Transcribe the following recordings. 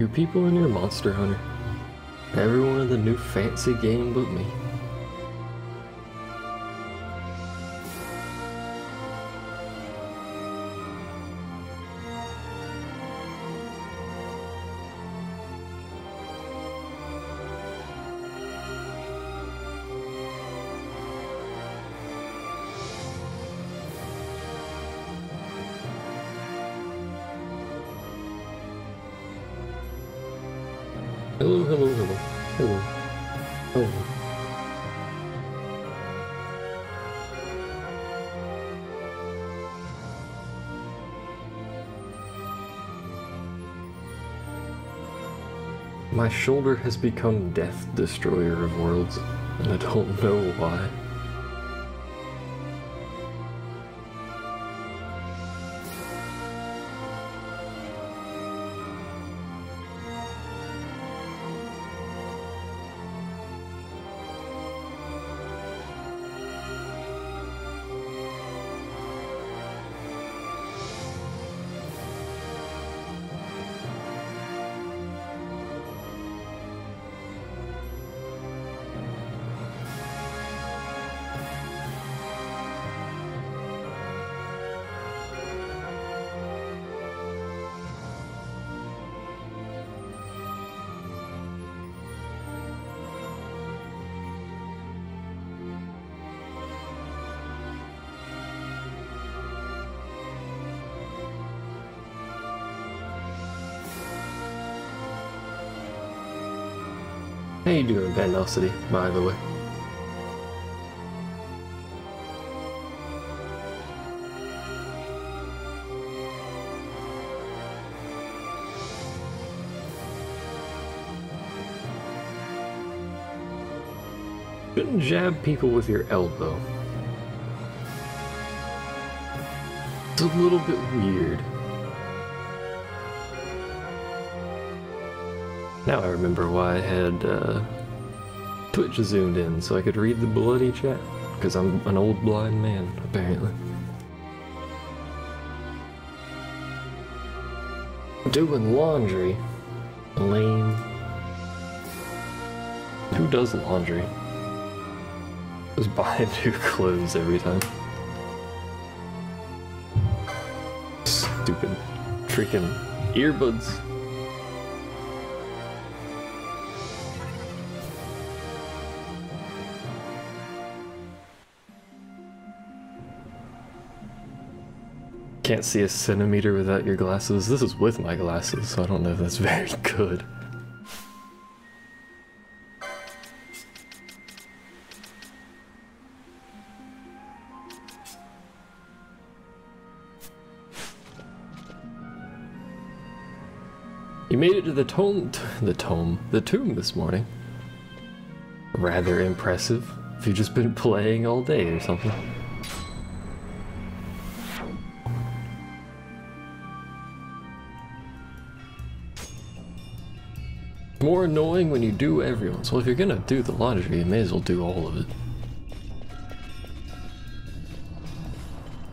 You people in your Monster Hunter. Everyone in the new fancy game but me. Hello, hello, hello, hello, hello. My shoulder has become Death Destroyer of Worlds, and I don't know why. How you doing, Panosity, by the way? Shouldn't jab people with your elbow. It's a little bit weird. Now I remember why I had Twitch zoomed in, so I could read the bloody chat. Because I'm an old blind man, apparently. Doing laundry. Lame. Who does laundry? Just buy new clothes every time. Stupid freaking earbuds. Can't see a centimeter without your glasses. This is with my glasses, so I don't know if that's very good. You made it to the tomb this morning. Rather impressive. If you've just been playing all day or something. More annoying when you do everyone's. Well, if you're gonna do the laundry, you may as well do all of it.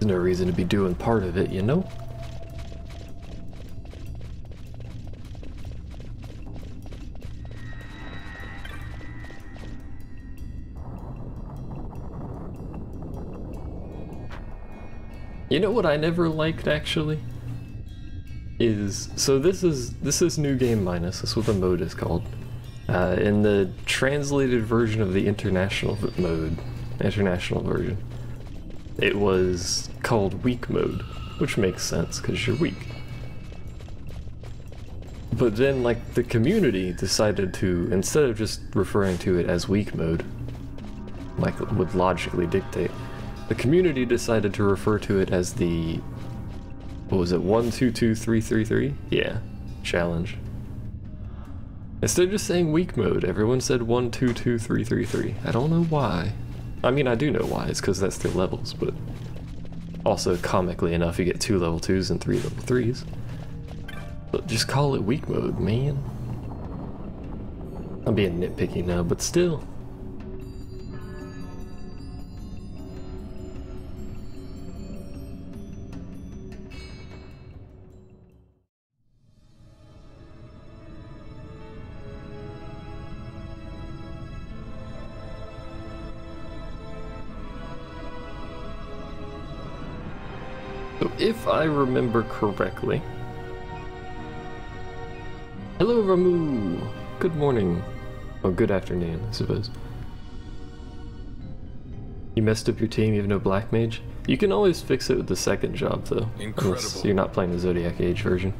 There's no reason to be doing part of it, you know? You know what I never liked, actually? So this is New Game Minus, that's what the mode is called. In the translated version of the international version, it was called weak mode, which makes sense because you're weak. But then, like, the community decided to, instead of just referring to it as weak mode, like would logically dictate, the community decided to refer to it as the, what was it, 122333? Yeah, challenge. Instead of just saying weak mode, everyone said 122333. I don't know why. I mean, I do know why, it's because that's their levels, but also comically enough, you get 2 level 2s and 3 level 3s. But just call it weak mode, man. I'm being nitpicky now, but still. So if I remember correctly... Hello, Ramu! Good morning. Oh, good afternoon, I suppose. You messed up your team, you have no black mage? You can always fix it with the second job, though. Incredible. Unless you're not playing the Zodiac Age version.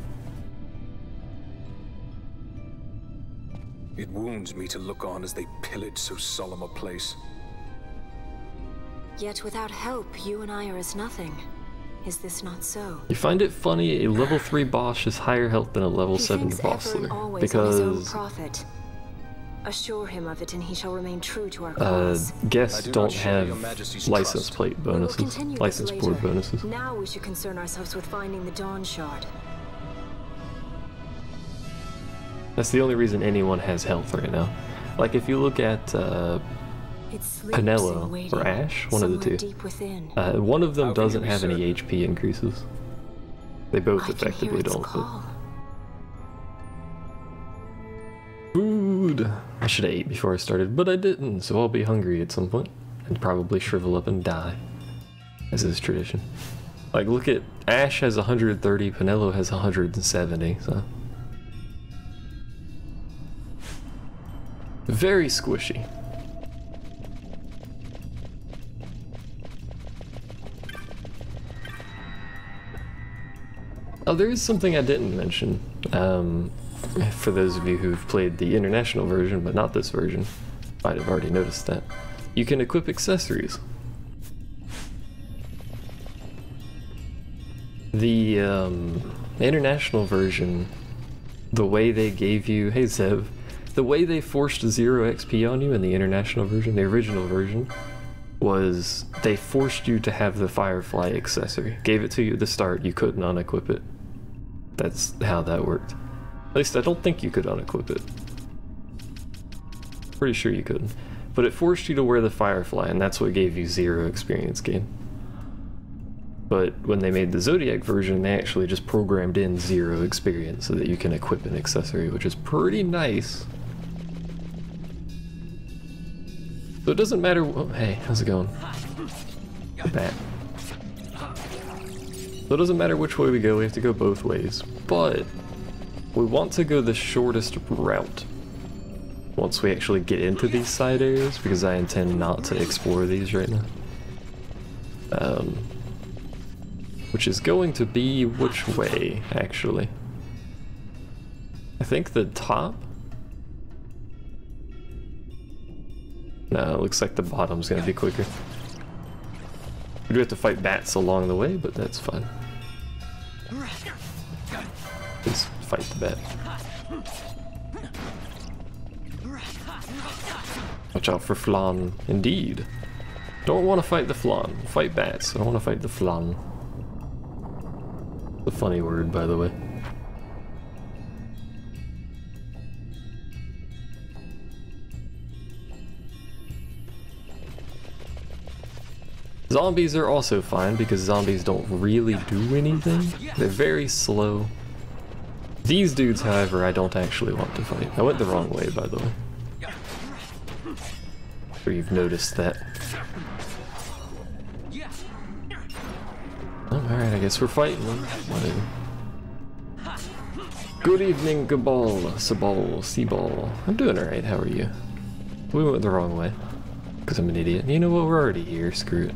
It wounds me to look on as they pillage so solemn a place. Yet without help, you and I are as nothing. Is this not so? You find it funny a level 3 boss is higher health than a level 7 boss lord, because assure him of it and he shall remain true to our cause. guests don't have Your Majesty's license trust. plate bonuses, license board bonuses. Now we should concern ourselves with finding the Dawn Shard. That's the only reason anyone has health right now. Like if you look at Pinello or Ash, one of the two, one of them doesn't have any HP increases. They both effectively don't. But... Food! I should have ate before I started, but I didn't, so I'll be hungry at some point and probably shrivel up and die, as is tradition. Like look at Ash has 130, Pinello has 170, so... Very squishy. Oh, there is something I didn't mention. For those of you who've played the international version, but not this version, might have already noticed that. You can equip accessories. The international version, the way they gave you, hey Zev, the way they forced 0 XP on you in the international version, the original version, was they forced you to have the Firefly accessory. Gave it to you at the start, you couldn't unequip it. That's how that worked. At least I don't think you could unequip it. Pretty sure you couldn't. But it forced you to wear the Firefly, and that's what gave you 0 experience gain. But when they made the Zodiac version, they actually just programmed in 0 experience so that you can equip an accessory, which is pretty nice. So it doesn't matter. Oh, hey, how's it going? Bat. So it doesn't matter which way we go, we have to go both ways. But we want to go the shortest route once we actually get into these side areas, because I intend not to explore these right now. Which is going to be which way, actually? I think the top? No, it looks like the bottom's gonna be quicker. We do have to fight bats along the way, but that's fine. Let's fight the bat. Watch out for flan, indeed. Don't want to fight the flan. Fight bats. I don't want to fight the flan. A funny word, by the way. Zombies are also fine because zombies don't really do anything. They're very slow. These dudes, however, I don't actually want to fight. I went the wrong way, by the way. Sure you've noticed that. Oh, alright, I guess we're fighting them. Whatever. Good evening, Gabal, Sabal, Seaball. I'm doing alright, how are you? We went the wrong way. Because I'm an idiot. You know what, we're already here, screw it.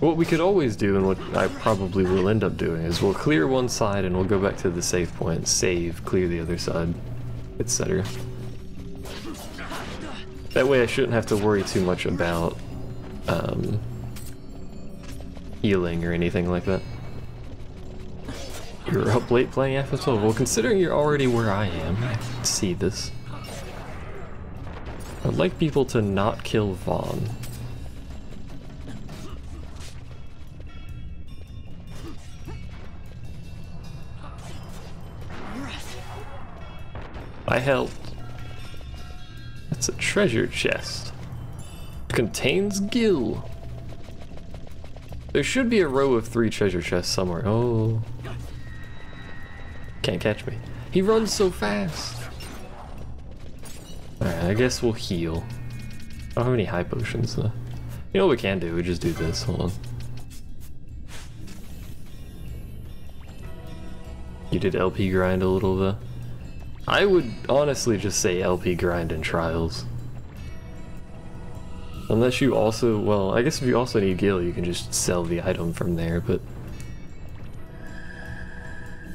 What we could always do, and what I probably will end up doing, is we'll clear one side and we'll go back to the save point, save, clear the other side, etc. That way I shouldn't have to worry too much about healing or anything like that. You're up late playing FF12. Well, considering you're already where I am, I can see this. I'd like people to not kill Vaughn. I helped. That's a treasure chest. Contains Gil. There should be a row of 3 treasure chests somewhere. Oh. Can't catch me. He runs so fast. Alright, I guess we'll heal. don't have any high potions though. You know what we can do? We just do this. Hold on. You did LP grind a little though. I would honestly just say LP grind in trials. Unless you also, well, I guess if you also need gil, you can just sell the item from there, but...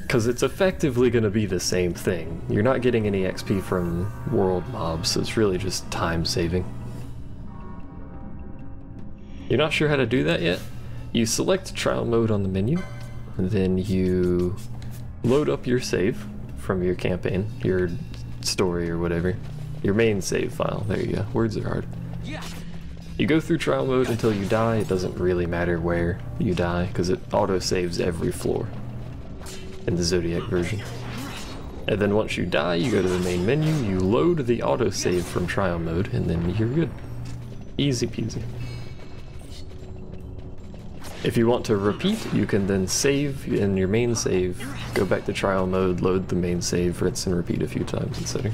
Because it's effectively going to be the same thing. You're not getting any XP from world mobs, so it's really just time saving. You're not sure how to do that yet? You select trial mode on the menu, and then you load up your save from your campaign, your story or whatever. Your main save file, there you go. Words are hard. You go through trial mode until you die. It doesn't really matter where you die, because it auto-saves every floor in the Zodiac version. And then once you die, you go to the main menu, you load the autosave from trial mode, and then you're good. Easy peasy. If you want to repeat, you can then save in your main save, go back to trial mode, load the main save, rinse and repeat a few times, etc.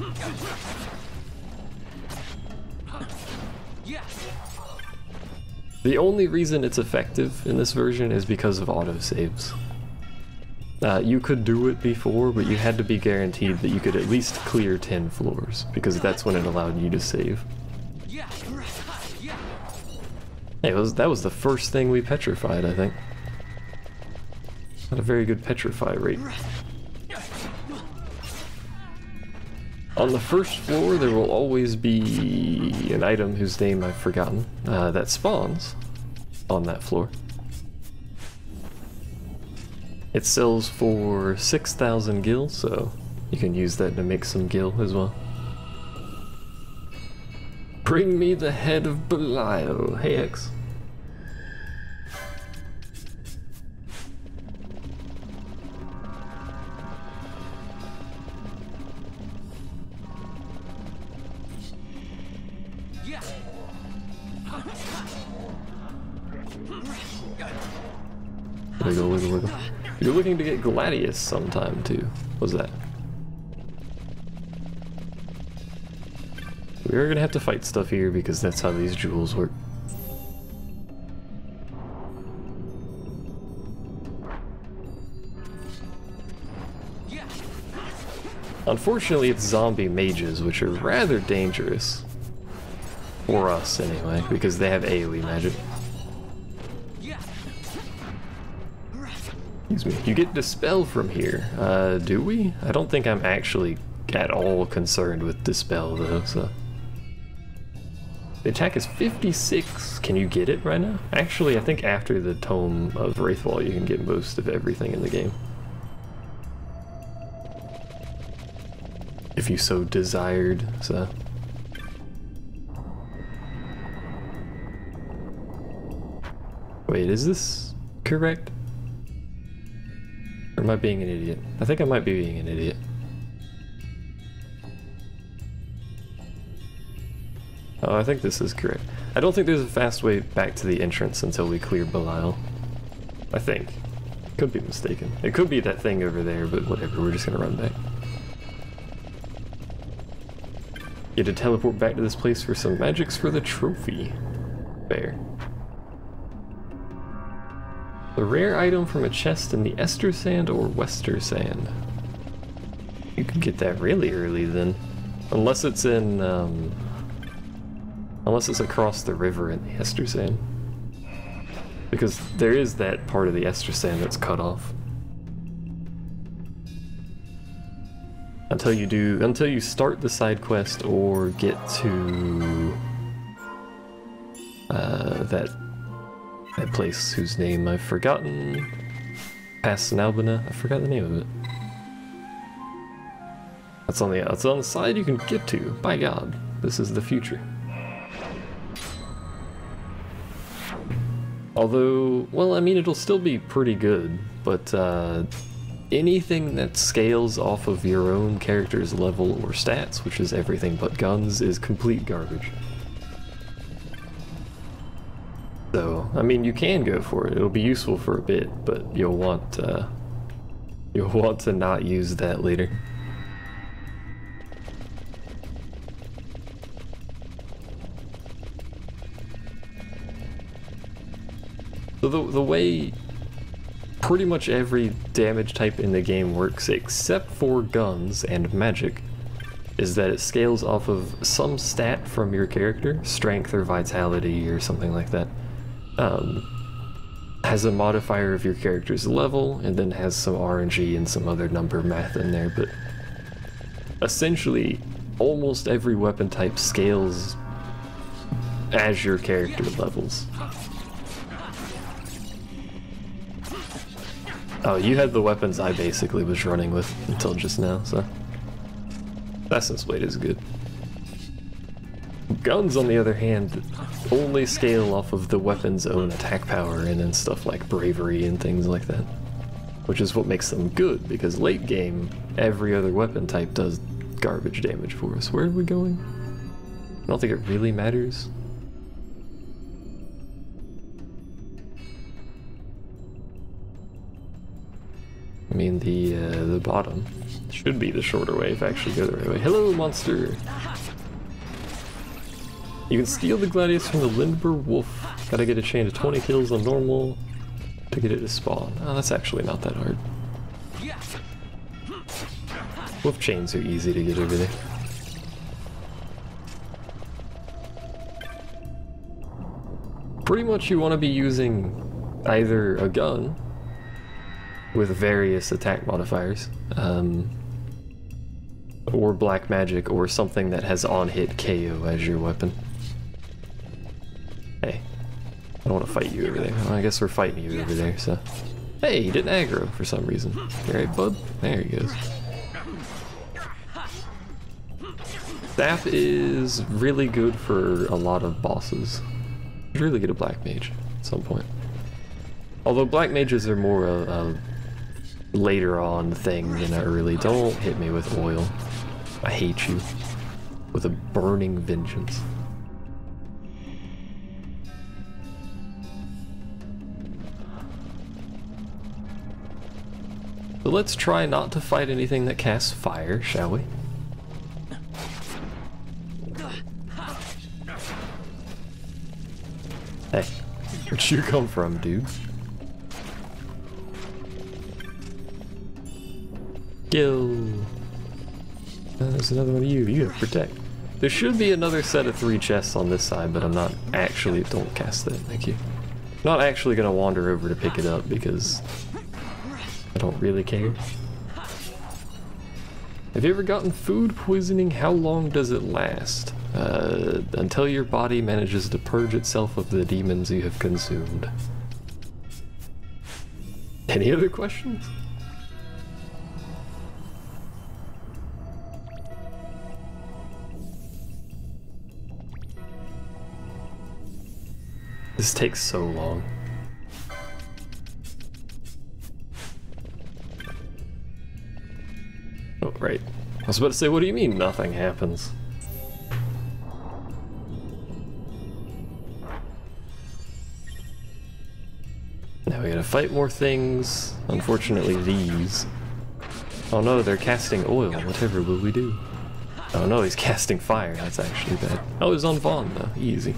The only reason it's effective in this version is because of autosaves. You could do it before, but you had to be guaranteed that you could at least clear 10 floors, because that's when it allowed you to save. Hey, that was the first thing we petrified, I think. Not a very good petrify rate. On the first floor, there will always be an item whose name I've forgotten that spawns on that floor. It sells for 6,000 gil, so you can use that to make some gil as well. Bring me the head of Belial. Hey, X. Wiggle, wiggle, wiggle. You're looking to get Gladius sometime too. What's that? We're gonna have to fight stuff here because that's how these jewels work. Unfortunately, it's zombie mages, which are rather dangerous. For us, anyway, because they have AoE magic. Excuse me. You get Dispel from here. Do we? I don't think I'm actually at all concerned with Dispel, though, so... The attack is 56. Can you get it right now? Actually, I think after the Tome of Wraithwall, you can get most of everything in the game. If you so desired, so... Wait, is this correct? Or am I being an idiot? I think I might be being an idiot. Oh, I think this is correct. I don't think there's a fast way back to the entrance until we clear Belial. I think. Could be mistaken. It could be that thing over there, but whatever, we're just gonna run back. You had to teleport back to this place for some magics for the trophy. Fair. The rare item from a chest in the Ester Sand or Wester Sand. You could get that really early then. Unless it's in, unless it's across the river in the Ester Sand. Because there is that part of the Ester Sand that's cut off. Until you start the side quest or get to that place whose name I've forgotten. Past Nalbina, I forgot the name of it. That's on the side you can get to. By God, this is the future. Although, well, I mean, it'll still be pretty good, but anything that scales off of your own character's level or stats, which is everything but guns, is complete garbage. So, I mean, you can go for it. It'll be useful for a bit, but you'll want to not use that later. So the way pretty much every damage type in the game works, except for guns and magic, is that it scales off of some stat from your character, strength or vitality or something like that. Has a modifier of your character's level, and then has some RNG and some other number math in there, but essentially almost every weapon type scales as your character levels. Oh, you had the weapons I basically was running with until just now, so Assassin's Blade is good. Guns, on the other hand, only scale off of the weapon's own attack power and then stuff like bravery and things like that. Which is what makes them good, because late game, every other weapon type does garbage damage for us. Where are we going? I don't think it really matters. I mean, the bottom should be the shorter way if I actually go the right way. Hello, monster! You can steal the gladius from the Lindbergh Wolf. Gotta get a chain of 20 kills on normal to get it to spawn. Oh, that's actually not that hard. Wolf chains are easy to get over there. Pretty much you want to be using either a gun with various attack modifiers, or black magic, or something that has on-hit KO as your weapon. Hey, I don't want to fight you over there. Well, I guess we're fighting you over there, so... Hey, he didn't aggro for some reason. You alright, bud? There he goes. Staff is really good for a lot of bosses. You should really get a black mage at some point. Although black mages are more a later on thing than early. Don't hit me with oil. I hate you. With a burning vengeance. So let's try not to fight anything that casts fire, shall we? Hey, where'd you come from, dude? Kill. There's another one of you. You have protect. There should be another set of 3 chests on this side, but I'm not actually... Don't cast that, thank you. Not actually gonna wander over to pick it up because I don't really care. Have you ever gotten food poisoning? How long does it last? Until your body manages to purge itself of the demons you have consumed. Any other questions? This takes so long. Oh, right. I was about to say, what do you mean nothing happens? Now we gotta fight more things. Unfortunately, these. Oh no, they're casting oil. Whatever will we do? Oh no, he's casting fire. That's actually bad. Oh, he's on Vaughn though. Easy.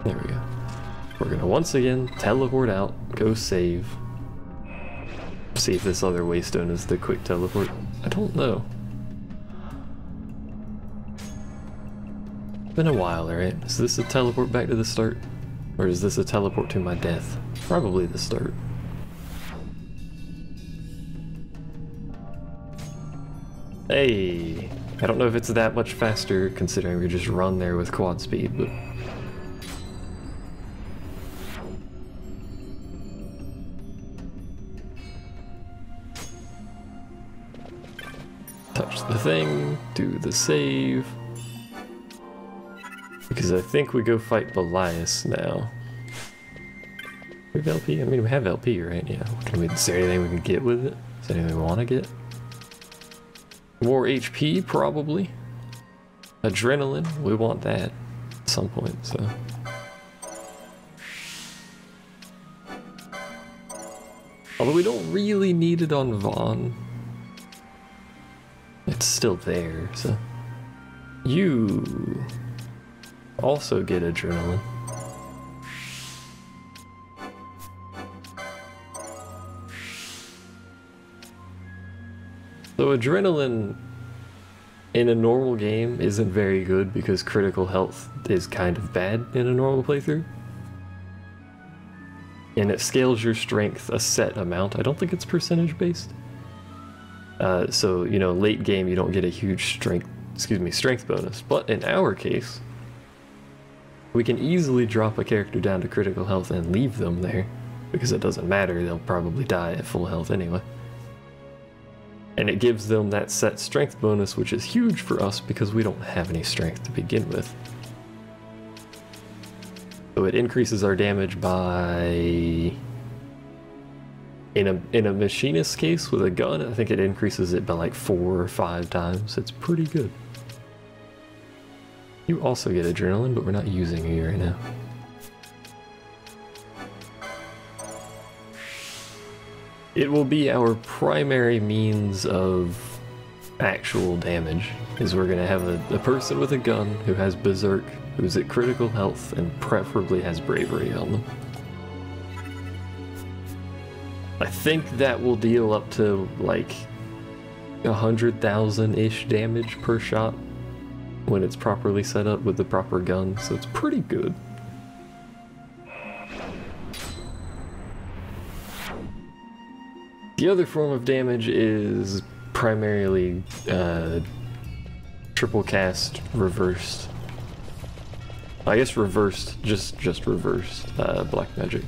There we go. We're gonna once again teleport out, go save. See if this other waystone is the quick teleport. I don't know. Been a while, alright? Is this a teleport back to the start? Or is this a teleport to my death? Probably the start. Hey! I don't know if it's that much faster considering we just run there with quad speed, but... Touch the thing, do the save. Because I think we go fight Belias now. We have LP? I mean, we have LP, right? Yeah. Is there anything we can get with it? Is there anything we want to get? More HP, probably. Adrenaline, we want that at some point, so. Although we don't really need it on Vaughn. It's still there, so. You also get adrenaline. So adrenaline in a normal game isn't very good because critical health is kind of bad in a normal playthrough. And it scales your strength a set amount. I don't think it's percentage based. So, you know, late game you don't get a huge strength bonus. But in our case, we can easily drop a character down to critical health and leave them there, because it doesn't matter, they'll probably die at full health anyway. And it gives them that set strength bonus, which is huge for us because we don't have any strength to begin with. So it increases our damage by... In a machinist's case with a gun, I think it increases it by like 4 or 5 times. It's pretty good. You also get adrenaline, but we're not using it right now. It will be our primary means of actual damage, is we're gonna have a person with a gun who has berserk, who's at critical health, and preferably has bravery on them. I think that will deal up to like 100,000-ish damage per shot when it's properly set up with the proper gun, so it's pretty good. The other form of damage is primarily triple cast reversed. I guess reversed, just reversed black magic.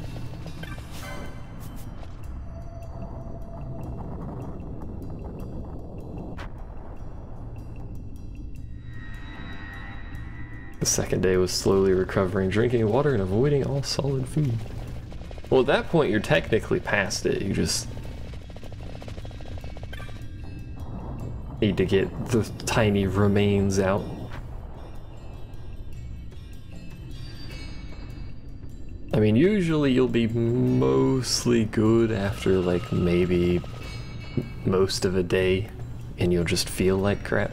The second day was slowly recovering, drinking water and avoiding all solid food. Well, at that point, you're technically past it. You just need to get the tiny remains out. I mean, usually you'll be mostly good after like maybe most of a day, and you'll just feel like crap.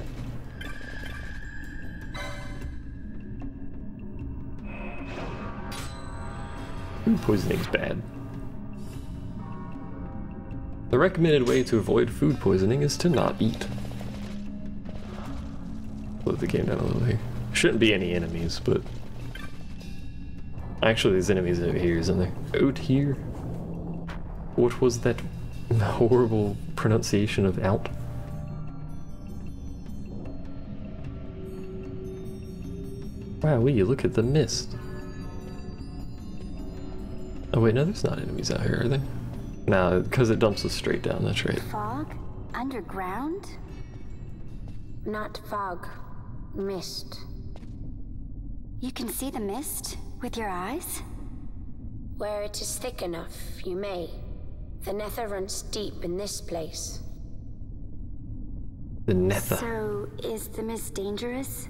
Food poisoning's bad. The recommended way to avoid food poisoning is to not eat. Slow the game down a little here. Shouldn't be any enemies, but... Actually, there's enemies over here, isn't there? Out here? What was that horrible pronunciation of out? Wowee, look at the mist. Oh wait, no, there's not enemies out here, are there? No, because it dumps us straight down, that's right. Fog? Underground? Not fog. Mist. You can see the mist with your eyes? Where it is thick enough, you may. The nether runs deep in this place. The nether. So, is the mist dangerous?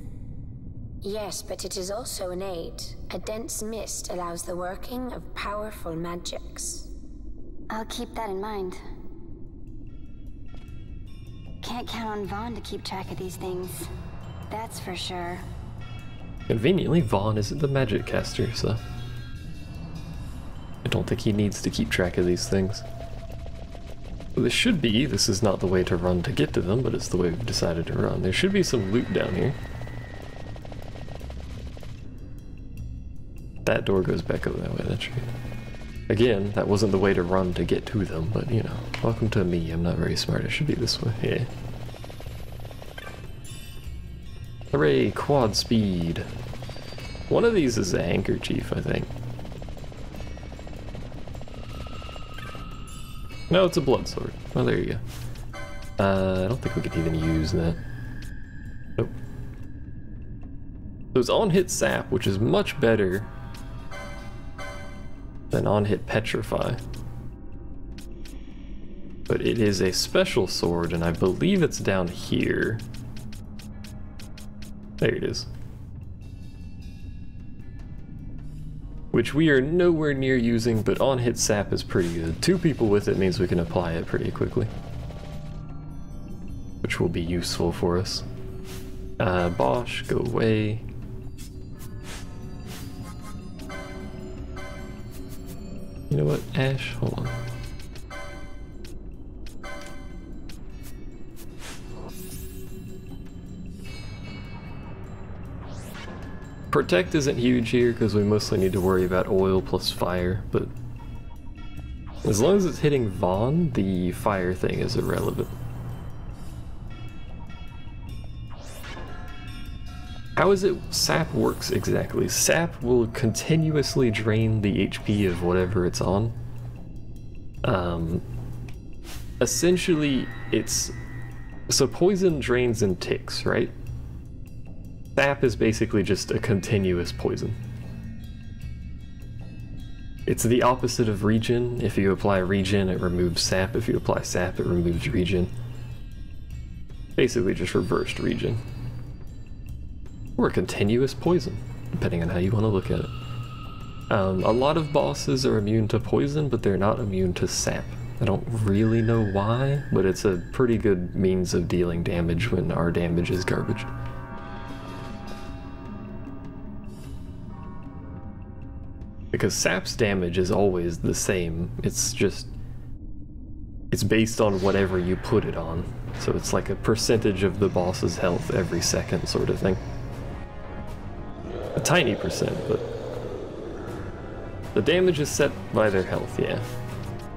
Yes, but it is also an aid. A dense mist allows the working of powerful magics. I'll keep that in mind. Can't count on Vaughn to keep track of these things. That's for sure. Conveniently, Vaughn isn't the magic caster, so... I don't think he needs to keep track of these things. Well, this should be, this is not the way to run to get to them, but it's the way we've decided to run. There should be some loot down here. That door goes back over that way, that's right. Again, that wasn't the way to run to get to them, but you know, welcome to me, I'm not very smart, it should be this way, yeah. Hooray, quad speed. One of these is a handkerchief, I think. No, it's a blood sword. Oh, there you go. I don't think we could even use that. Nope. So it's on-hit sap, which is much better than on-hit petrify. But it is a special sword, and I believe it's down here. There it is. Which we are nowhere near using, but on-hit sap is pretty good. 2 people with it means we can apply it pretty quickly. Which will be useful for us. Bosch, go away. You know what, Ash? Hold on. Protect isn't huge here because we mostly need to worry about oil plus fire, but as long as it's hitting Vaughn, the fire thing is irrelevant. How is it sap works exactly? Sap will continuously drain the HP of whatever it's on. Essentially, it's... So poison drains in ticks, right? Sap is basically just a continuous poison. It's the opposite of regen. If you apply regen, it removes sap. If you apply sap, it removes regen. Basically just reversed regen. Or a continuous poison, depending on how you want to look at it. A lot of bosses are immune to poison, but they're not immune to sap. I don't really know why, but it's a pretty good means of dealing damage when our damage is garbage. Because sap's damage is always the same, it's based on whatever you put it on. So it's like a percentage of the boss's health every second sort of thing. A tiny percent, but the damage is set by their health, yeah.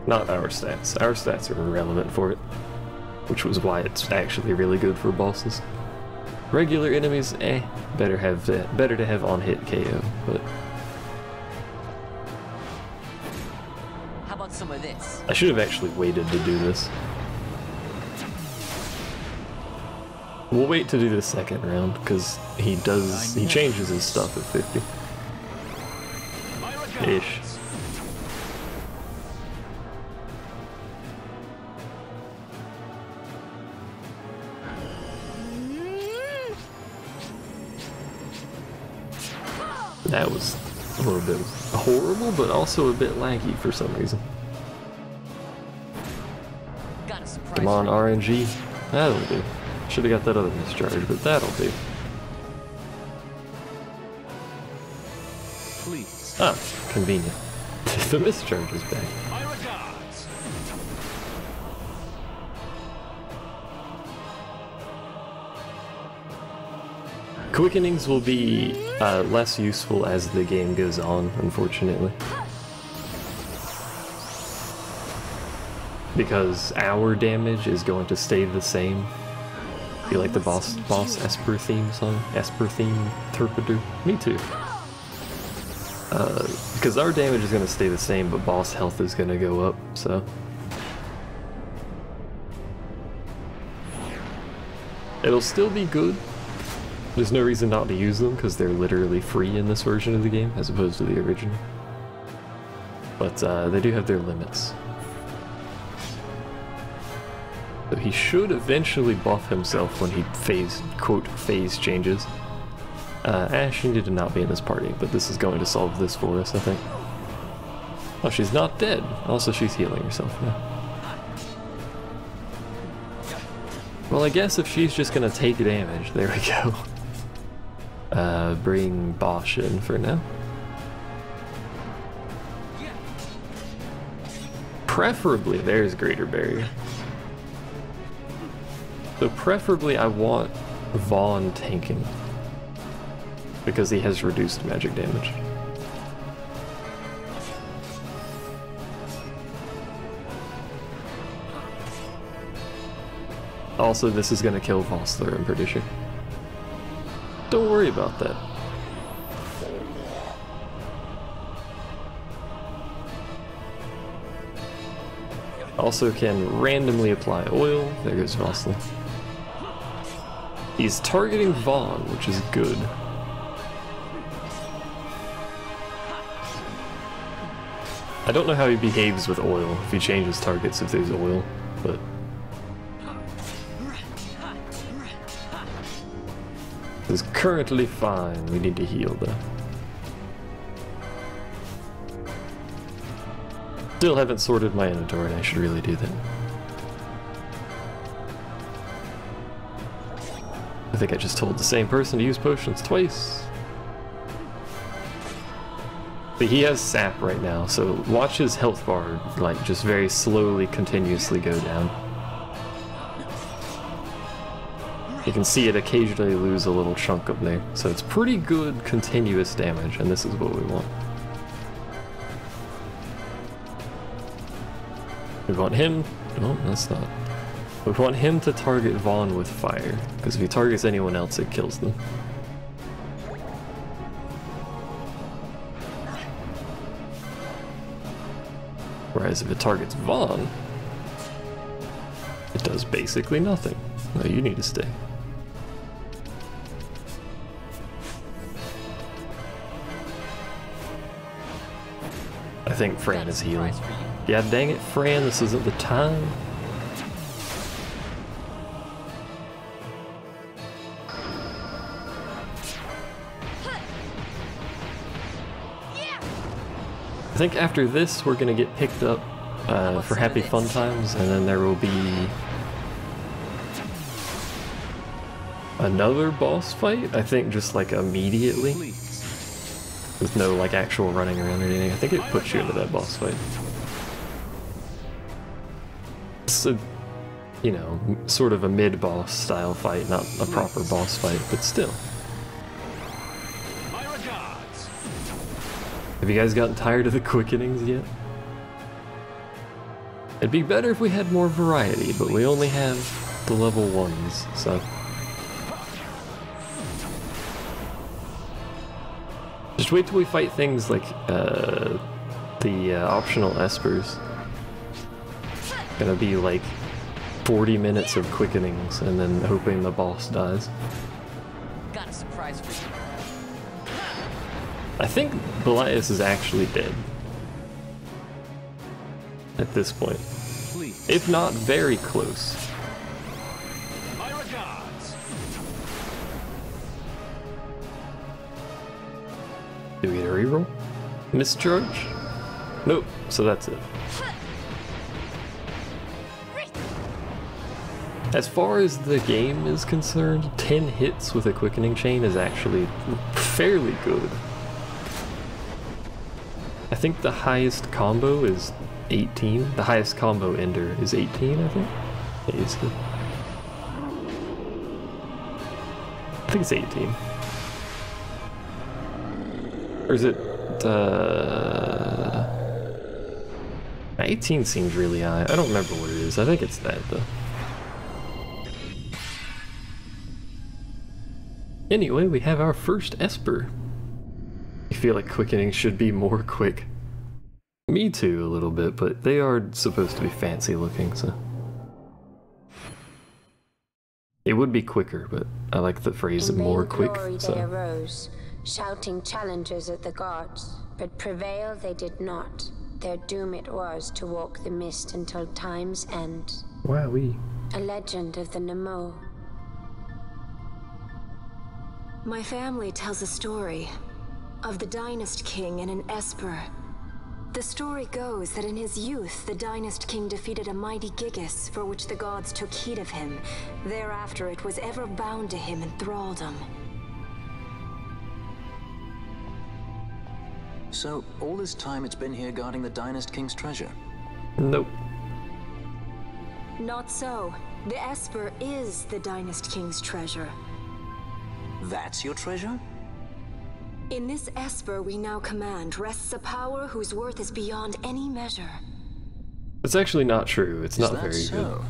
Not our stats. Our stats are irrelevant for it, which was why it's actually really good for bosses. Regular enemies, better to have on-hit KO, but how about some of this? I should have actually waited to do this. We'll wait to do the second round, because he changes his stuff at 50. Ish. That was a little bit horrible, but also a bit laggy for some reason. Come on, RNG. That'll do. Should have got that other mischarge, but that'll do. Please. Ah, convenient. The mischarge is back. My regards. Quickenings will be less useful as the game goes on, unfortunately. Because our damage is going to stay the same. You like the boss Esper theme song? Esper theme Turpido? Me too. Because our damage is going to stay the same, but boss health is going to go up, so. It'll still be good. There's no reason not to use them, because they're literally free in this version of the game, as opposed to the original. But they do have their limits. So he should eventually buff himself when he phase changes. Ash needed to not be in this party, but this is going to solve this for us, I think. Oh, she's not dead. Also, she's healing herself now. Well, I guess if she's just gonna take damage, there we go. Bring Bosch in for now. Preferably, there's Greater Barrier. So preferably I want Vaughn tanking, because he has reduced magic damage. Also, this is going to kill Vossler, I'm pretty sure. Don't worry about that. Also can randomly apply oil. There goes Vossler. He's targeting Vaughn, which is good. I don't know how he behaves with oil, if he changes targets if there's oil, but... This is currently fine. We need to heal, though. Still haven't sorted my inventory, and I should really do that. I think I just told the same person to use potions twice. But he has sap right now, so watch his health bar, like, just very slowly, continuously go down. You can see it occasionally lose a little chunk up there, so it's pretty good continuous damage, and this is what we want. We want him... no, that's not. We want him to target Vaughn with fire, because if he targets anyone else, it kills them. Whereas if it targets Vaughn, it does basically nothing. No, you need to stay. I think Fran is healing. Yeah, dang it, Fran, this isn't the time. I think after this we're gonna get picked up for Happy Fun Times, and then there will be another boss fight, I think just like immediately. With no like actual running around or anything. I think it puts you into that boss fight. It's a, you know, sort of a mid-boss style fight, not a proper boss fight, but still. Have you guys gotten tired of the quickenings yet? It'd be better if we had more variety, but we only have the level 1s, so... Just wait till we fight things like the optional espers. Gonna be like 40 minutes of quickenings and then hoping the boss dies. Got a surprise for you. I think Belias is actually dead. At this point. If not very close. Do we get a reroll? Mischarge? Nope, so that's it. As far as the game is concerned, 10 hits with a quickening chain is actually fairly good. I think the highest combo is 18. The highest combo ender is 18, I think. It is good. I think it's 18. Or is it, 18 seems really high. I don't remember what it is. I think it's that, though. Anyway, we have our first Esper. I feel like quickening should be more quick. Me too, a little bit, but they are supposed to be fancy looking, so... It would be quicker, but I like the phrase more quick, so... They arose, shouting challenges at the gods, but prevail they did not. Their doom it was to walk the mist until time's end. Wowee. A legend of the Nemo. My family tells a story of the Dynast King and an Esper. The story goes that in his youth, the Dynast King defeated a mighty Gigas, for which the gods took heed of him. Thereafter it was ever bound to him in thraldom. So, all this time it's been here guarding the Dynast King's treasure? Nope. Not so. The Esper is the Dynast King's treasure. That's your treasure? In this Esper we now command rests a power whose worth is beyond any measure. It's actually not true. It's not very so? good.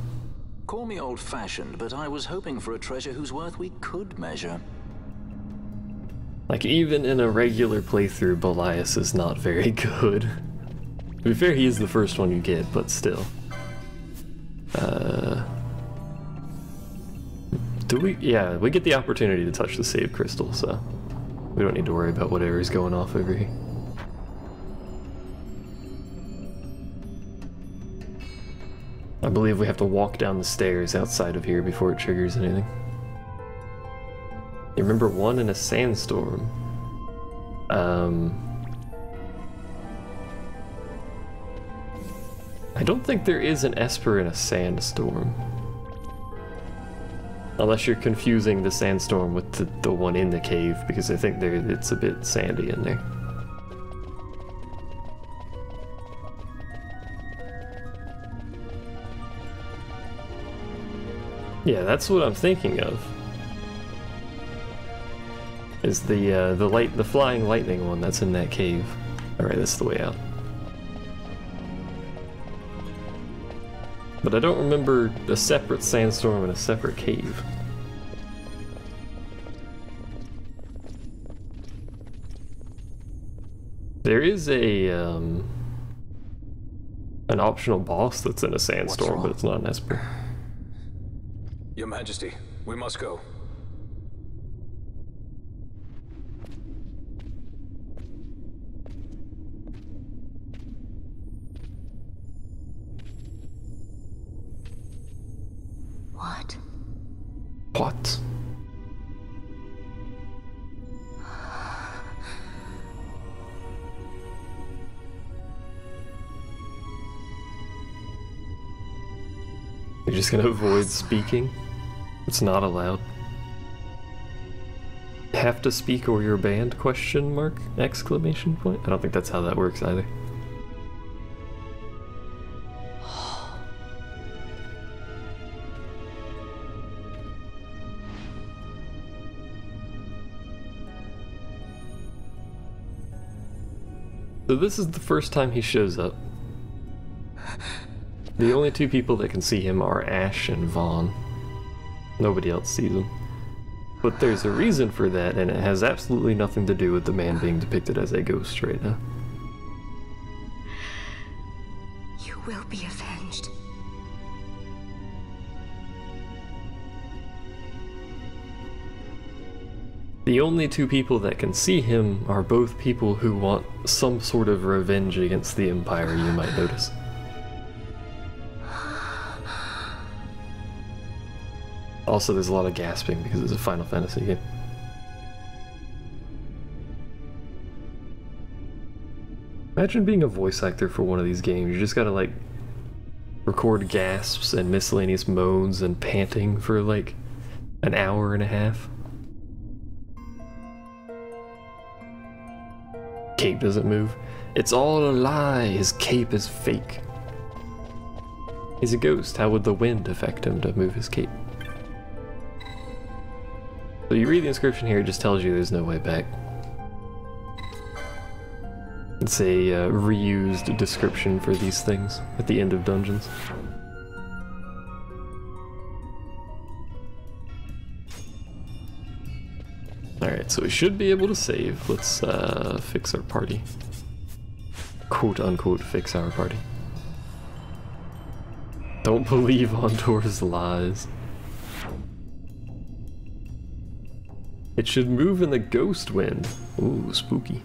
Call me old-fashioned, but I was hoping for a treasure whose worth we could measure. Like, even in a regular playthrough, Belias is not very good. To be fair, he is the first one you get, but still. Do we? Yeah, we get the opportunity to touch the save crystal, so we don't need to worry about whatever's going off over here. I believe we have to walk down the stairs outside of here before it triggers anything. You remember one in a sandstorm? I don't think there is an Esper in a sandstorm. Unless you're confusing the sandstorm with the one in the cave, because I think it's a bit sandy in there. Yeah, that's what I'm thinking of. Is the flying lightning one that's in that cave. Alright, that's the way out. But I don't remember a separate sandstorm and a separate cave. There is an optional boss that's in a sandstorm, but it's not an Esper. Your Majesty, we must go. What? What? You're just gonna avoid speaking? It's not allowed. Have to speak or you're banned? Question mark? Exclamation point? I don't think that's how that works either. So this is the first time he shows up. The only two people that can see him are Ash and Vaughn. Nobody else sees him. But there's a reason for that, and it has absolutely nothing to do with the man being depicted as a ghost right now. You will be avenged. The only two people that can see him are both people who want some sort of revenge against the Empire, you might notice. Also, there's a lot of gasping because it's a Final Fantasy game. Imagine being a voice actor for one of these games. You just gotta, like, record gasps and miscellaneous moans and panting for, like, an hour and a half. Cape doesn't move. It's all a lie. His cape is fake. He's a ghost. How would the wind affect him to move his cape? So you read the inscription here, it just tells you there's no way back. It's a reused description for these things at the end of dungeons. Alright, so we should be able to save. Let's fix our party. Quote unquote fix our party. Don't believe Ondor's lies. It should move in the ghost wind. Ooh, spooky.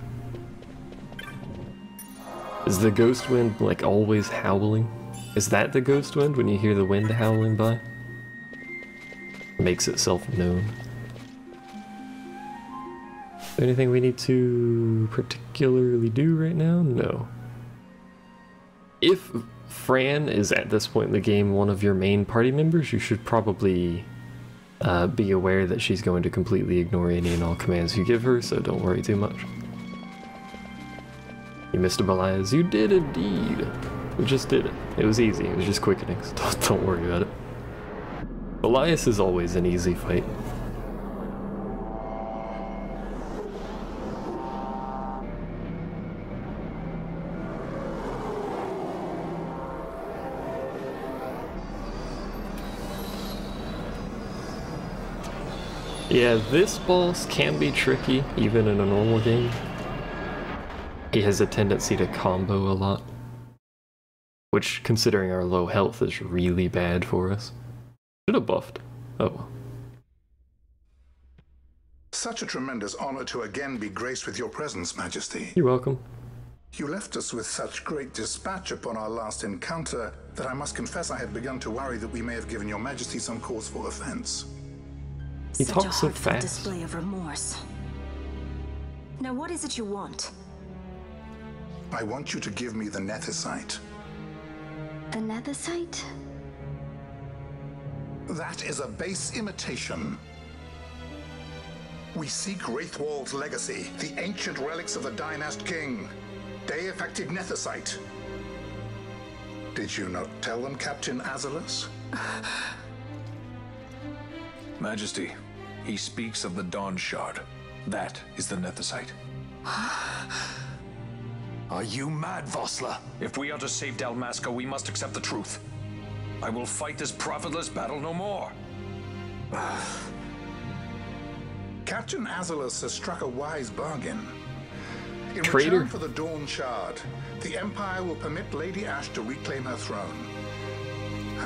Is the ghost wind like always howling? Is that the ghost wind when you hear the wind howling by? Makes itself known. Is there anything we need to particularly do right now? No. If Fran is at this point in the game one of your main party members, you should probably be aware that she's going to completely ignore any and all commands you give her, so don't worry too much. You missed a Belias? You did indeed! We just did it. It was easy, it was just quickening, so don't worry about it. Belias is always an easy fight. Yeah, this boss can be tricky, even in a normal game. He has a tendency to combo a lot, which, considering our low health, is really bad for us. Should have buffed. Oh well. Such a tremendous honor to again be graced with your presence, Majesty. You're welcome. You left us with such great dispatch upon our last encounter that I must confess I had begun to worry that we may have given your Majesty some cause for offense. He Such talks a so heartfelt fast. display of remorse. Now what is it you want? I want you to give me the Nethicite. The Nethicite? That is a base imitation. We seek Wraithwald's legacy, the ancient relics of the Dynast King. They affected Nethicite. Did you not tell them, Captain Azalus? Majesty, he speaks of the Dawn Shard. That is the Nethicite. Are you mad, Vossler? If we are to save Dalmasca, we must accept the truth. I will fight this profitless battle no more. Captain Azalus has struck a wise bargain. In Traitor. return for the Dawn Shard, the Empire will permit Lady Ash to reclaim her throne,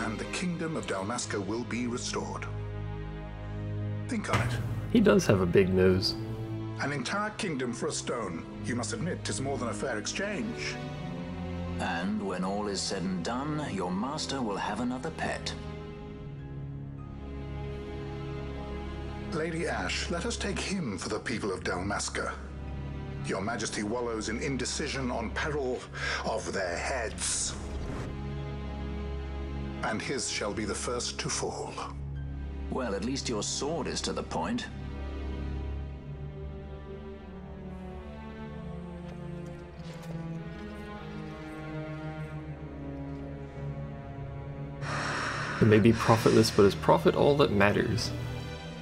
and the kingdom of Dalmasca will be restored. Think on it. He does have a big nose. An entire kingdom for a stone. You must admit, 'tis more than a fair exchange. And when all is said and done, your master will have another pet. Lady Ash, let us take him for the people of Dalmasca. Your Majesty wallows in indecision on peril of their heads. And his shall be the first to fall. Well, at least your sword is to the point. It may be profitless, but is profit all that matters?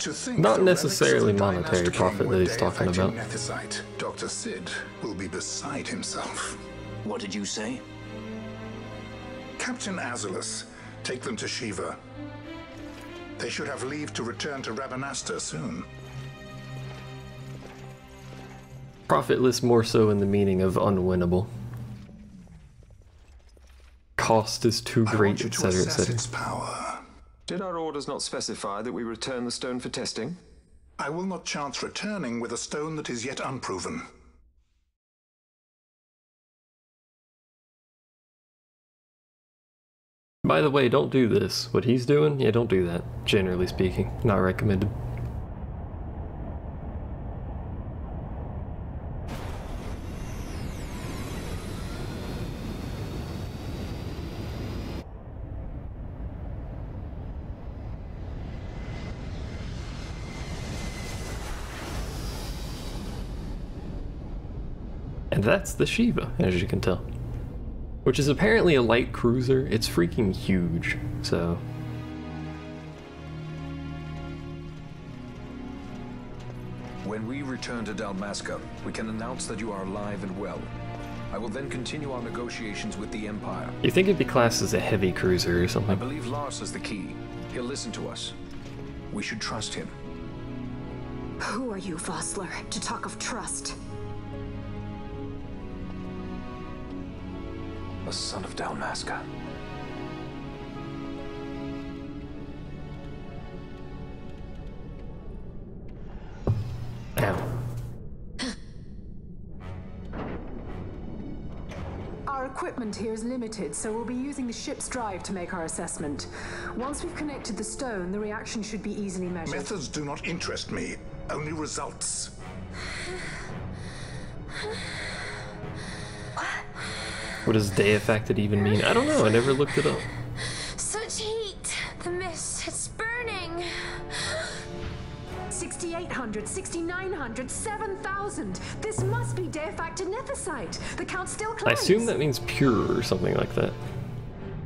To think Not the necessarily relics of the monetary dynasty profit were that he's talking day-affecting about. Nethicite, Dr. Sid will be beside himself. What did you say? Captain Azalus, take them to Shiva. They should have leave to return to Rabanasta soon. Profitless more so in the meaning of unwinnable. Cost is too I want great, you to etc., assess etc. its power. Did our orders not specify that we return the stone for testing? I will not chance returning with a stone that is yet unproven. By the way, don't do this. What he's doing, yeah, don't do that. Generally speaking, not recommended. And that's the Shiva, as you can tell. Which is apparently a light cruiser. It's freaking huge, so... When we return to Dalmasca, we can announce that you are alive and well. I will then continue our negotiations with the Empire. You think it'd be classed as a heavy cruiser or I something? believe Lars is the key. He'll listen to us. We should trust him. Who are you, Vossler, to talk of trust? A son of Dalmasca. Ow. Our equipment here is limited, so we'll be using the ship's drive to make our assessment. Once we've connected the stone, the reaction should be easily measured. Methods do not interest me, only results. What does day affected even mean? I don't know, I never looked it up. Such heat! The mist, it's burning! 6,800, 6,900, 7,000! This must be day-affected nethicite! The count still climbs! I assume that means pure or something like that.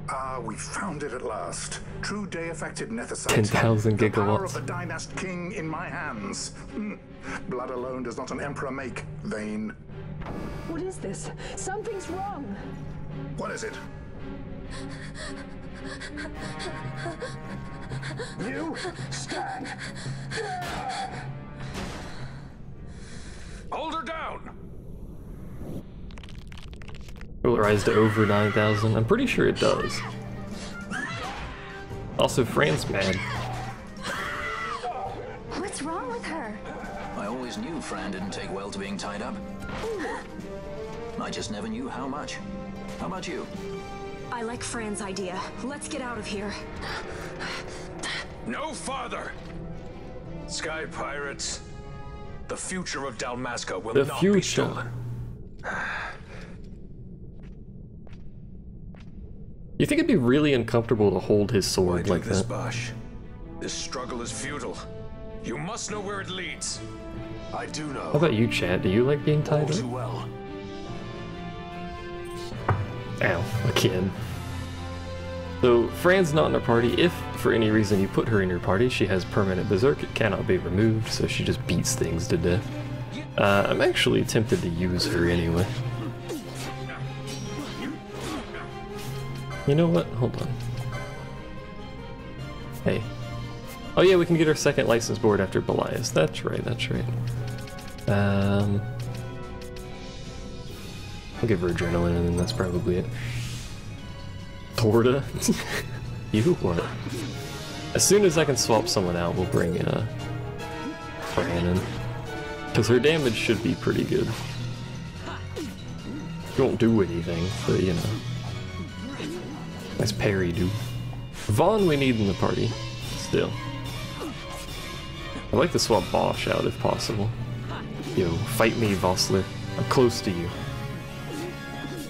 Ah, we found it at last. True day-affected Nethicite. 10,000 The power of gigawatts. the Dynast King in my hands. Blood alone does not an emperor make. Vain. What is this? Something's wrong! What is it? You stand. Hold her down! Will it rise to over 9,000? I'm pretty sure it does. Also, Fran's mad. What's wrong with her? I always knew Fran didn't take well to being tied up. I just never knew how much. How about you? I like Fran's idea. Let's get out of here. No farther! Sky Pirates, the future of Dalmasca will The not be future. stolen. You think it'd be really uncomfortable to hold his Why sword do like this, that? Bosch? This struggle is futile. You must know where it leads. I do know. How about you, Chad? Do you like being all tied too up? well. Ow, again. So Fran's not in our party. If for any reason you put her in your party, she has permanent berserk. It cannot be removed, so she just beats things to death. I'm actually tempted to use her anyway. You know what? Hold on. Hey. Oh yeah, we can get our second license board after Belias. That's right, that's right. I'll give her adrenaline and then that's probably it. Porta? You what? As soon as I can swap someone out, we'll bring Fran in. Because her damage should be pretty good. She won't do anything, but you know. Nice parry, dude. Vaughn we need in the party, still. I'd like to swap Bosch out if possible. Yo, fight me, Vossler. I'm close to you.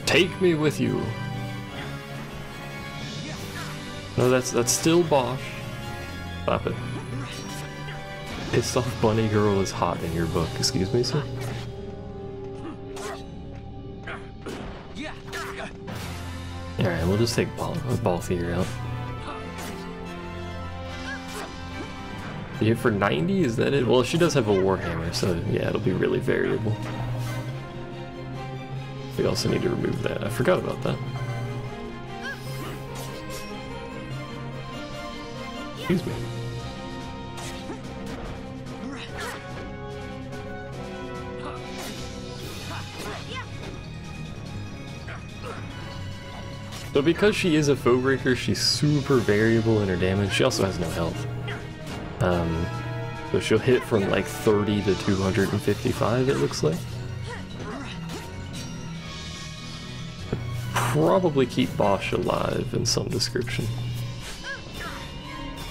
Take me with you. No, that's still Bosch. Stop it. Pissed off bunny girl is hot in your book. Excuse me, sir? Alright, we'll just take Balthier out. You hit for 90? Is that it? Well, she does have a Warhammer, so yeah, it'll be really variable. We also need to remove that. I forgot about that. Excuse me. So because she is a foe breaker, she's super variable in her damage. She also has no health. So she'll hit from like 30 to 255, it looks like. Probably keep Bosch alive in some description.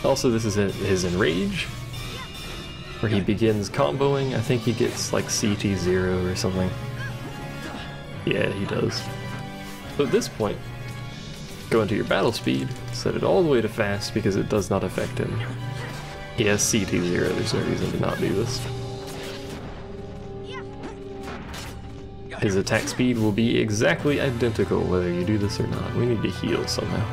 Also, this is his Enrage, where he begins comboing. I think he gets like CT0 or something. Yeah, he does. So at this point, go into your battle speed, set it all the way to fast because it does not affect him. He has CT0, there's no reason to not do this. His attack speed will be exactly identical whether you do this or not. We need to heal somehow.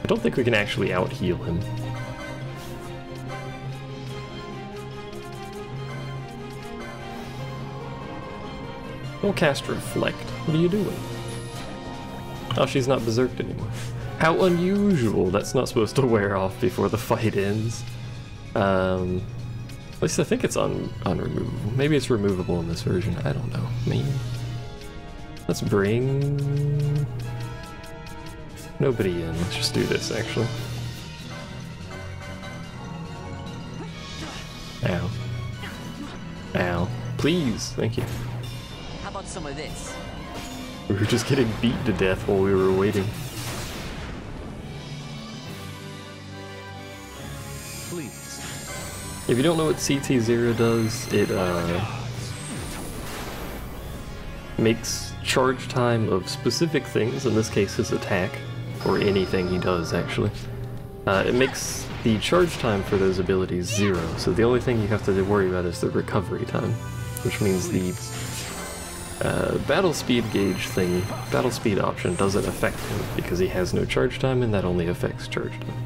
I don't think we can actually out-heal him. We'll cast Reflect. What are you doing? Oh, she's not berserked anymore. How unusual! That's not supposed to wear off before the fight ends. At least I think it's unremovable. Maybe it's removable in this version. I don't know. Maybe. Let's bring nobody in. Let's just do this, actually. Ow. Ow. Please. Thank you. How about some of this? We were just getting beat to death while we were waiting. Please. If you don't know what CT0 does, it makes charge time of specific things, in this case his attack, or anything he does actually. It makes the charge time for those abilities 0, so the only thing you have to worry about is the recovery time, which means the battle speed gauge thing, battle speed option doesn't affect him because he has no charge time and that only affects charge time.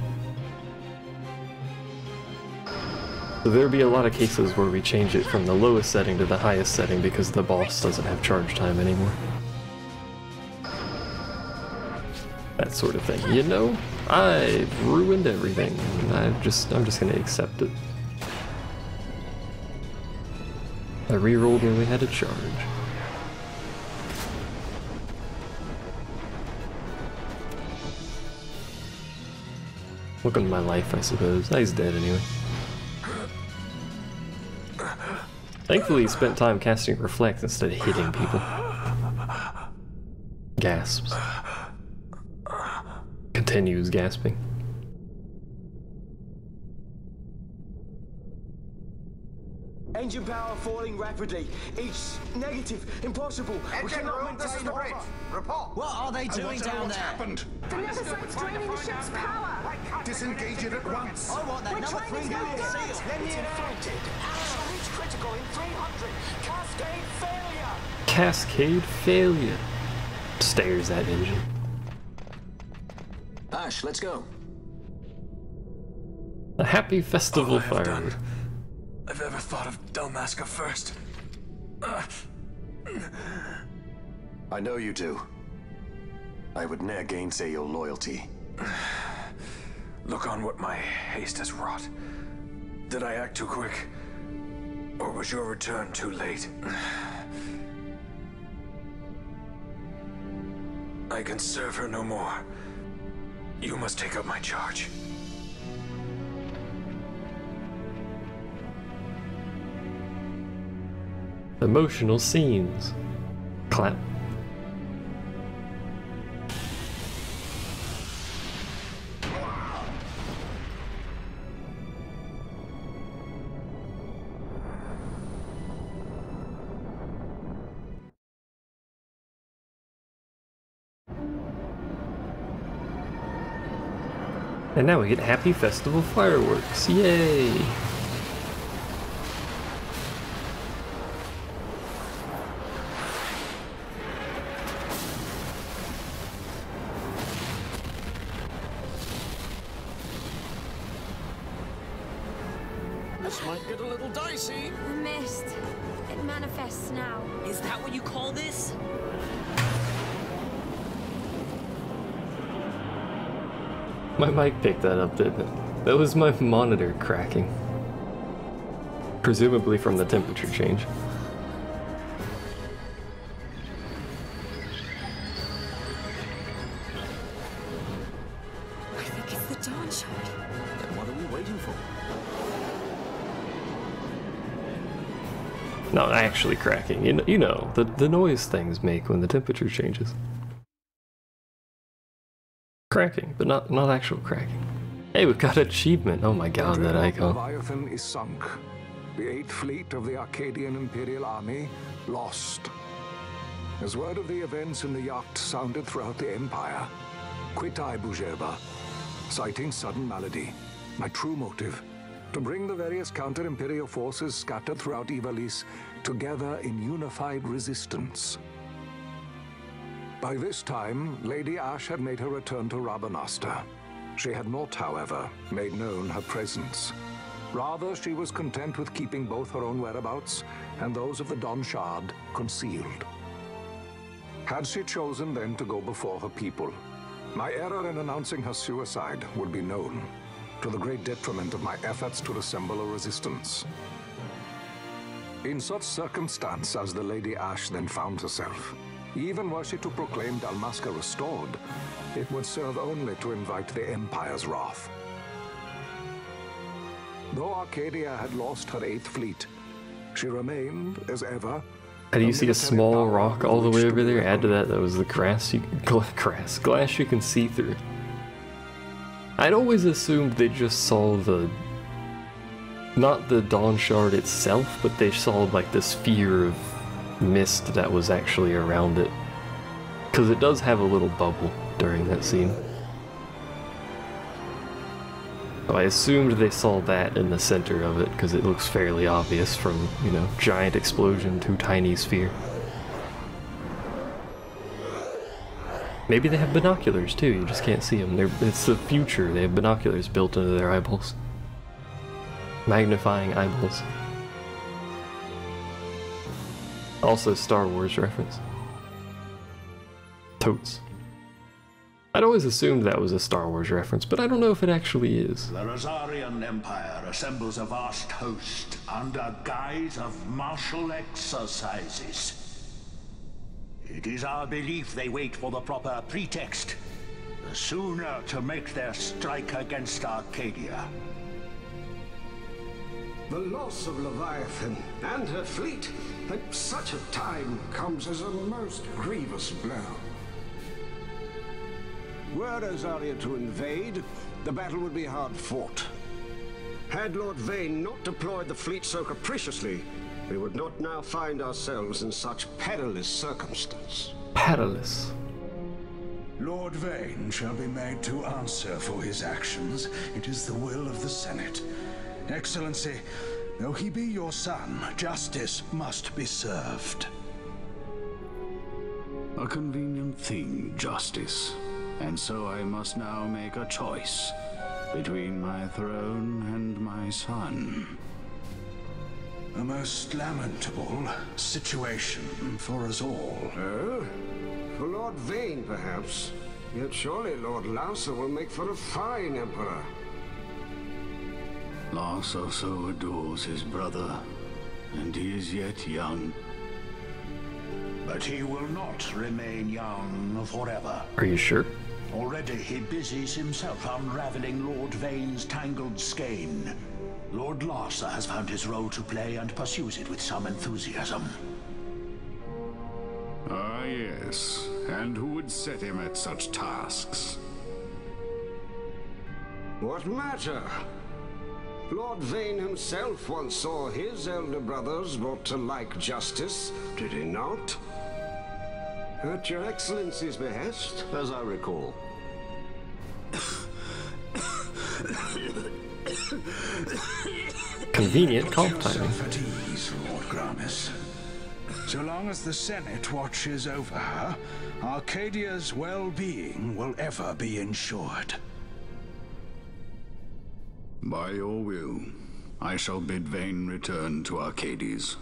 So there'll be a lot of cases where we change it from the lowest setting to the highest setting because the boss doesn't have charge time anymore. That sort of thing. You know, I've ruined everything. I'm just gonna accept it. I rerolled when we had a charge. Welcome to my life, I suppose. He's dead anyway. Thankfully, he spent time casting Reflect instead of hitting people. Gasps. Continues gasping. Engine power falling rapidly. It's negative. Impossible. We cannot maintain the bridge. Report. What are they doing down What's there? happened? The Nemesis draining the ship's power. Disengage it at once. I want that We're number trying 3 to million go seal. It's infected. Reach critical in 300. Cascade failure. Cascade failure. Stares at engine. Ash, let's go. A happy festival firework. I've ever thought of Dalmasca first. I know you do. I would ne'er gainsay your loyalty. Look on what my haste has wrought. Did I act too quick? Or was your return too late? I can serve her no more. You must take up my charge. Emotional scenes. Clap. And now we get happy festival fireworks. Yay! This might get a little dicey. The mist. It manifests now. Is that what you call this? My mic picked that up, didn't it? That was my monitor cracking. Presumably from the temperature change. I think it's the Dawn Shard. Then what are we waiting for? Not actually cracking. You know, the noise things make when the temperature changes. Cracking, but not actual cracking. Hey, we've got an achievement. Oh my god, that icon. Leviathan is sunk. The 8th Fleet of the Arcadian Imperial Army lost. As word of the events in the yacht sounded throughout the Empire, quit I Bujeba, citing sudden malady. My true motive, to bring the various counter-imperial forces scattered throughout Ivalice together in unified resistance. By this time, Lady Ash had made her return to Rabanastre. She had not, however, made known her presence. Rather, she was content with keeping both her own whereabouts and those of the Dawn Shard concealed. Had she chosen then to go before her people, my error in announcing her suicide would be known, to the great detriment of my efforts to assemble a resistance. In such circumstance as the Lady Ash then found herself, even were she to proclaim Dalmasca restored, it would serve only to invite the Empire's wrath. Though Arcadia had lost her 8th Fleet, she remained, as ever. How do you see a small rock all the way over there? Add to that was the glass you can see through. I'd always assumed they just saw not the Dawn Shard itself, but they saw like the sphere of mist that was actually around it. Because it does have a little bubble during that scene. So I assumed they saw that in the center of it, because it looks fairly obvious from, you know, giant explosion to tiny sphere. Maybe they have binoculars too, you just can't see them. It's the future, they have binoculars built into their eyeballs. Magnifying eyeballs. Also Star Wars reference. Totes. I'd always assumed that was a Star Wars reference, but I don't know if it actually is. The Rosarian Empire assembles a vast host under guise of martial exercises. It is our belief they wait for the proper pretext, the sooner to make their strike against Arcadia. The loss of Leviathan and her fleet at such a time comes as a most grievous blow. Were Rosaria to invade, the battle would be hard fought. Had Lord Vane not deployed the fleet so capriciously, we would not now find ourselves in such perilous circumstance. Perilous. Lord Vane shall be made to answer for his actions. It is the will of the Senate. Excellency, though he be your son, justice must be served. A convenient thing, justice. And so I must now make a choice between my throne and my son. A most lamentable situation for us all. For Lord Vane, perhaps. Yet surely Lord Larsa will make for a fine emperor. Larsa so adores his brother, and he is yet young. But he will not remain young forever. Are you sure? Already he busies himself unraveling Lord Vane's tangled skein. Lord Larsa has found his role to play and pursues it with some enthusiasm. Ah, yes. And who would set him at such tasks? What matter? Lord Vane himself once saw his elder brothers brought to like justice, did he not? At your Excellency's behest, as I recall. Convenient cough timing. At ease, Lord Gramis. So long as the Senate watches over her, Arcadia's well-being will ever be ensured. By your will, I shall bid Vane return to Arcades.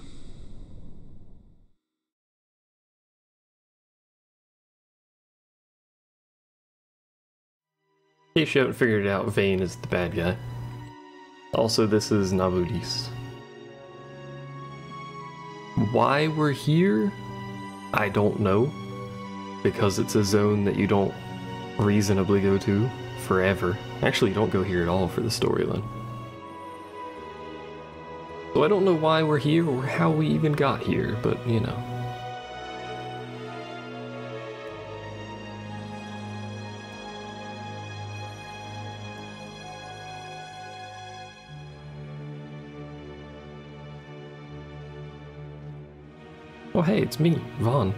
In case you haven't figured it out, Vane is the bad guy. Also, this is Nabudis. Why we're here? I don't know. Because it's a zone that you don't reasonably go to forever. Actually, you don't go here at all for the storyline. So I don't know why we're here or how we even got here, but you know. Oh hey, it's me, Vaughn.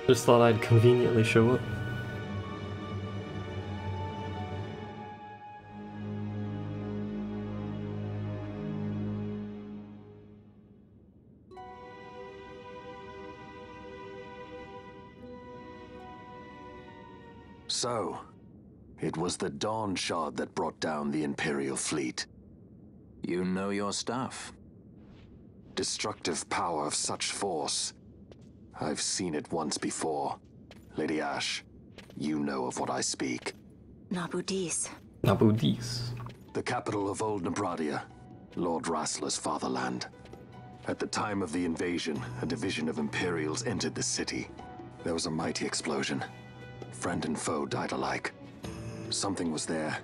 Just thought I'd conveniently show up. So, it was the Dawn Shard that brought down the Imperial fleet. You know your stuff. Destructive power of such force. I've seen it once before. Lady Ash, you know of what I speak. Nabudis. Nabudis. The capital of Old Nebradia, Lord Rassler's fatherland. At the time of the invasion, a division of Imperials entered the city. There was a mighty explosion. Friend and foe died alike. Something was there.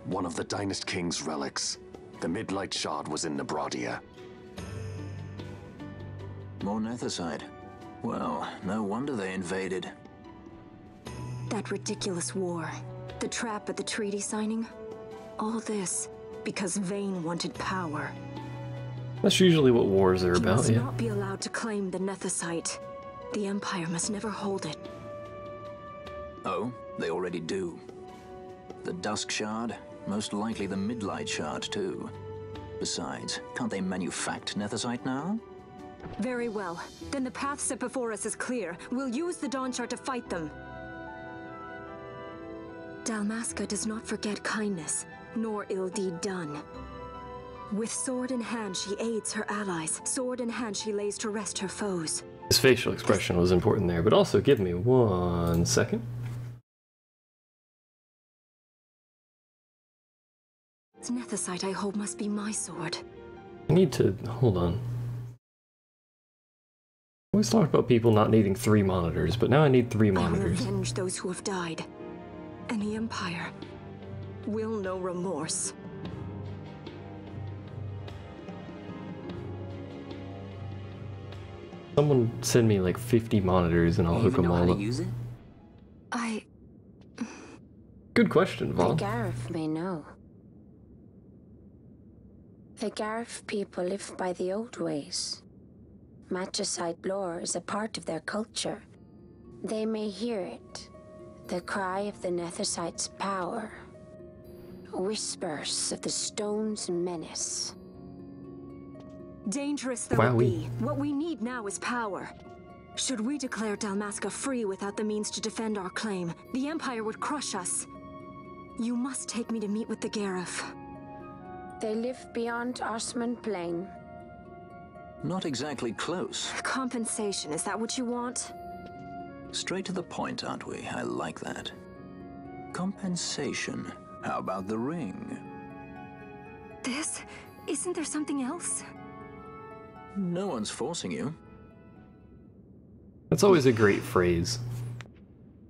One of the Dynast King's relics. The Midlight Shard was in Nebradia. More Nethicite. Well, no wonder they invaded. That ridiculous war. The trap at the treaty signing. All this because Vane wanted power. That's usually what wars are about, He yeah. must not be allowed to claim the Nethicite. The Empire must never hold it. Oh, they already do. The Dusk Shard? Most likely the Midlight Shard, too. Besides, can't they manufacture Nethicite now? Very well. Then the path set before us is clear. We'll use the Dawn Shard to fight them. Dalmasca does not forget kindness, nor ill deed done. With sword in hand, she aids her allies. Sword in hand, she lays to rest her foes. His facial expression was important there, but also give me 1 second. This Nethicite I hold must be my sword. I need to... hold on. I always talked about people not needing 3 monitors, but now I need 3 I will monitors. avenge those who have died. And the Empire will know remorse. Someone send me like 50 monitors and I'll hook them all up. Use it? Good question, Vaughn. The Garif may know. The Garif people live by the old ways. Matricide lore is a part of their culture. They may hear it. The cry of the Nethicite's power. Whispers of the stone's menace. Dangerous though it be, what we need now is power. Should we declare Dalmasca free without the means to defend our claim, the Empire would crush us. You must take me to meet with the Gareth. They live beyond Osman Plain. Not exactly close. Compensation, is that what you want? Straight to the point, aren't we? I like that. Compensation. How about the ring? This? Isn't there something else? No one's forcing you. That's always a great phrase.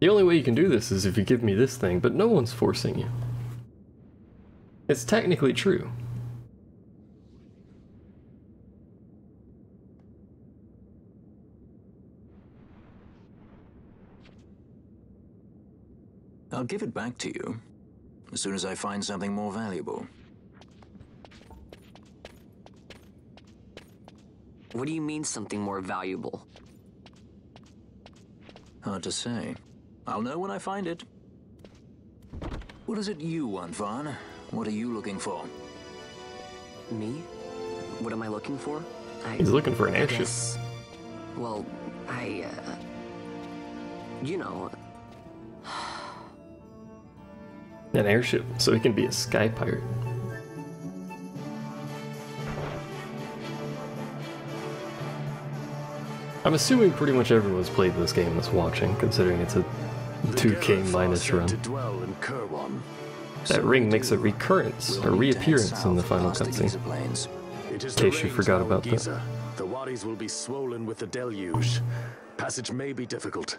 The only way you can do this is if you give me this thing, but no one's forcing you. It's technically true. I'll give it back to you as soon as I find something more valuable. What do you mean something more valuable? Hard to say. I'll know when I find it. What is it you want, Vaughn? What are you looking for? Me? What am I looking for? He's looking for an airship. Guess, well, you know... An airship, so he can be a sky pirate. I'm assuming pretty much everyone's played this game that's watching, considering it's a 2K minus run. That ring makes a recurrence, or reappearance in the final cutscene. In case you forgot about that. The wadis will be swollen with the deluge. Passage may be difficult.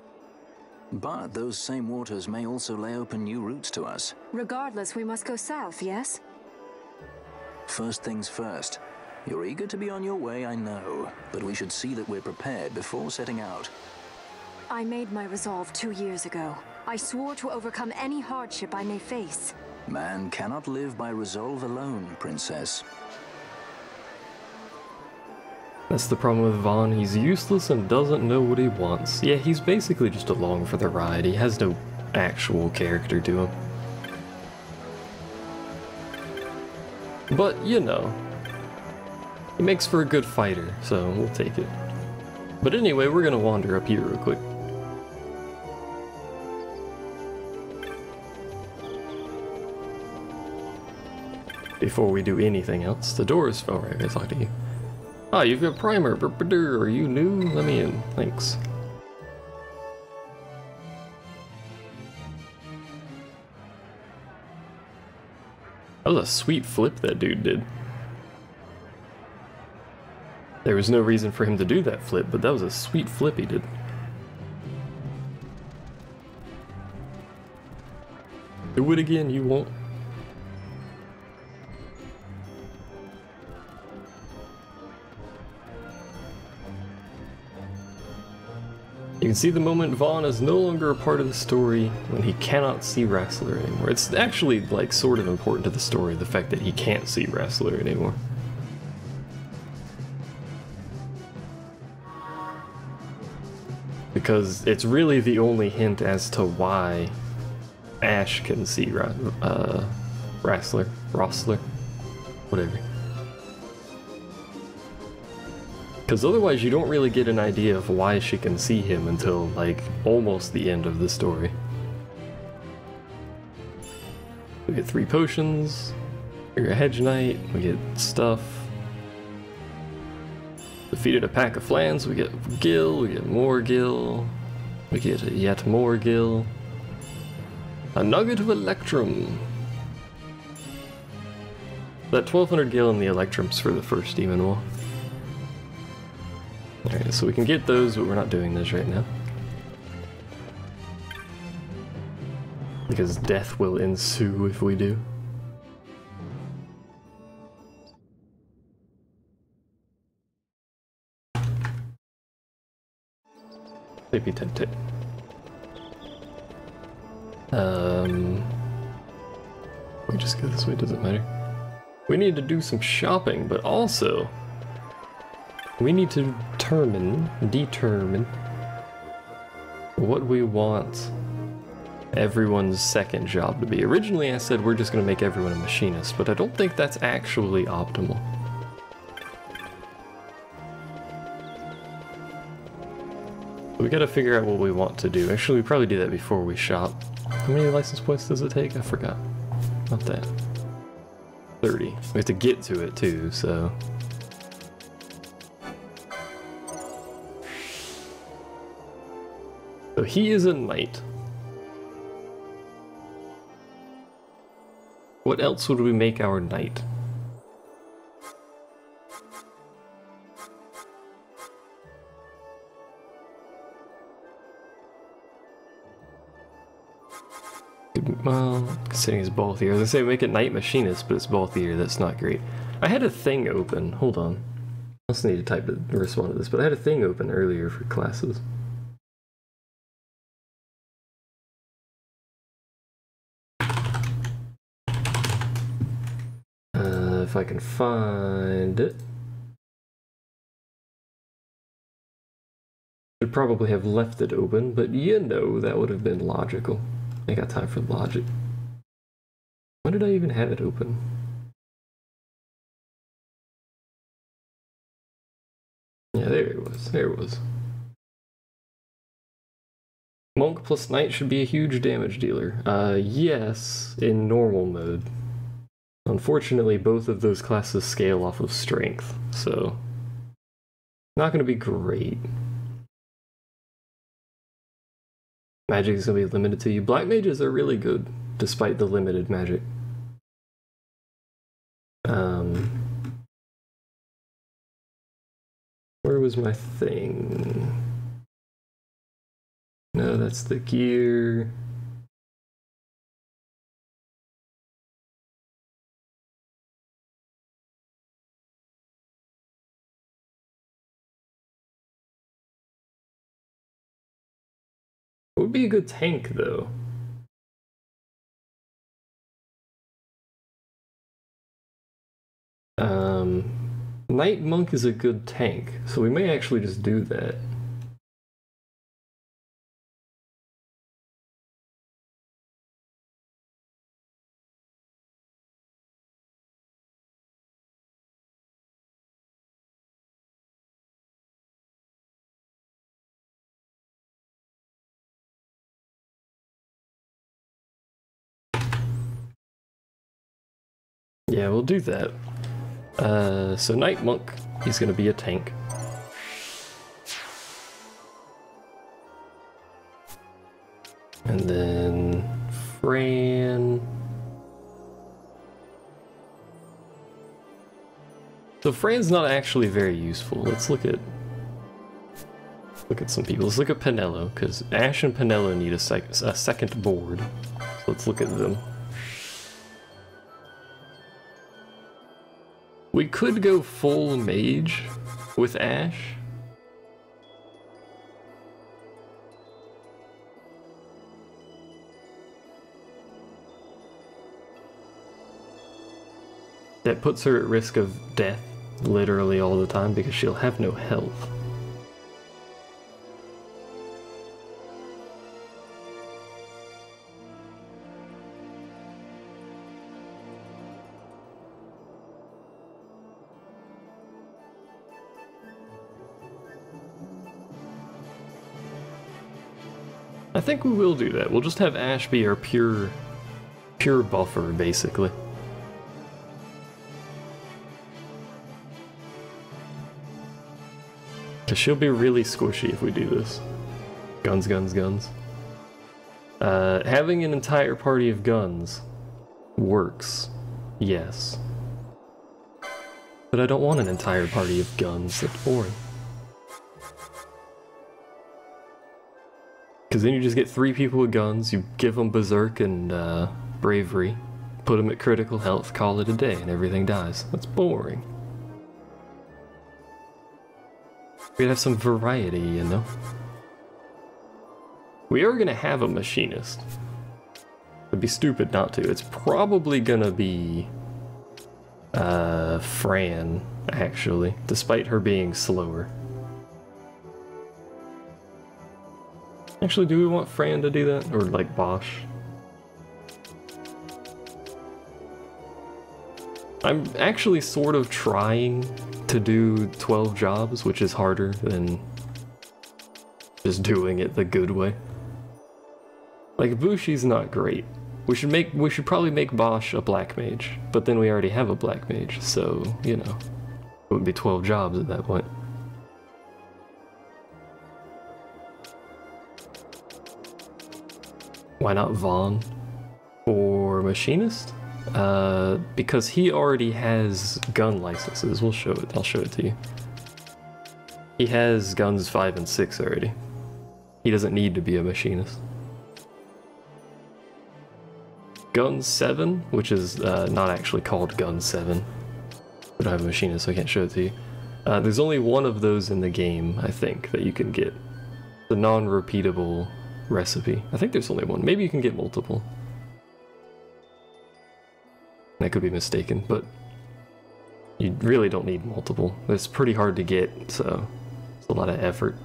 But those same waters may also lay open new routes to us. Regardless, we must go south, yes? First things first. You're eager to be on your way, I know, but we should see that we're prepared before setting out. I made my resolve 2 years ago. I swore to overcome any hardship I may face. Man cannot live by resolve alone, Princess. That's the problem with Vaughn. He's useless and doesn't know what he wants. Yeah, he's basically just along for the ride. He has no actual character to him. But, you know, he makes for a good fighter, so we'll take it. But anyway, we're gonna wander up here real quick. Before we do anything else, the door is... Alright, I gotta talk to you. Ah, you've got primer. Are you new? Let me in. Thanks. That was a sweet flip that dude did. There was no reason for him to do that flip, but that was a sweet flip he did. Do it again, you won't. You can see the moment Vaughn is no longer a part of the story when he cannot see Wrestler anymore. It's actually, like, sort of important to the story, the fact that he can't see Wrestler anymore. Because it's really the only hint as to why Ash can see Wrestler, whatever. Because otherwise you don't really get an idea of why she can see him until, like, almost the end of the story. We get 3 potions, we get a Hedge Knight, we get stuff. Defeated a pack of Flans, we get Gil, we get more Gil, we get yet more Gil. A Nugget of Electrum. That 1200 Gil in the Electrums for the first Demon Wall. Alright, so we can get those, but we're not doing those right now. Because death will ensue if we do. Maybe tempted. We just go this way, doesn't matter. We need to do some shopping, but also we need to determine what we want everyone's second job to be. Originally I said we're just going to make everyone a machinist, but I don't think that's actually optimal. We gotta figure out what we want to do. Actually, we probably do that before we shop. How many license points does it take? I forgot. Not that. 30. We have to get to it too, so... So he is a knight. What else would we make our knight? Well, considering it's bulkier. I was gonna say make it Night Machinist, but it's bulkier. That's not great. I had a thing open. Hold on. I also need to type to respond to this, but I had a thing open earlier for classes. If I can find it. Should probably have left it open, but you know that would have been logical. I got time for logic. When did I even have it open? Yeah, there it was. There it was. Monk plus Knight should be a huge damage dealer. Yes, in normal mode. Unfortunately, both of those classes scale off of strength, so not going to be great. Magic is going to be limited to you. Black mages are really good, despite the limited magic. Where was my thing? No, that's the gear. What would be a good tank, though? Knight Monk is a good tank, so we may actually just do that. Yeah, we'll do that. So Knight Monk, he's gonna be a tank. And then Fran. So Fran's not actually very useful. Let's look at some people. Let's look at Pinello, because Ash and Pinello need a second board. So let's look at them. We could go full mage with Ash. That puts her at risk of death literally all the time because she'll have no health. I think we will do that. We'll just have Ash be our pure buffer, basically. Because she'll be really squishy if we do this. Guns, guns, guns. Having an entire party of guns works, yes. But I don't want an entire party of guns, that's boring. Because then you just get 3 people with guns, you give them Berserk and Bravery, put them at critical health, call it a day, and everything dies. That's boring. We'd have some variety, you know? We are gonna have a machinist. It'd be stupid not to. It's probably gonna be Fran, actually, despite her being slower. Actually, do we want Fran to do that? Or like Bosch? I'm actually sort of trying to do 12 jobs, which is harder than Just doing it the good way. Like, Bushi's not great. We should probably make Bosch a black mage, but then we already have a black mage, so, you know, it would be 12 jobs at that point. Why not Vaughn for machinist? Because he already has gun licenses. We'll show it. I'll show it to you. He has guns 5 and 6 already. He doesn't need to be a machinist. Gun 7, which is not actually called Gun 7. We don't have a machinist, so I can't show it to you. There's only one of those in the game, I think, that you can get. The non-repeatable recipe. I think there's only one. Maybe you can get multiple. I could be mistaken, but you really don't need multiple. It's pretty hard to get, so it's a lot of effort.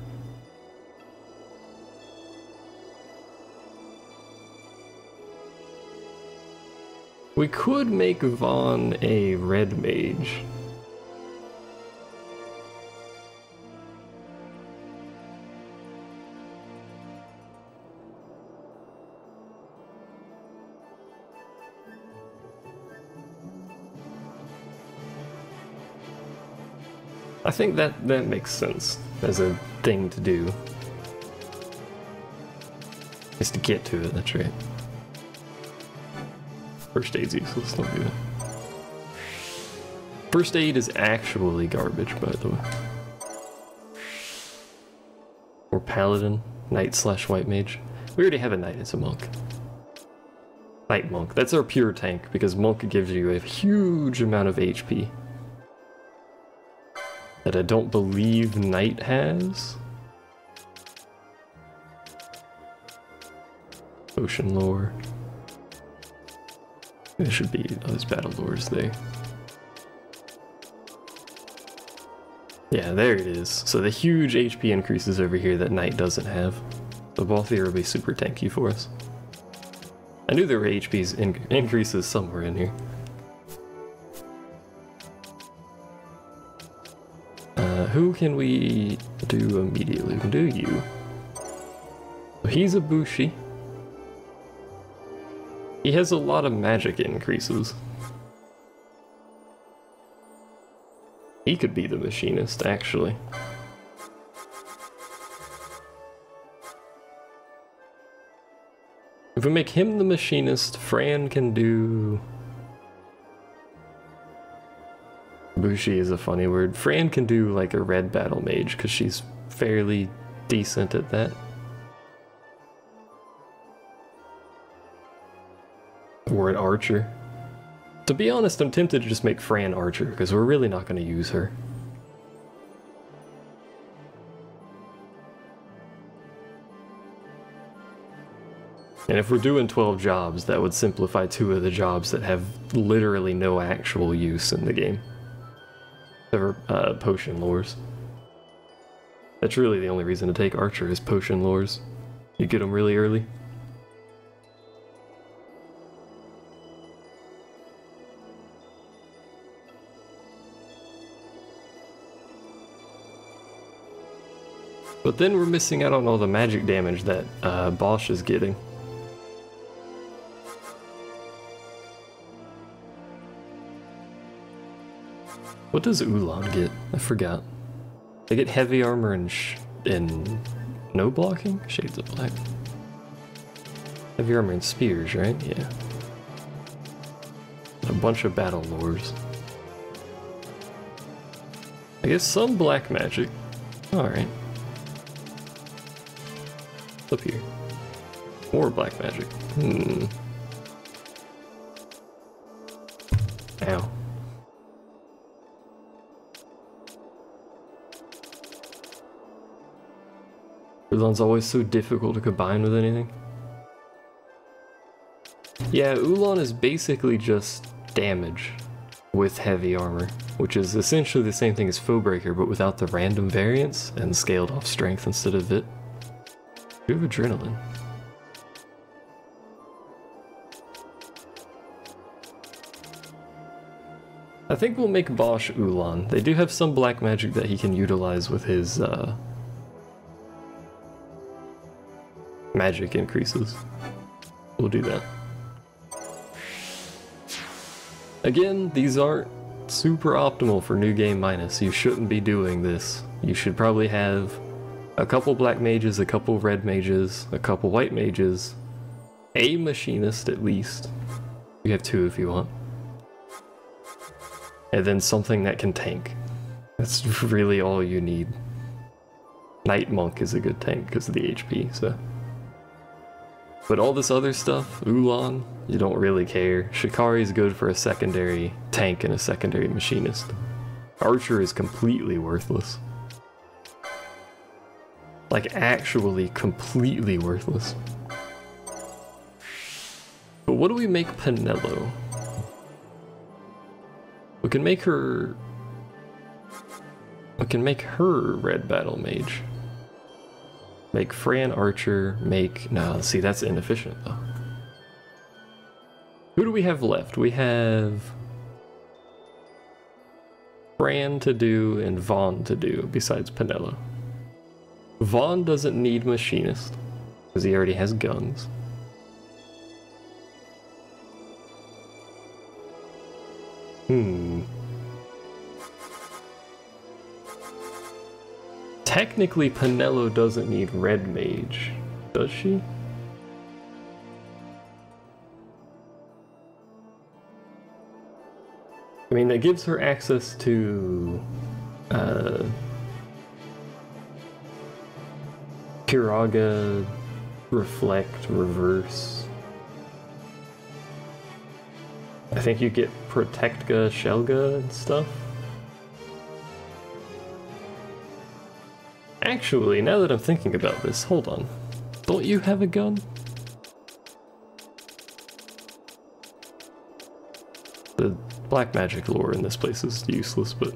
We could make Vaughn a red mage. I think that makes sense as a thing to do. Is to get to it, that's right. First aid's useless, don't do that. First aid is actually garbage, by the way. Or paladin, knight/white mage. We already have a knight, it's a monk. Knight monk, that's our pure tank, because monk gives you a huge amount of HP. That I don't believe knight has. Ocean lore. There should be those battle lores there. Yeah, there it is. So the huge HP increases over here that knight doesn't have. So Balthier will be super tanky for us. I knew there were HP increases somewhere in here. Who can we do immediately? We can do you. So he's a Bushi. He has a lot of magic increases. He could be the machinist, actually. If we make him the machinist, Fran can do... Bushi is a funny word. Fran can do like a red battle mage because she's fairly decent at that. Or an archer. To be honest, I'm tempted to just make Fran archer because we're really not going to use her. And if we're doing 12 jobs, that would simplify 2 of the jobs that have literally no actual use in the game. Potion lores. That's really the only reason to take archer is potion lores. You get them really early. But then we're missing out on all the magic damage that Bosch is getting. What does Ulan get? I forgot. They get heavy armor and no blocking? Shades of Black. Heavy armor and spears, right? Yeah. A bunch of battle lores. I guess some black magic. Alright. Up here. More black magic. Ow. Ulan's always so difficult to combine with anything. Yeah, Ulan is basically just damage with heavy armor, which is essentially the same thing as Foebreaker, but without the random variance and scaled off strength instead of it. We have adrenaline. I think we'll make Bosch Ulan. They do have some black magic that he can utilize with his magic increases. We'll do that. Again, these aren't super optimal for New Game Minus. You shouldn't be doing this. You should probably have a couple black mages, a couple red mages, a couple white mages, a machinist at least. You have 2 if you want. And then something that can tank. That's really all you need. Knight Monk is a good tank because of the HP, so. But all this other stuff, Ulan, you don't really care. Shikari is good for a secondary tank and a secondary machinist. Archer is completely worthless. Like, actually completely worthless. But what do we make Penelo? We can make her red battle mage. Make Fran Archer, no, see, that's inefficient though. Who do we have left? We have Fran to do and Vaughn to do besides Penelo. Vaughn doesn't need machinist because he already has guns. Technically, Penelo doesn't need red mage, does she? I mean, that gives her access to Piraga, Reflect, Reverse. I think you get Protectga, Shelga, and stuff. Actually, now that I'm thinking about this, hold on. Don't you have a gun? The black magic lore in this place is useless, but...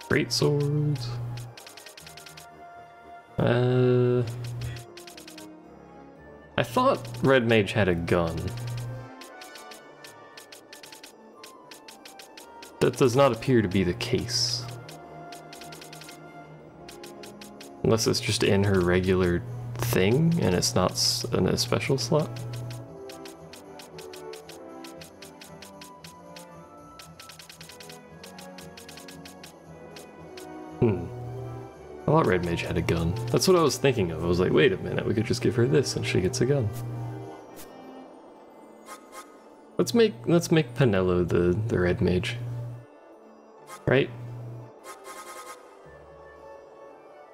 Great swords. I thought Red Mage had a gun. That does not appear to be the case. Unless it's just in her regular thing and it's not in a special slot. I thought Red Mage had a gun. That's what I was thinking of. I was like, wait a minute, we could just give her this and she gets a gun. Let's make Penelo the Red Mage. Right?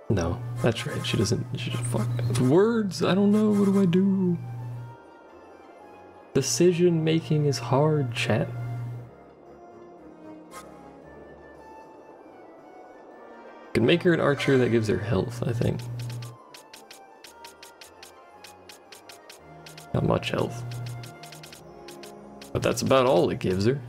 No, that's right. She just fuck words. I don't know. What do I do? Decision making is hard, chat. Can make her an archer that gives her health, I think. Not much health. But that's about all it gives her.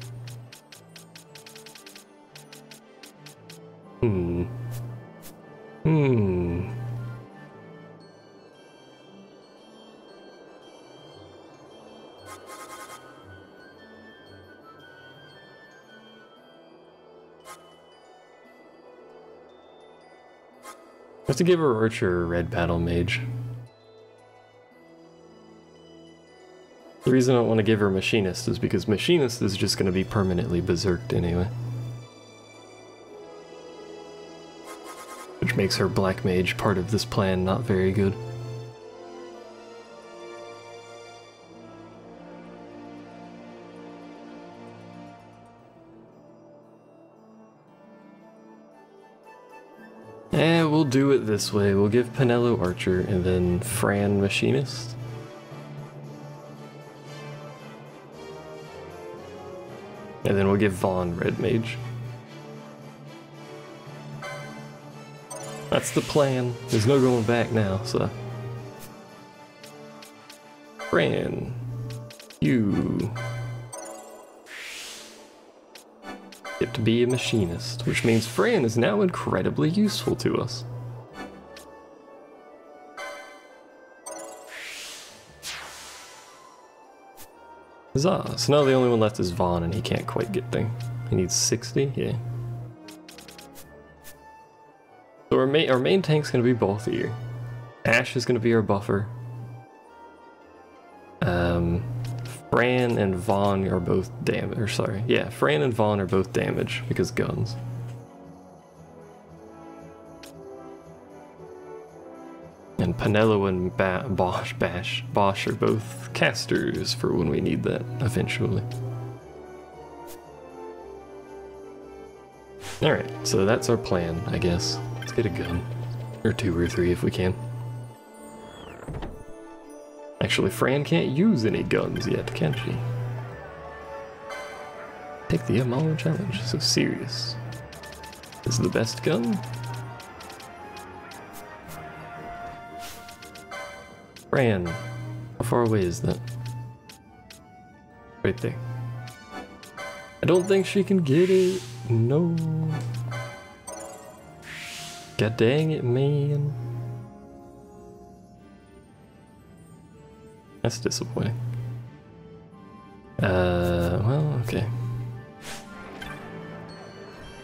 I have to give her Archer a red battle mage. The reason I don't want to give her Machinist is because Machinist is just going to be permanently berserked anyway. Which makes her Black Mage part of this plan not very good. We'll do it this way. We'll give Penelo Archer and then Fran Machinist. And then we'll give Vaughn Red Mage. That's the plan. There's no going back now, so. Fran, you get to be a machinist, which means Fran is now incredibly useful to us. Huzzah. So now the only one left is Vaughn, and he can't quite get there. He needs 60? Yeah. So our main tank's gonna be Balthier. Ash is gonna be our buffer. Fran and Vaughn are both damage. Or sorry, yeah, Fran and Vaughn are both damage because guns. And Penelo and Bosch are both casters for when we need that eventually. Alright, so that's our plan, I guess. Let's get a gun. Or 2 or 3 if we can. Actually, Fran can't use any guns yet, can she? Take the Amalo challenge, so serious. This is the best gun? Fran, how far away is that? Right there. I don't think she can get it. No. God dang it, man. That's disappointing. Well, okay.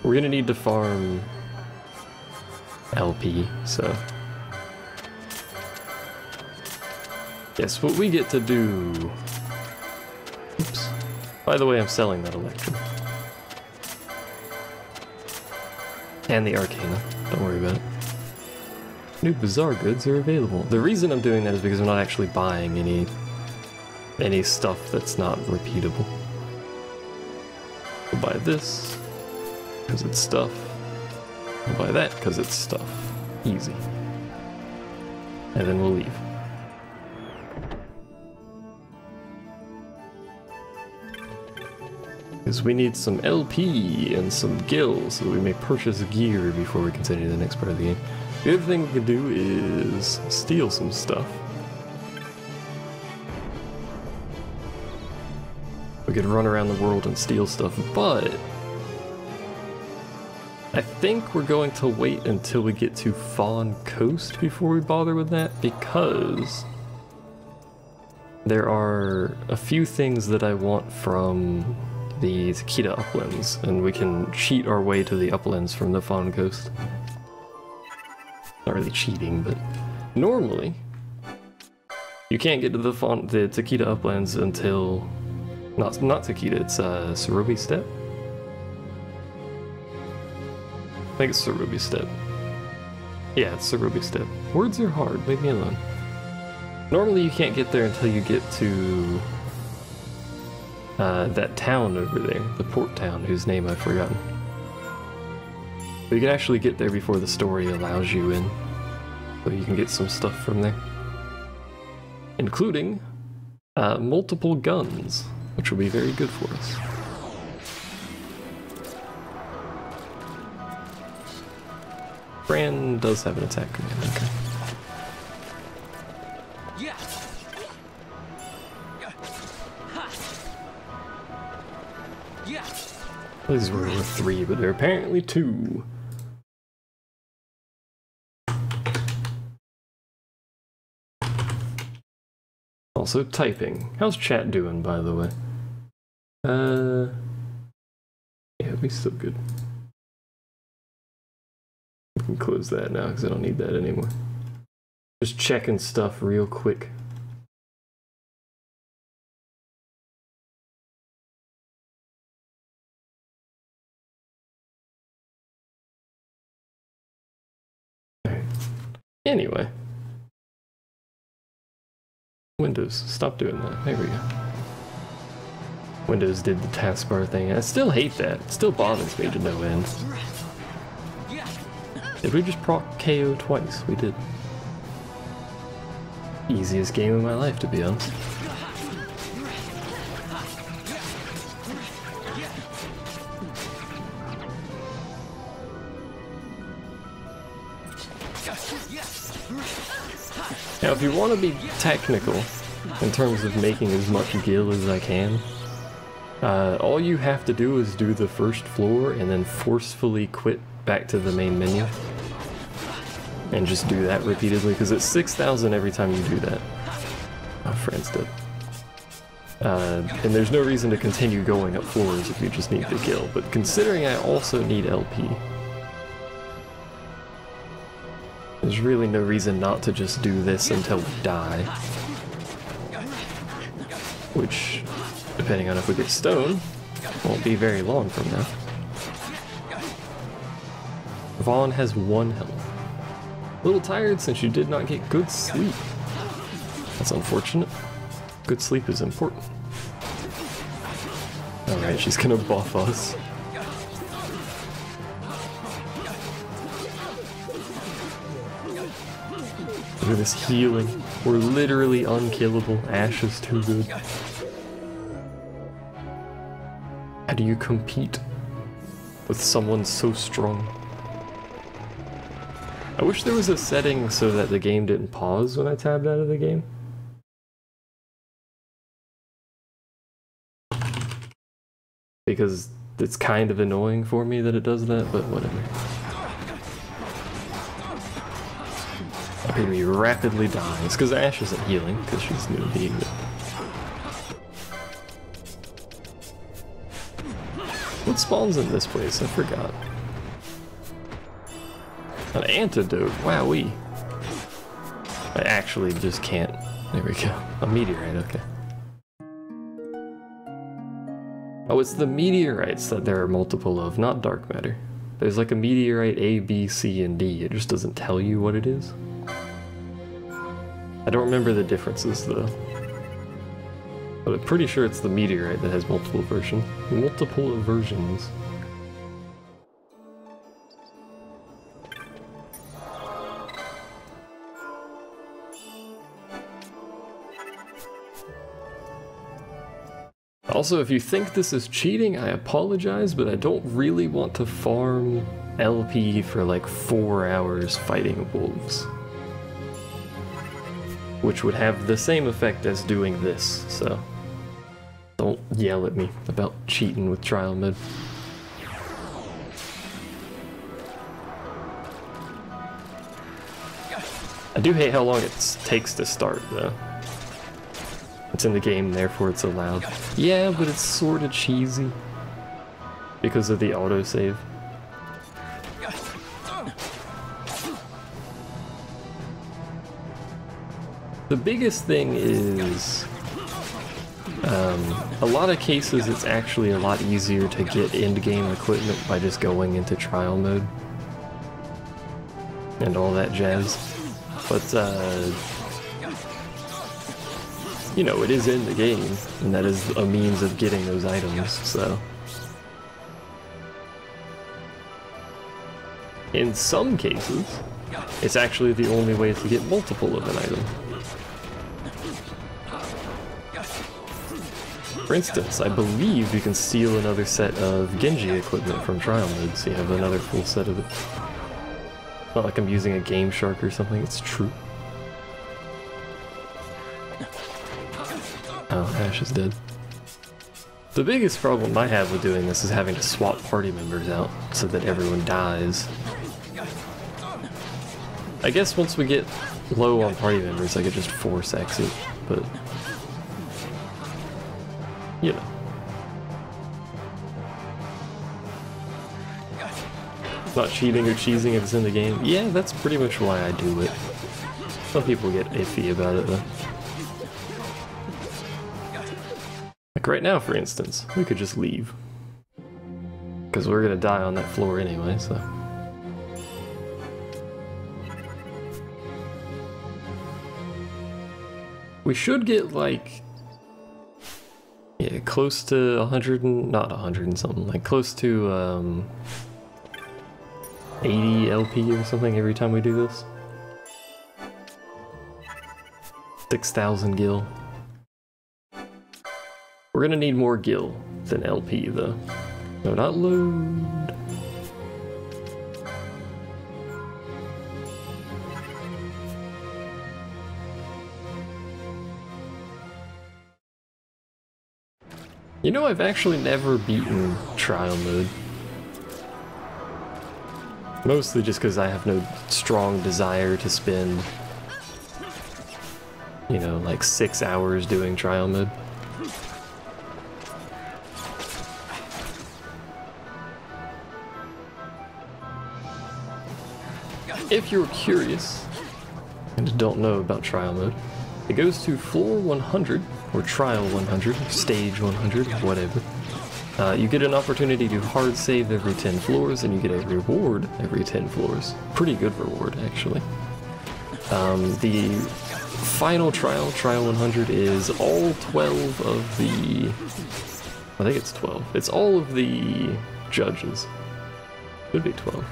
We're gonna need to farm LP, so. Guess what we get to do. Oops. By the way, I'm selling that Electrum. And the Arcana. Don't worry about it. New Bazaar goods are available. The reason I'm doing that is because I'm not actually buying any stuff that's not repeatable. We'll buy this, because it's stuff. We'll buy that, because it's stuff. Easy. And then we'll leave. Because we need some LP and some gil so that we may purchase gear before we continue to the next part of the game. The other thing we could do is steal some stuff. We could run around the world and steal stuff, but I think we're going to wait until we get to Fawn Coast before we bother with that, because there are a few things that I want from the Takeda Uplands, and we can cheat our way to the Uplands from the Fawn Coast. Not really cheating, but normally you can't get to the Takeda Uplands until not Takeda, it's Sarobi Steppe. I think it's Sarobi Steppe. Yeah, it's Sarobi Steppe. Words are hard, leave me alone. Normally you can't get there until you get to that town over there, the port town, whose name I've forgotten. But you can actually get there before the story allows you in, so you can get some stuff from there. Including multiple guns, which will be very good for us. Fran does have an attack command, okay. These were 3, but they're apparently 2. Also typing. How's chat doing, by the way? Yeah, we still good. We can close that now because I don't need that anymore. Just checking stuff real quick. Anyway. Windows, stop doing that. There we go. Windows did the taskbar thing. I still hate that. It still bothers me to no end. Did we just proc KO twice? We did. Easiest game of my life, to be honest. Now, if you want to be technical in terms of making as much gil as I can, all you have to do is do the first floor and then forcefully quit back to the main menu. And just do that repeatedly, because it's 6,000 every time you do that. My friend's dead. And there's no reason to continue going up floors if you just need the gil, but considering I also need LP, There's really no reason not to just do this until we die. Which, depending on if we get stone, won't be very long from now. Vaughn has 1 health. A little tired since you did not get good sleep. That's unfortunate. Good sleep is important. Alright, she's gonna buff us. Look at this healing. We're literally unkillable. Ash is too good. How do you compete with someone so strong? I wish there was a setting so that the game didn't pause when I tabbed out of the game. Because it's kind of annoying for me that it does that, but whatever. Made me rapidly die. It's because Ash isn't healing, because she's new to it. What spawns in this place? I forgot. An antidote. Wowee. I actually just can't. There we go. A meteorite, okay. Oh, it's the meteorites that there are multiple of, not dark matter. There's like a meteorite A, B, C, and D. It just doesn't tell you what it is. I don't remember the differences though. But I'm pretty sure it's the meteorite that has multiple versions. Also, if you think this is cheating, I apologize, but I don't really want to farm LP for like 4 hours fighting wolves. Which would have the same effect as doing this, so don't yell at me about cheating with trial mode. I do hate how long it takes to start, though. It's in the game, therefore it's allowed. Yeah, but it's sorta cheesy because of the autosave. The biggest thing is, a lot of cases it's actually a lot easier to get end-game equipment by just going into trial mode and all that jazz. But, you know, it is in the game, and that is a means of getting those items, so. In some cases, it's actually the only way to get multiple of an item. For instance, I believe you can steal another set of Genji equipment from trial mode, so you have another full set of it. Not like I'm using a Game Shark or something, it's true. Oh, Ash is dead. The biggest problem I have with doing this is having to swap party members out so that everyone dies. I guess once we get low on party members, I could just force exit, but you know. Not cheating or cheesing if it's in the game. Yeah, that's pretty much why I do it. Some people get iffy about it though. Like right now, for instance, we could just leave. Because we're gonna die on that floor anyway, so. We should get like, yeah, close to 100 and, not 100 and something, like close to 80 LP or something every time we do this. 6,000 gil. We're gonna need more gil than LP though. No, not load. You know, I've actually never beaten trial mode. Mostly just because I have no strong desire to spend, you know, like 6 hours doing trial mode. if you're curious and don't know about trial mode, it goes to floor 100, or trial 100, stage 100, whatever. You get an opportunity to hard save every 10 floors, and you get a reward every 10 floors. Pretty good reward, actually. The final trial, trial 100, is all 12 of the... I think it's 12. It's all of the judges. Could be 12.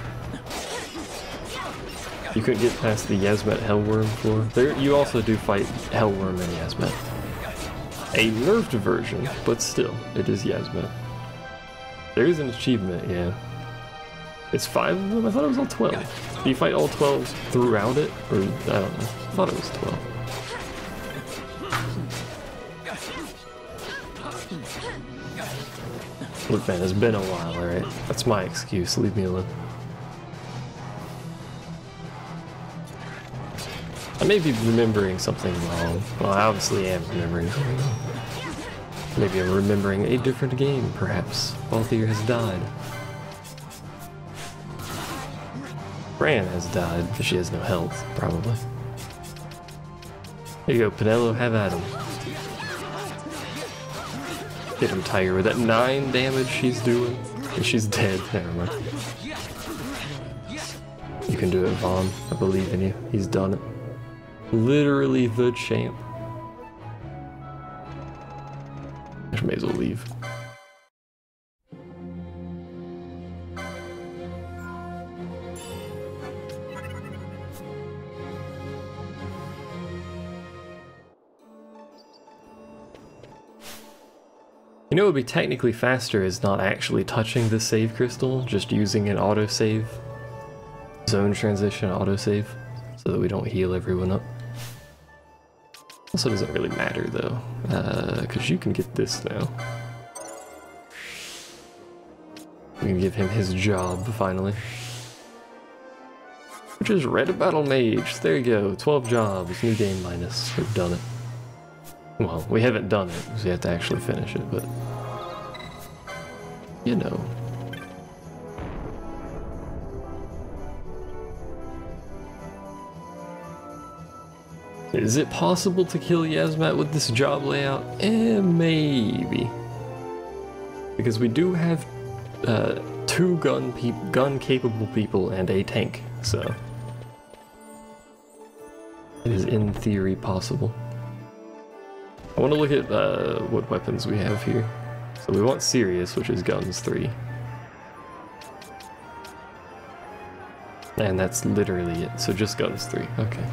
You couldn't get past the Yasmet Hellworm floor. There, you also do fight Hellworm and Yasmet. A nerfed version, but still, it is Yasmet. There is an achievement, yeah. It's 5 of them? I thought it was all 12. Do you fight all 12 throughout it? Or, I don't know. I thought it was 12. Look, man, it's been a while, alright? That's my excuse. Leave me alone. I may be remembering something wrong. Well, I obviously am remembering something wrong. Maybe I'm remembering a different game, perhaps. Balthier has died. Fran has died, but she has no health, probably. There you go, Penelo, have at him. Hit him, Tiger, with that 9 damage she's doing. And she's dead. Never mind. You can do it, Vaughn. I believe in you. He's done it. Literally the champ. I may as well leave. You know what would be technically faster is not actually touching the save crystal, just using an autosave. Zone transition autosave, so that we don't heal everyone up. Also doesn't really matter though, because you can get this now. We can give him his job, finally. Which is Red Battle Mage. There you go, 12 jobs, new game minus. We've done it. Well, we haven't done it, because we have to actually finish it, but... you know. Is it possible to kill Yasmet with this job layout? Maybe. Because we do have 2 gun-capable people and a tank, so... it is in theory possible. I want to look at what weapons we have here. So we want Sirius, which is guns 3. And that's literally it, so just guns 3, okay.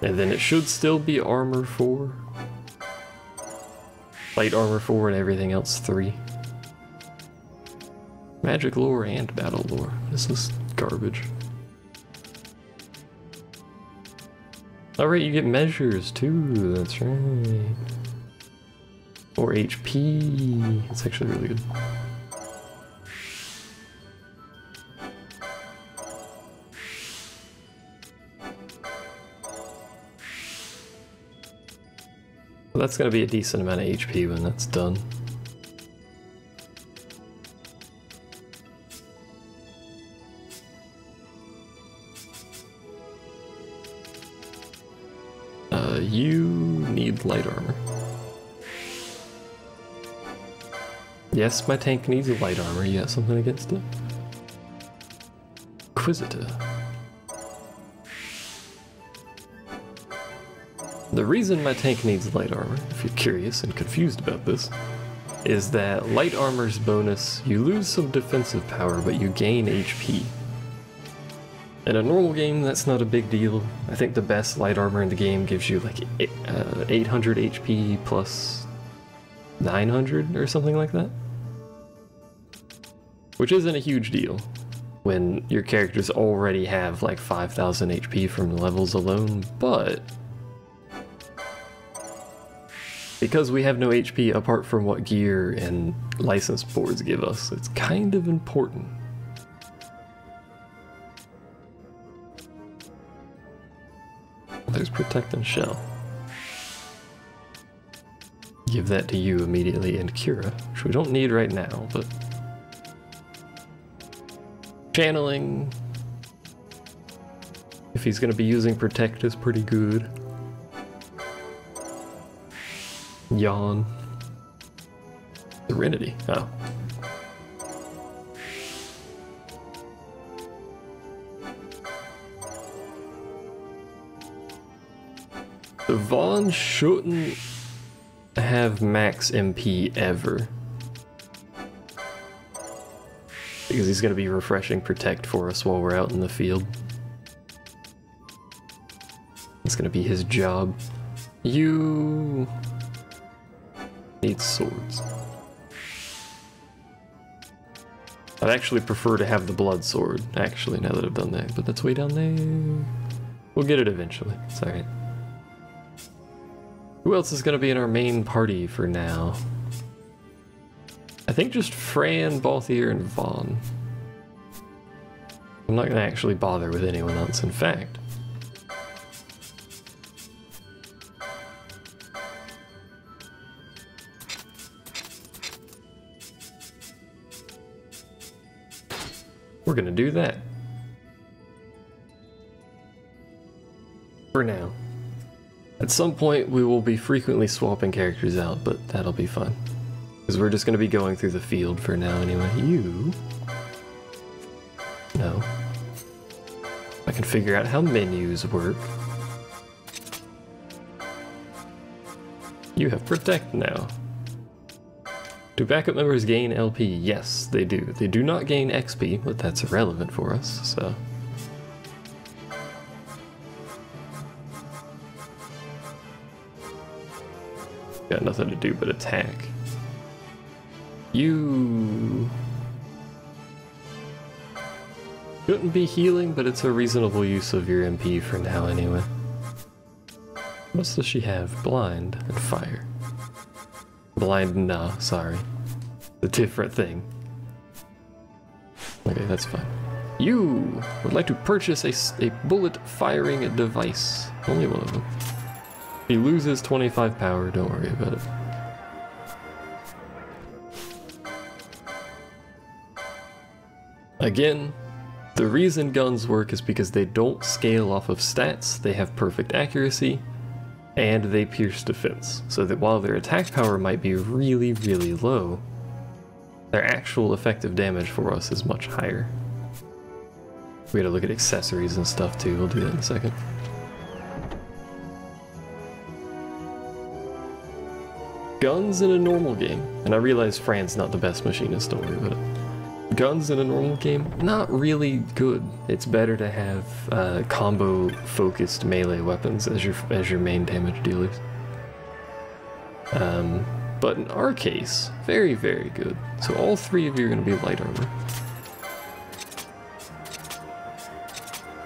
And then it should still be armor 4. Light armor 4 and everything else 3. Magic lore and battle lore. This is garbage. Alright, you get measures too, that's right. Or HP. It's actually really good. Well, that's going to be a decent amount of HP when that's done. You need light armor. Yes, my tank needs light armor. You got something against it? Inquisitor. The reason my tank needs light armor, if you're curious and confused about this, is that light armor's bonus, you lose some defensive power, but you gain HP. In a normal game, that's not a big deal. I think the best light armor in the game gives you like 800 HP plus 900 or something like that. Which isn't a huge deal when your characters already have like 5,000 HP from levels alone, but because we have no HP apart from what gear and license boards give us, it's kind of important. There's Protect and Shell. Give that to you immediately, and Cura, which we don't need right now, but Channeling, if he's going to be using Protect, is pretty good. Yawn. Serenity. Oh. So Vaughn shouldn't have max MP ever, because he's going to be refreshing Protect for us while we're out in the field. It's going to be his job. You need swords. I'd actually prefer to have the blood sword, actually, now that I've done that, but that's way down there. We'll get it eventually. It's alright. Who else is going to be in our main party for now? I think just Fran, Balthier, and Vaughn. I'm not going to actually bother with anyone else, in fact. We're going to do that. For now. At some point, we will be frequently swapping characters out, but that'll be fun. Because we're just going to be going through the field for now anyway. You? No. I can figure out how menus work. You have Protect now. Do backup members gain LP? Yes, they do. They do not gain XP, but that's irrelevant for us, so... Got nothing to do but attack. You shouldn't be healing, but it's a reasonable use of your MP for now anyway. What else does she have? Blind and fire. Blind, nah, sorry. A different thing. Okay, that's fine. You would like to purchase a bullet firing device. Only one of them. He loses 25 power, don't worry about it. Again, the reason guns work is because they don't scale off of stats, they have perfect accuracy, and they pierce defense. So that while their attack power might be really, really low, their actual effective damage for us is much higher. We gotta look at accessories and stuff too, we'll do that in a second. Guns in a normal game, and I realize Fran's not the best machinist, don't worry about it. Guns in a normal game, not really good. It's better to have combo-focused melee weapons as your main damage dealers. But in our case, very, very good. So all three of you are going to be light armor.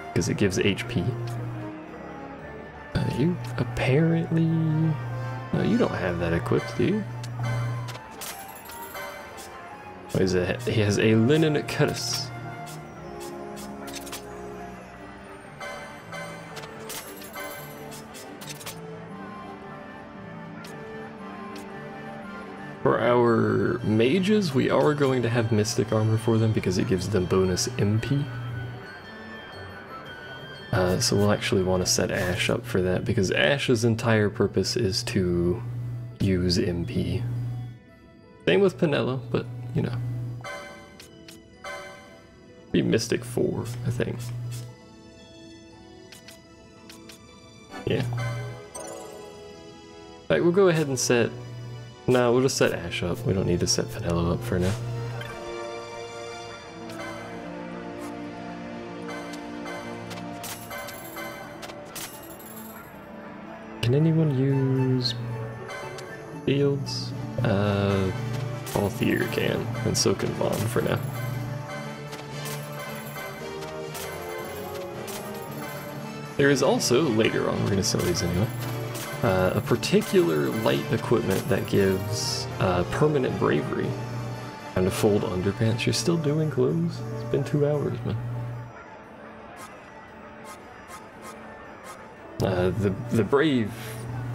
Because it gives HP. You apparently... No, you don't have that equipped, do you? What is it? He has a linen cuirass. For our mages, we are going to have mystic armor for them because it gives them bonus MP. So we'll actually want to set Ash up for that because Ash's entire purpose is to use MP. Same with Penelo, but you know. Be Mystic 4, I think. Yeah. Alright, we'll go ahead and set... No, we'll just set Ash up. We don't need to set Penelo up for now. Can anyone use fields? Balthier can, and so can Vaughn for now. There is also, later on, we're going to sell these anyway, a particular light equipment that gives permanent bravery. Time to fold underpants. You're still doing clothes? It's been 2 hours, man. The brave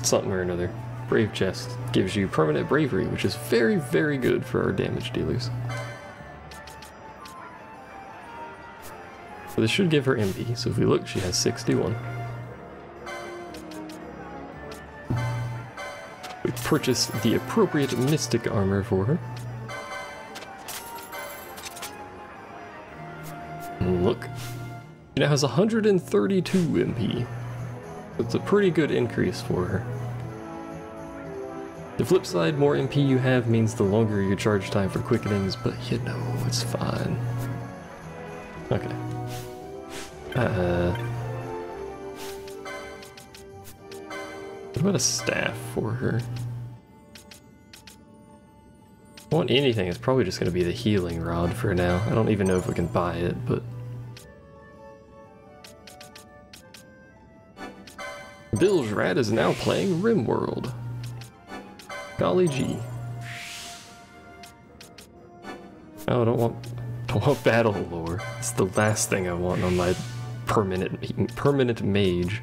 something or another, brave chest, gives you permanent bravery, which is very, very good for our damage dealers. So this should give her MP. So if we look, she has 61. We purchased the appropriate mystic armor for her. And look, she now has 132 MP. It's a pretty good increase for her. The flip side, more MP you have means the longer your charge time for quickenings, but you know, it's fine. Okay. What about a staff for her? If I want anything, it's probably just going to be the healing rod for now. I don't even know if we can buy it, but... Bill's Rat is now playing RimWorld. Golly gee. Oh, I don't want battle lore. It's the last thing I want on my permanent mage.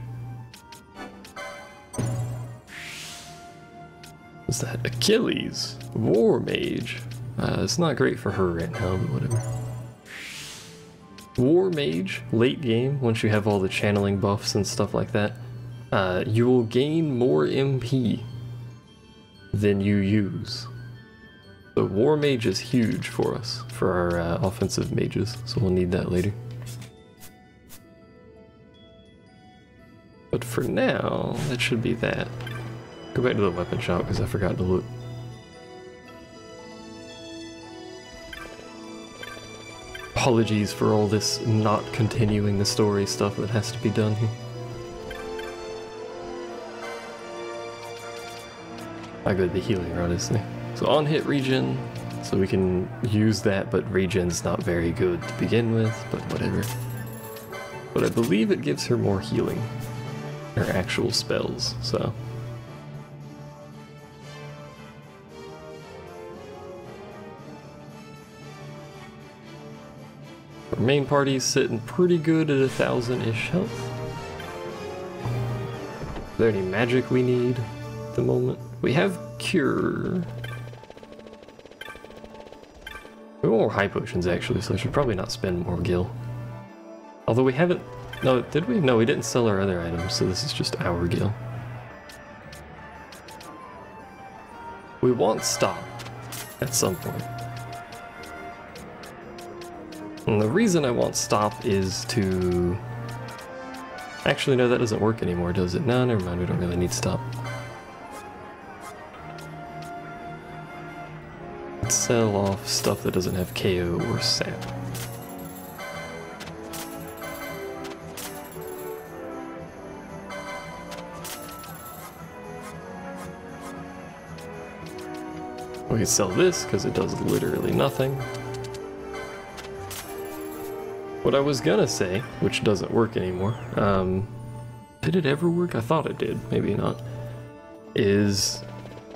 What's that? Achilles, War Mage. It's not great for her right now, but whatever. War Mage, late game, once you have all the channeling buffs and stuff like that, you will gain more MP than you use. So War Mage is huge for us, for our offensive mages, so we'll need that later. But for now, that should be that. Go back to the weapon shop because I forgot to look. Apologies for all this not continuing the story stuff that has to be done here. How good the healing rod is there. So on hit regen, so we can use that, but regen's not very good to begin with, but whatever. But I believe it gives her more healing. Her actual spells, so. Our main party's sitting pretty good at 1,000-ish health. Is there any magic we need at the moment? We have Cure. We want more high potions actually, so I should probably not spend more gil. Although we haven't... No, did we? No, we didn't sell our other items, so this is just our gil. We want stop at some point. And the reason I want stop is to... Actually, no, that doesn't work anymore, does it? No, never mind, we don't really need stop. Let's sell off stuff that doesn't have KO or sap. We can sell this because it does literally nothing. What I was gonna say, which doesn't work anymore, did it ever work? I thought it did, maybe not, is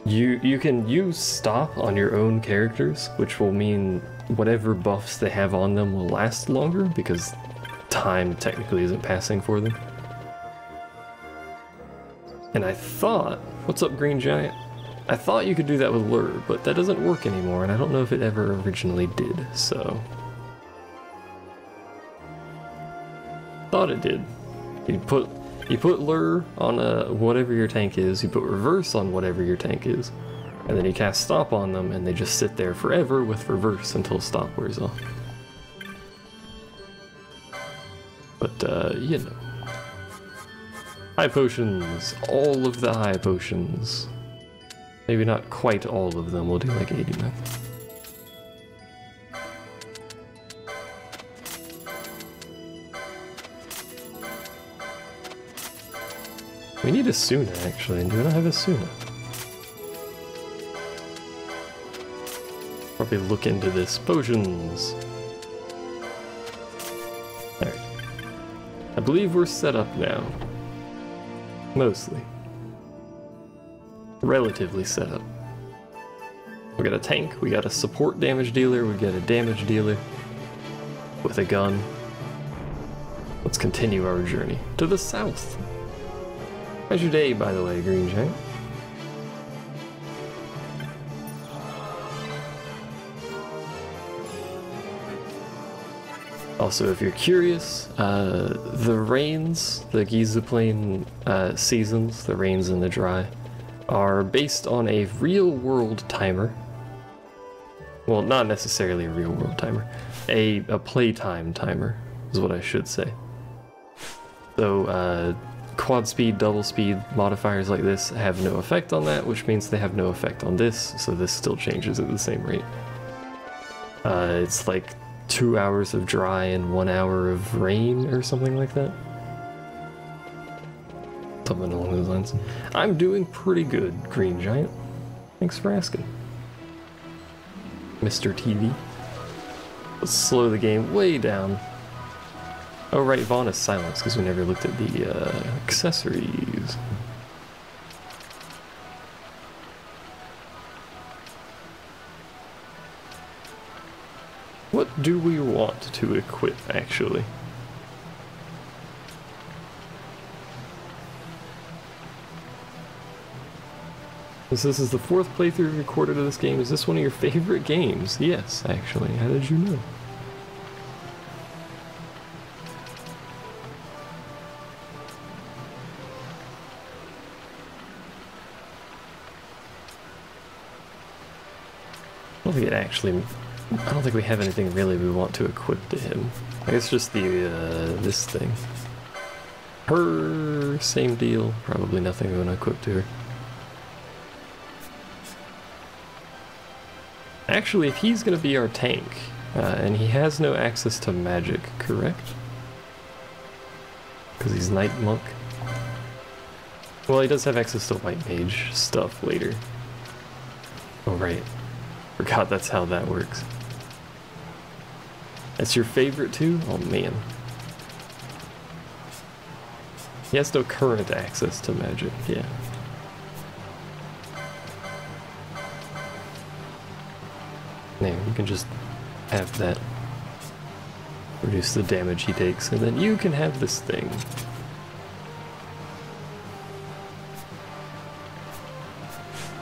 you can use stop on your own characters, which will mean whatever buffs they have on them will last longer because time technically isn't passing for them. And I thought, what's up Green Giant? I thought you could do that with Lure, but that doesn't work anymore, and I don't know if it ever originally did, so... Thought it did. You put Lure on whatever your tank is, you put Reverse on whatever your tank is, and then you cast Stop on them, and they just sit there forever with Reverse until Stop wears off. But, you know. High potions. All of the high potions. Maybe not quite all of them, we'll do like 89. We need a Suna actually, and do we not have a Suna? Probably look into this. Potions! Alright. I believe we're set up now. Mostly. Relatively set up. We got a tank, we got a support damage dealer, we got a damage dealer with a gun. Let's continue our journey to the south. How's your day, by the way, Green Giant? Also, if you're curious, the rains, the Giza Plain seasons, the rains and the dry, are based on a real-world timer. Well, not necessarily a real-world timer. A playtime timer is what I should say. So, quad speed, double speed modifiers like this have no effect on that, which means they have no effect on this, so this still changes at the same rate. It's like 2 hours of dry and 1 hour of rain or something like that. Something along those lines. I'm doing pretty good, Green Giant. Thanks for asking, Mr. TV. Let's slow the game way down. Oh right, Vaughn is silenced because we never looked at the accessories. What do we want to equip, actually? This is the 4th playthrough recorded of this game. Is this one of your favorite games? Yes, actually. How did you know? I don't think it actually... I don't think we have anything really we want to equip to him. I guess just the, this thing. Her, same deal. Probably nothing we want to equip to her. Actually, if he's gonna be our tank, and he has no access to magic, correct? Because he's Knight Monk. Well, he does have access to White Mage stuff later. Oh, right. Forgot that's how that works. That's your favorite too? Oh man. He has no current access to magic, yeah. Man, you can just have that. Reduce the damage he takes, and then you can have this thing.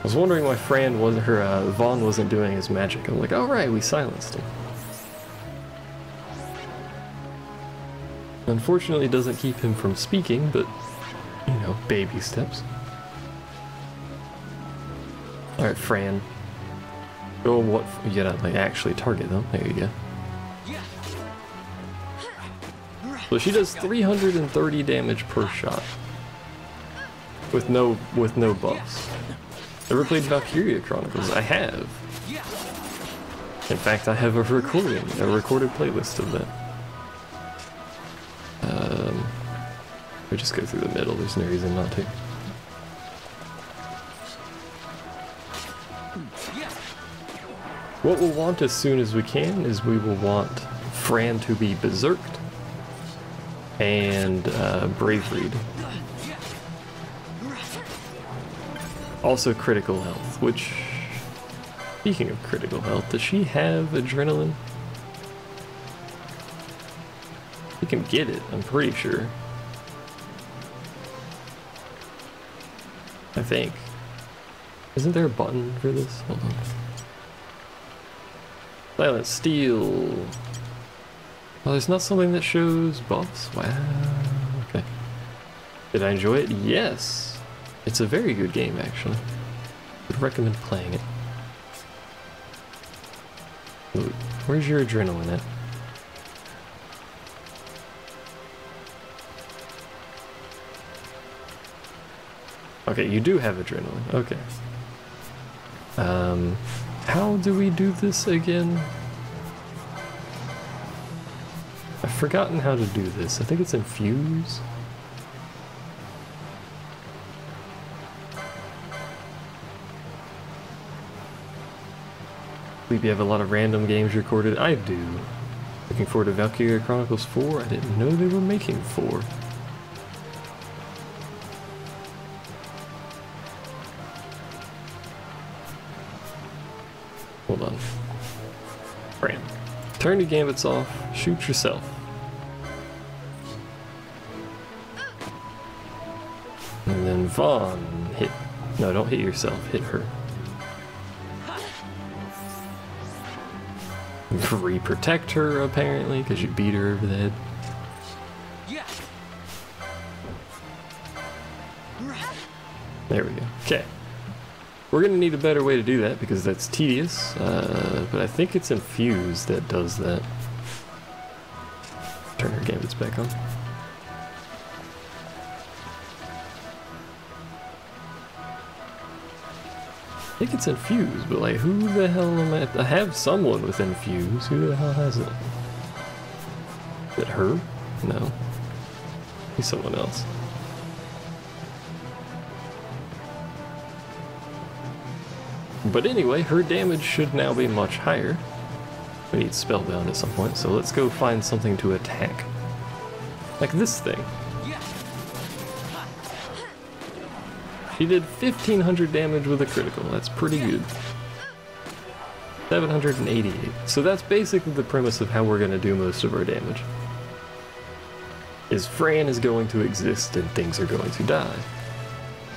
I was wondering why Vaughn wasn't doing his magic. I'm like, alright, we silenced him. Unfortunately, it doesn't keep him from speaking, but, you know, baby steps. Alright, Fran. Oh, what? You gotta, like, actually target them. There you go. So she does 330 damage per shot. With no buffs. Ever played Valkyria Chronicles? I have. In fact, I have a recorded playlist of that. We just go through the middle, there's no reason not to. What we'll want as soon as we can is we will want Fran to be berserked and bravaried. Also critical health, which, speaking of critical health, does she have adrenaline? You can get it, I'm pretty sure. I think. Isn't there a button for this? Hold on. Silent Steel. Oh, there's not something that shows buffs? Wow. Okay. Did I enjoy it? Yes. It's a very good game, actually. Would recommend playing it. Ooh, where's your adrenaline at? Okay, you do have adrenaline. Okay. How do we do this again? I've forgotten how to do this. I think it's infuse. You have a lot of random games recorded. I do. Looking forward to Valkyria Chronicles 4. I didn't know they were making 4. Hold on. Fran. Turn your gambits off. Shoot yourself. And then Vaughn hit. No, don't hit yourself. Hit her. re-protect her, apparently, because you beat her over the head. There we go. Okay. We're going to need a better way to do that, because that's tedious, but I think it's Infuse that does that. Turn her gambits back on. I think it's Infuse, but like, who the hell am I have someone with Infuse. Who the hell has it? Is it her? No. He's someone else. But anyway, her damage should now be much higher. We need Spellbound at some point, so let's go find something to attack. Like this thing. She did 1500 damage with a critical. That's pretty good. 788. So that's basically the premise of how we're going to do most of our damage. Is Fran is going to exist and things are going to die.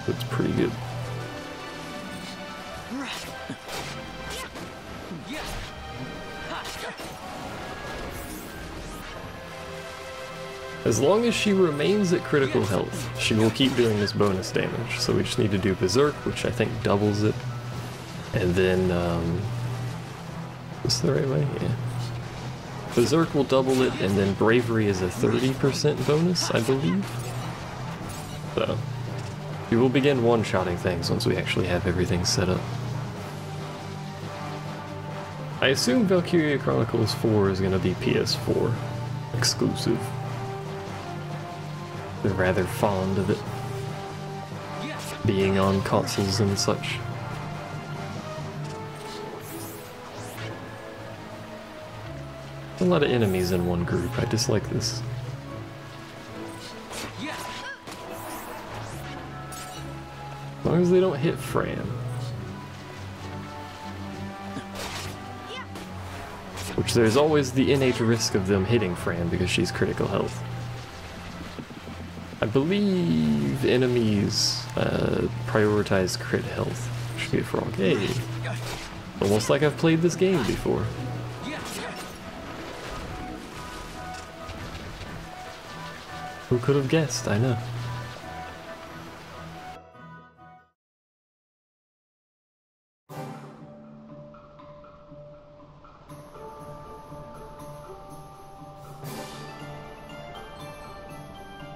That's pretty good. As long as she remains at critical health, she will keep doing this bonus damage. So we just need to do Berserk, which I think doubles it. And then, is this the right way? Yeah. Berserk will double it, and then Bravery is a 30% bonus, I believe. So, we will begin one-shotting things once we actually have everything set up. I assume Valkyria Chronicles 4 is going to be PS4 exclusive. They're rather fond of it being on consoles and such. A lot of enemies in one group. I dislike this. As long as they don't hit Fran. Which there's always the innate risk of them hitting Fran because she's critical health. I believe enemies prioritize crit health. Should be a frog. Hey! Almost like I've played this game before. Who could have guessed? I know.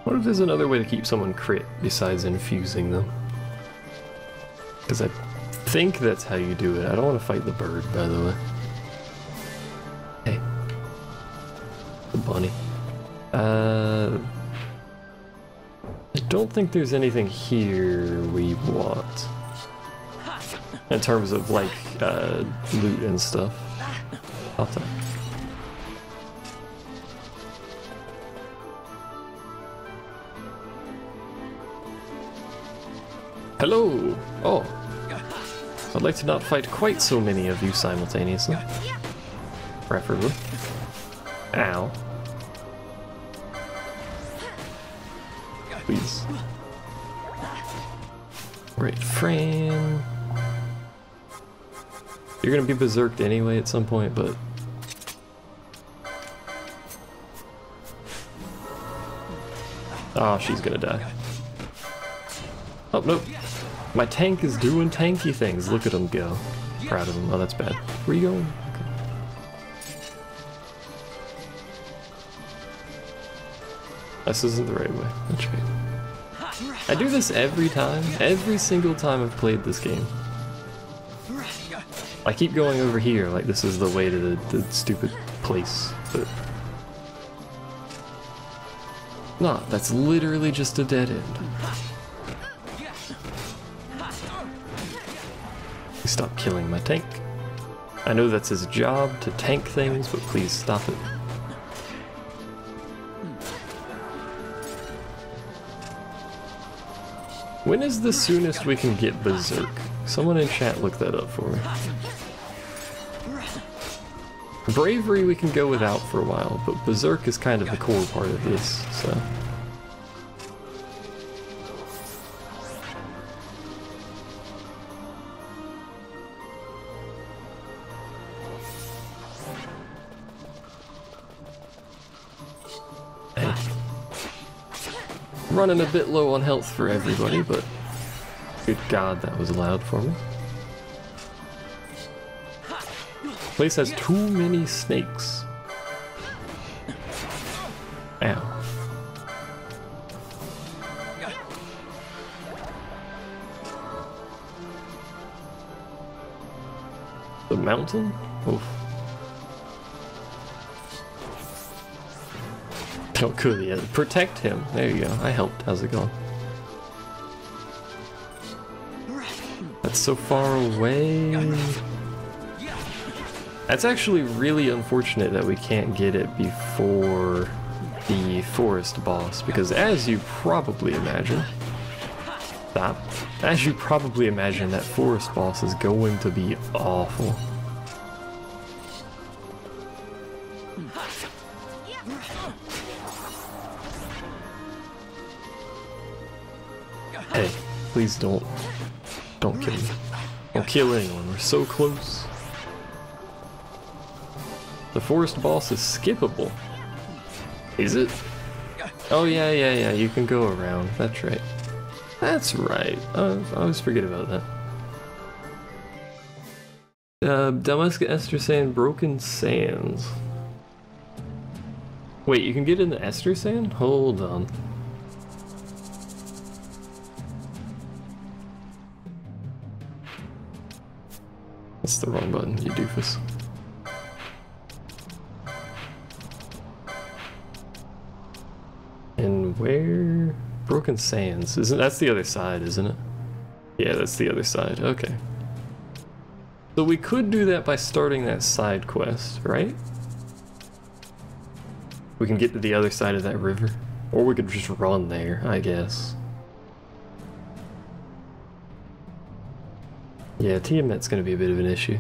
What if there's another way to keep someone crit besides infusing them? Because I think that's how you do it. I don't want to fight the bird, by the way. Hey. The bunny. I don't think there's anything here we want. In terms of, like, loot and stuff. I'll take. Hello! Oh. I'd like to not fight quite so many of you simultaneously. Preferably. Ow. Please. Right, Fran. You're gonna be berserked anyway at some point, but... oh, she's gonna die. Oh, nope. My tank is doing tanky things. Look at him go. Proud of him. Oh, that's bad. Where are you going? Okay. This isn't the right way. That's right. I do this every time. Every single time I've played this game. I keep going over here like this is the way to the stupid place, but... no, that's literally just a dead end. Stop killing my tank. I know that's his job to tank things, but please stop it. When is the soonest we can get Berserk? Someone in chat look that up for me. Bravery we can go without for a while, but Berserk is kind of the core part of this, so... Running a bit low on health for everybody, but good God, that was loud for me. Place has too many snakes. Ow. The mountain? Oof. Oh, good, yeah. Protect him. There you go. I helped. How's it going? That's so far away. That's actually really unfortunate that we can't get it before the forest boss, because as you probably imagine... Stop. As you probably imagine, that forest boss is going to be awful. Hey, please don't kill me. Don't kill anyone, we're so close. The forest boss is skippable. Is it? Oh yeah, you can go around, that's right. That's right, I always forget about that. Dalmasca Esther saying Broken Sands. Wait, you can get into Esther Sand? Hold on. That's the wrong button, you doofus. And where? Broken Sands. That's the other side, isn't it? Yeah, that's the other side. Okay. So we could do that by starting that side quest, right? We can get to the other side of that river. Or we could just run there, I guess. Yeah, Tiamat's gonna be a bit of an issue.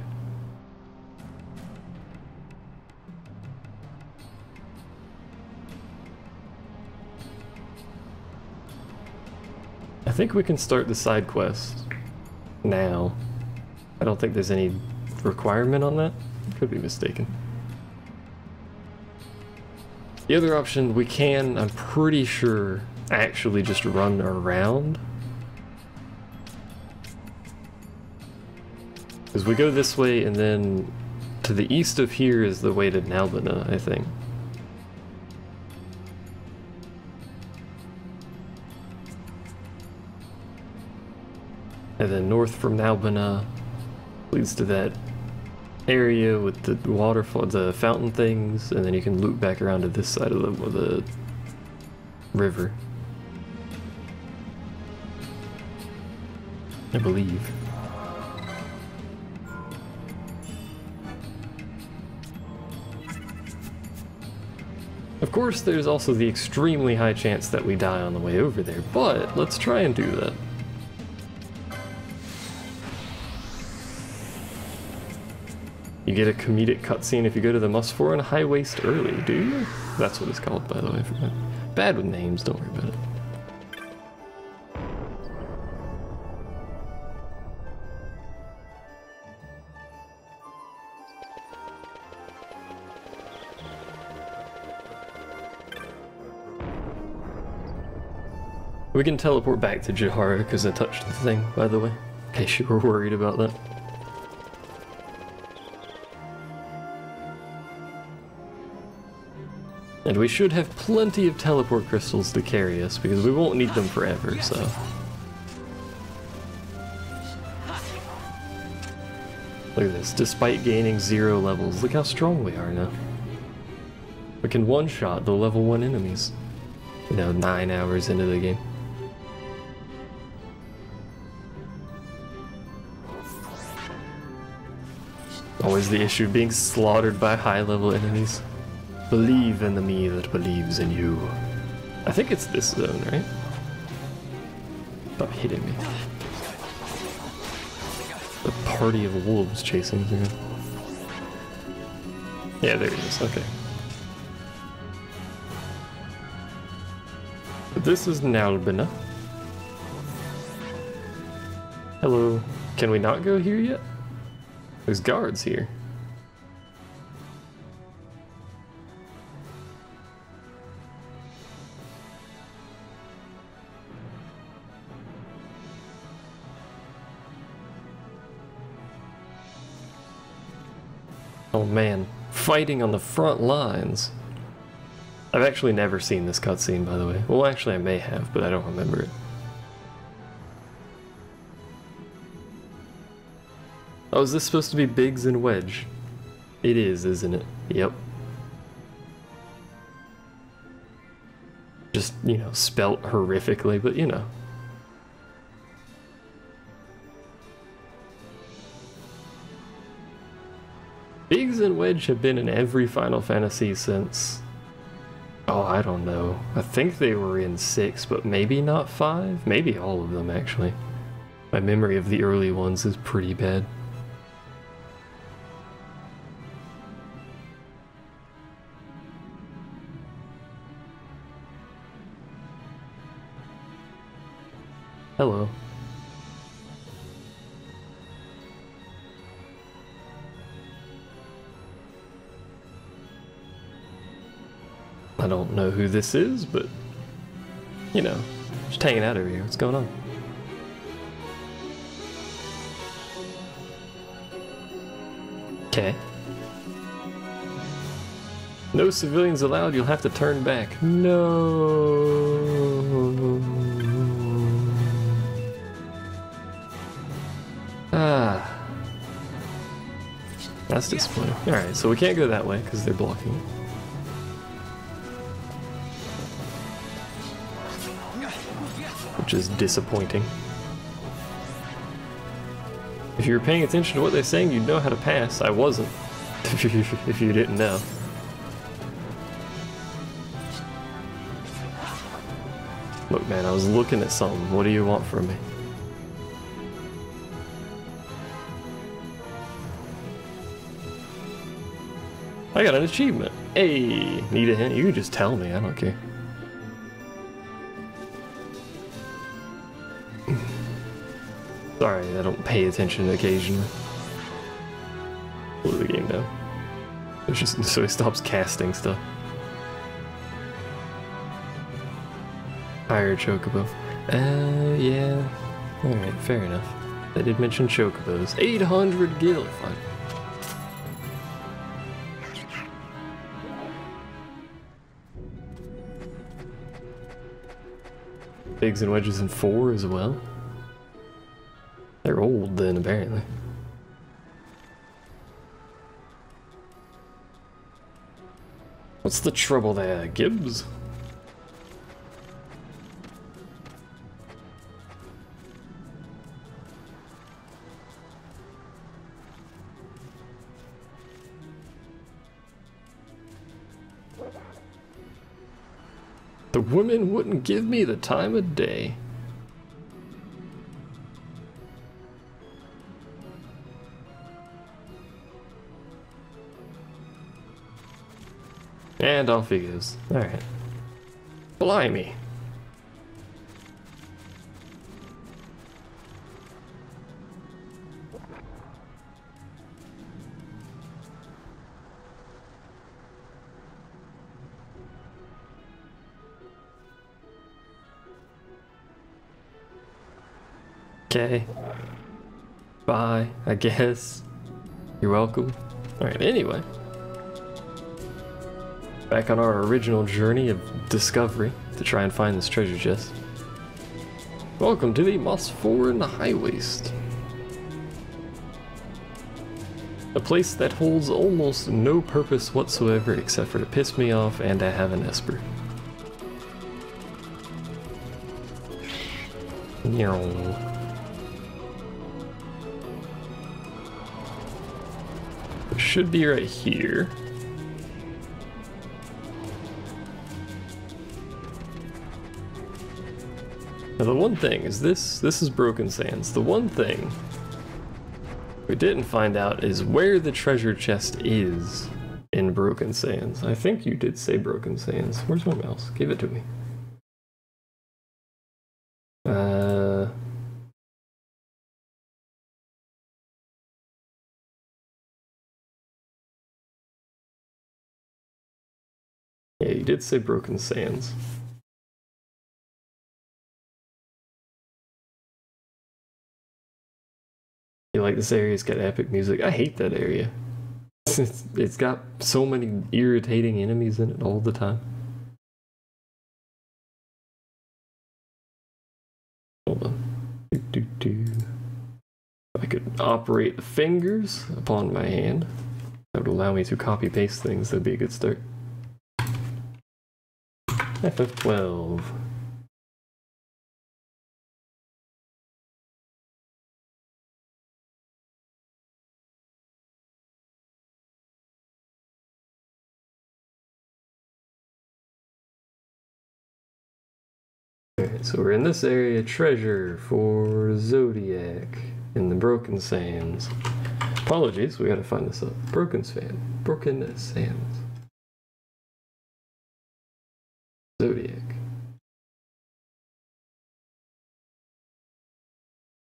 I think we can start the side quest now. I don't think there's any requirement on that. Could be mistaken. The other option, we can, I'm pretty sure, actually just run around. Because we go this way, and then to the east of here is the way to Nalbina, I think. And then north from Nalbina leads to that area with the waterfall, the fountain things, and then you can loop back around to this side of the river. I believe. Of course, there's also the extremely high chance that we die on the way over there, but let's try and do that. You get a comedic cutscene if you go to the Musforan High Waste early, do you? That's what it's called, by the way. I forgot. Bad with names, don't worry about it. We can teleport back to Jahara because I touched the thing, by the way, in case you were worried about that. And we should have plenty of teleport crystals to carry us, because we won't need them forever, so... Look at this, despite gaining 0 levels, look how strong we are now. We can one-shot the level 1 enemies. You know, 9 hours into the game. Always the issue, being slaughtered by high-level enemies. Believe in the me that believes in you. I think it's this zone, right? Stop hitting me. The party of wolves chasing through. Yeah, there it is, okay. This is Nalbina. Hello. Can we not go here yet? There's guards here. Oh man, fighting on the front lines. I've actually never seen this cutscene, by the way. Well, actually I may have, but I don't remember it. Oh, is this supposed to be Biggs and Wedge? It is, isn't it? Yep. Just, you know, spelt horrifically, but you know. Biggs and Wedge have been in every Final Fantasy since... Oh, I don't know. I think they were in 6, but maybe not 5? Maybe all of them, actually. My memory of the early ones is pretty bad. Hello. I don't know who this is, but, you know, just hanging out over here. What's going on? Okay. No civilians allowed, you'll have to turn back. No. Ah. That's disappointing. Alright, so we can't go that way because they're blocking it. Which is disappointing. If you were paying attention to what they're saying, you'd know how to pass. I wasn't. If you didn't know. Look, man, I was looking at something. What do you want from me? I got an achievement. Hey, need a hint? You can just tell me. I don't care. Sorry, I don't pay attention occasionally. Slow the game down. It's just so he stops casting stuff. Higher chocobo. Yeah. Alright, fair enough. I did mention chocobos. 800 gil. Fine. Biggs and Wedges in 4 as well. They're old then, apparently. What's the trouble there, Gibbs? The woman wouldn't give me the time of day. And off he goes. Alright. Blimey. Okay. Bye, I guess. You're welcome. Alright, anyway. Back on our original journey of discovery to try and find this treasure chest. Welcome to the Mosforan High Waste. A place that holds almost no purpose whatsoever except for to piss me off and to have an Esper. It should be right here. Now the one thing is this is Broken Sands. The one thing we didn't find out is where the treasure chest is in Broken Sands. I think you did say Broken Sands. Where's my mouse? Give it to me. Yeah, you did say Broken Sands. You like this area? It's got epic music. I hate that area. It's got so many irritating enemies in it all the time. Hold on. I could operate the fingers upon my hand. That would allow me to copy paste things. That'd be a good start. FF12. Alright, so we're in this area. Treasure for Zodiac in the Broken Sands. Apologies, we gotta find this up. Broken Sands. Zodiac.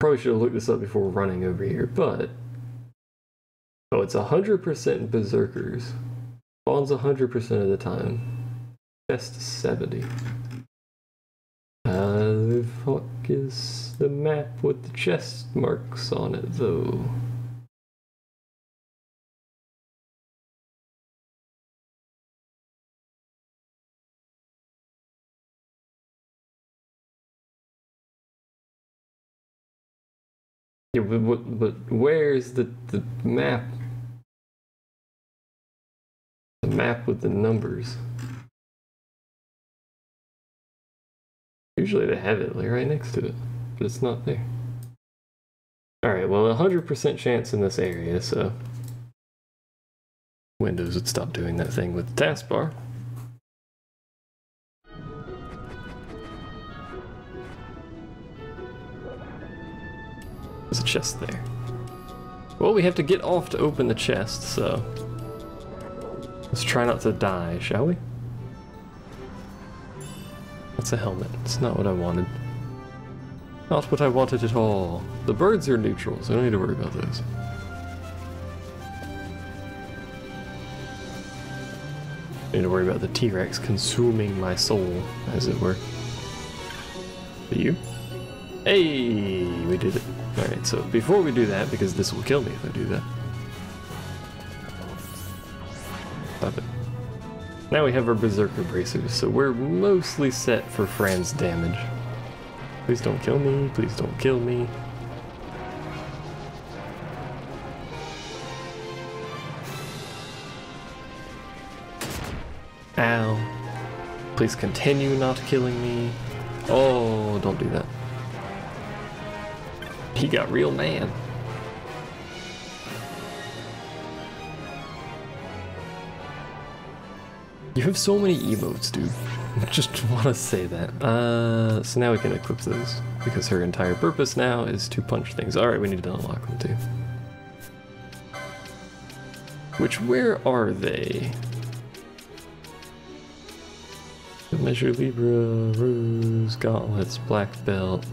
Probably should have looked this up before running over here, but... Oh, it's 100% Berserkers. Spawns 100% of the time. Chest 70. The fuck is the map with the chest marks on it, though? Yeah, but where's the map? The map with the numbers. Usually they have it like right next to it, but it's not there. Alright, well 100% chance in this area, so Windows would stop doing that thing with the taskbar. There's a chest there. Well, we have to get off to open the chest, so let's try not to die, shall we? That's a helmet. It's not what I wanted. Not what I wanted at all. The birds are neutral, so I don't need to worry about those. I need to worry about the T-Rex consuming my soul, as it were. Are you? Hey, we did it. Alright, so before we do that, because this will kill me if I do that. Stop it. Now we have our Berserker bracers, so we're mostly set for Fran's damage. Please don't kill me, please don't kill me. Ow. Please continue not killing me. Oh, don't do that. He got real mad. You have so many emotes, dude. I just want to say that. So now we can equip those, because her entire purpose now is to punch things. Alright, we need to unlock them too. Which, where are they? Measure Libra, Rose, Gauntlets, Black Belt.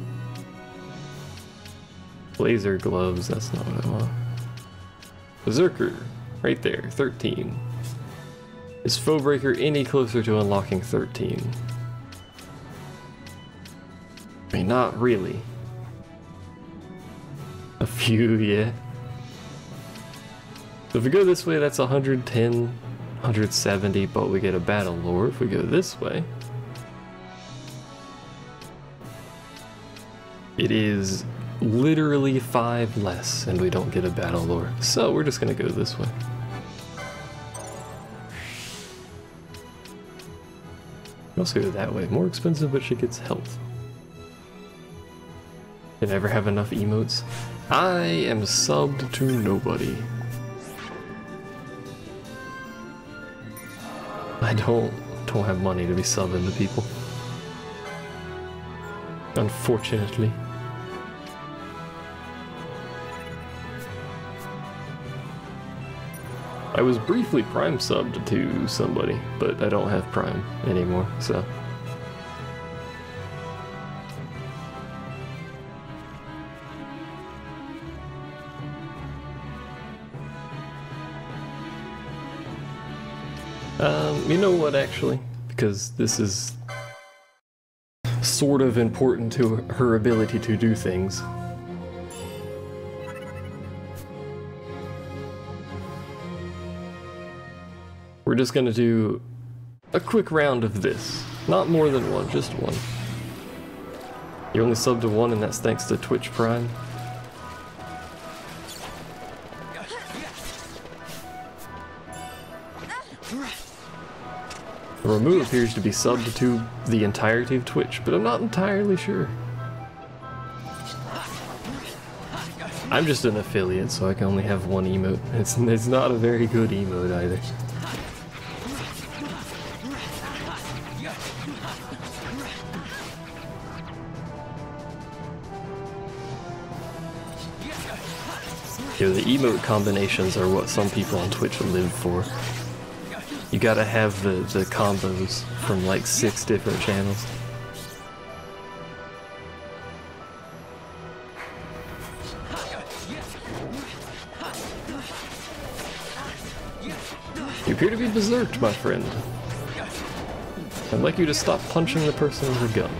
Laser gloves, that's not what I want. Berserker, right there, 13. Is Foebreaker any closer to unlocking 13? I mean, not really. A few, yeah. So if we go this way, that's 110, 170, but we get a battle lore. If we go this way, it is literally 5 less, and we don't get a battle lore. So we're just gonna go this way. Let's go that way. More expensive, but she gets health. Did I ever have enough emotes? I am subbed to nobody. I don't have money to be subbing to people. Unfortunately. I was briefly Prime subbed to somebody, but I don't have Prime anymore, so. You know what, actually? Because this is sort of important to her ability to do things. we're just gonna do a quick round of this. Not more than one, just one. You only subbed to one, and that's thanks to Twitch Prime. Ramu appears to be subbed to the entirety of Twitch, but I'm not entirely sure. I'm just an affiliate, so I can only have one emote. It's not a very good emote either. You know, the emote combinations are what some people on Twitch live for. You gotta have the combos from like 6 different channels. You appear to be berserked, my friend. I'd like you to stop punching the person with a gun.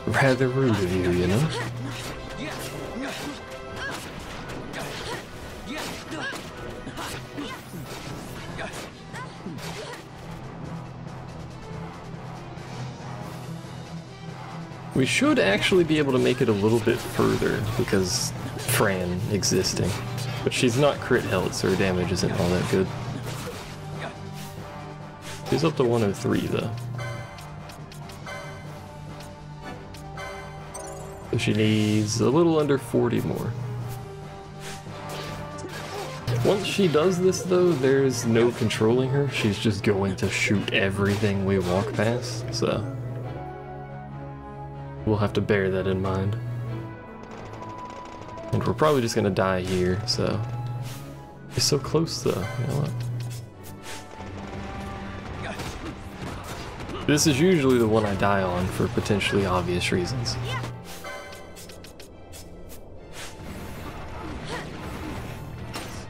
Rather rude of you, you know? We should actually be able to make it a little bit further because Fran existing, but she's not crit held, so her damage isn't all that good. She's up to 103 though. So she needs a little under 40 more. Once she does this though, there's no controlling her. She's just going to shoot everything we walk past, so we'll have to bear that in mind. And we're probably just gonna die here, so it's so close though, you know what? This is usually the one I die on for potentially obvious reasons.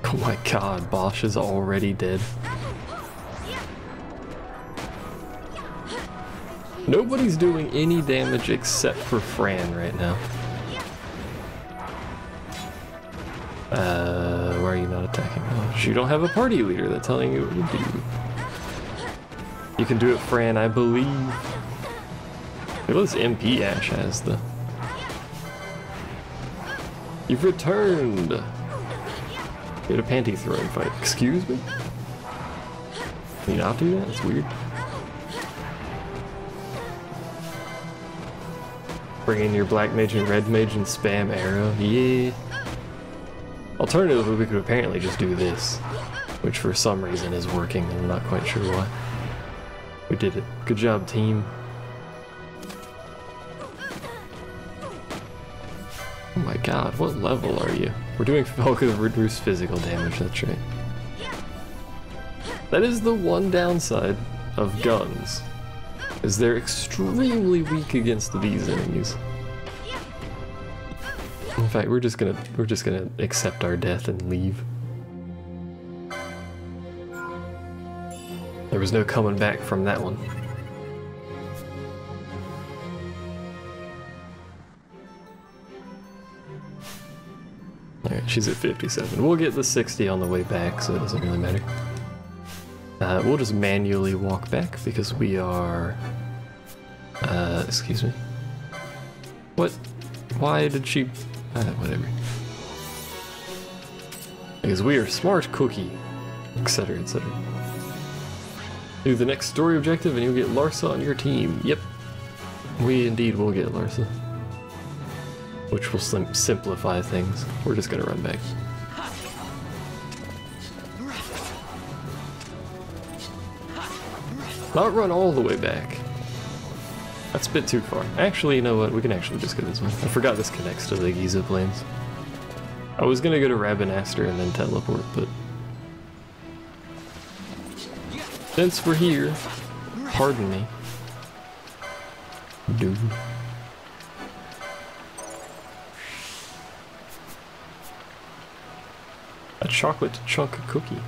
Oh my god, Bosch is already dead. Nobody's doing any damage except for Fran right now. Why are you not attacking? Oh, you don't have a party leader that's telling you what to do. You can do it, Fran, I believe. Look at this MP Ash has, though. You've returned! You had a panty throwing fight. Excuse me? Can you not do that? That's weird. Bring in your black mage and red mage and spam arrow. Yeah. Alternatively, we could apparently just do this, which for some reason is working, and I'm not quite sure why. We did it. Good job, team. Oh my god, what level are you? We're doing reduced physical damage, that's right. That is the one downside of guns, is they're extremely weak against these enemies. In fact, we're just gonna accept our death and leave. There was no coming back from that one. Alright, she's at 57. We'll get the 60 on the way back, so it doesn't really matter. We'll just manually walk back because we are... excuse me. What? Why did she... whatever. Because we are smart cookie, etc, etc. Do the next story objective and you'll get Larsa on your team. Yep. We indeed will get Larsa. Which will simplify things. We're just gonna run back. Not run all the way back. That's a bit too far. Actually, you know what? We can actually just go this way. I forgot this connects to the Giza plains. I was gonna go to Rabinaster and then teleport, but... since we're here, pardon me. Dude. A chocolate chunk cookie.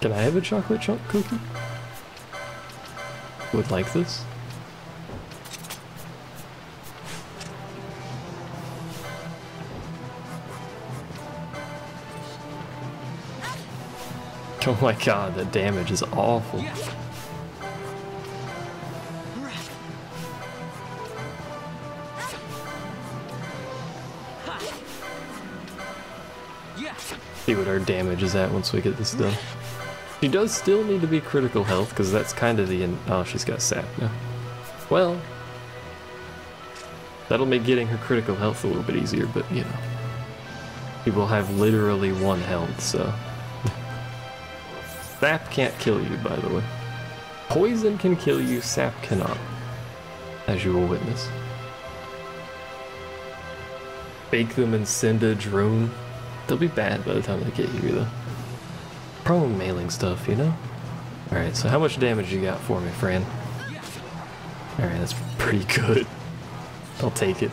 Can I have a chocolate chunk cookie? Would like this? Oh my god, that damage is awful. See what our damage is at once we get this done. She does still need to be critical health, because that's kind of the... Oh, she's got sap now. Well, that'll make getting her critical health a little bit easier, but, you know. She will have literally 1 health, so... Sap can't kill you, by the way. Poison can kill you, sap cannot. As you will witness. Bake them and send a drone. They'll be bad by the time they get here, though. Problem mailing stuff, you know? Alright, so how much damage you got for me, Fran? Alright, that's pretty good. I'll take it.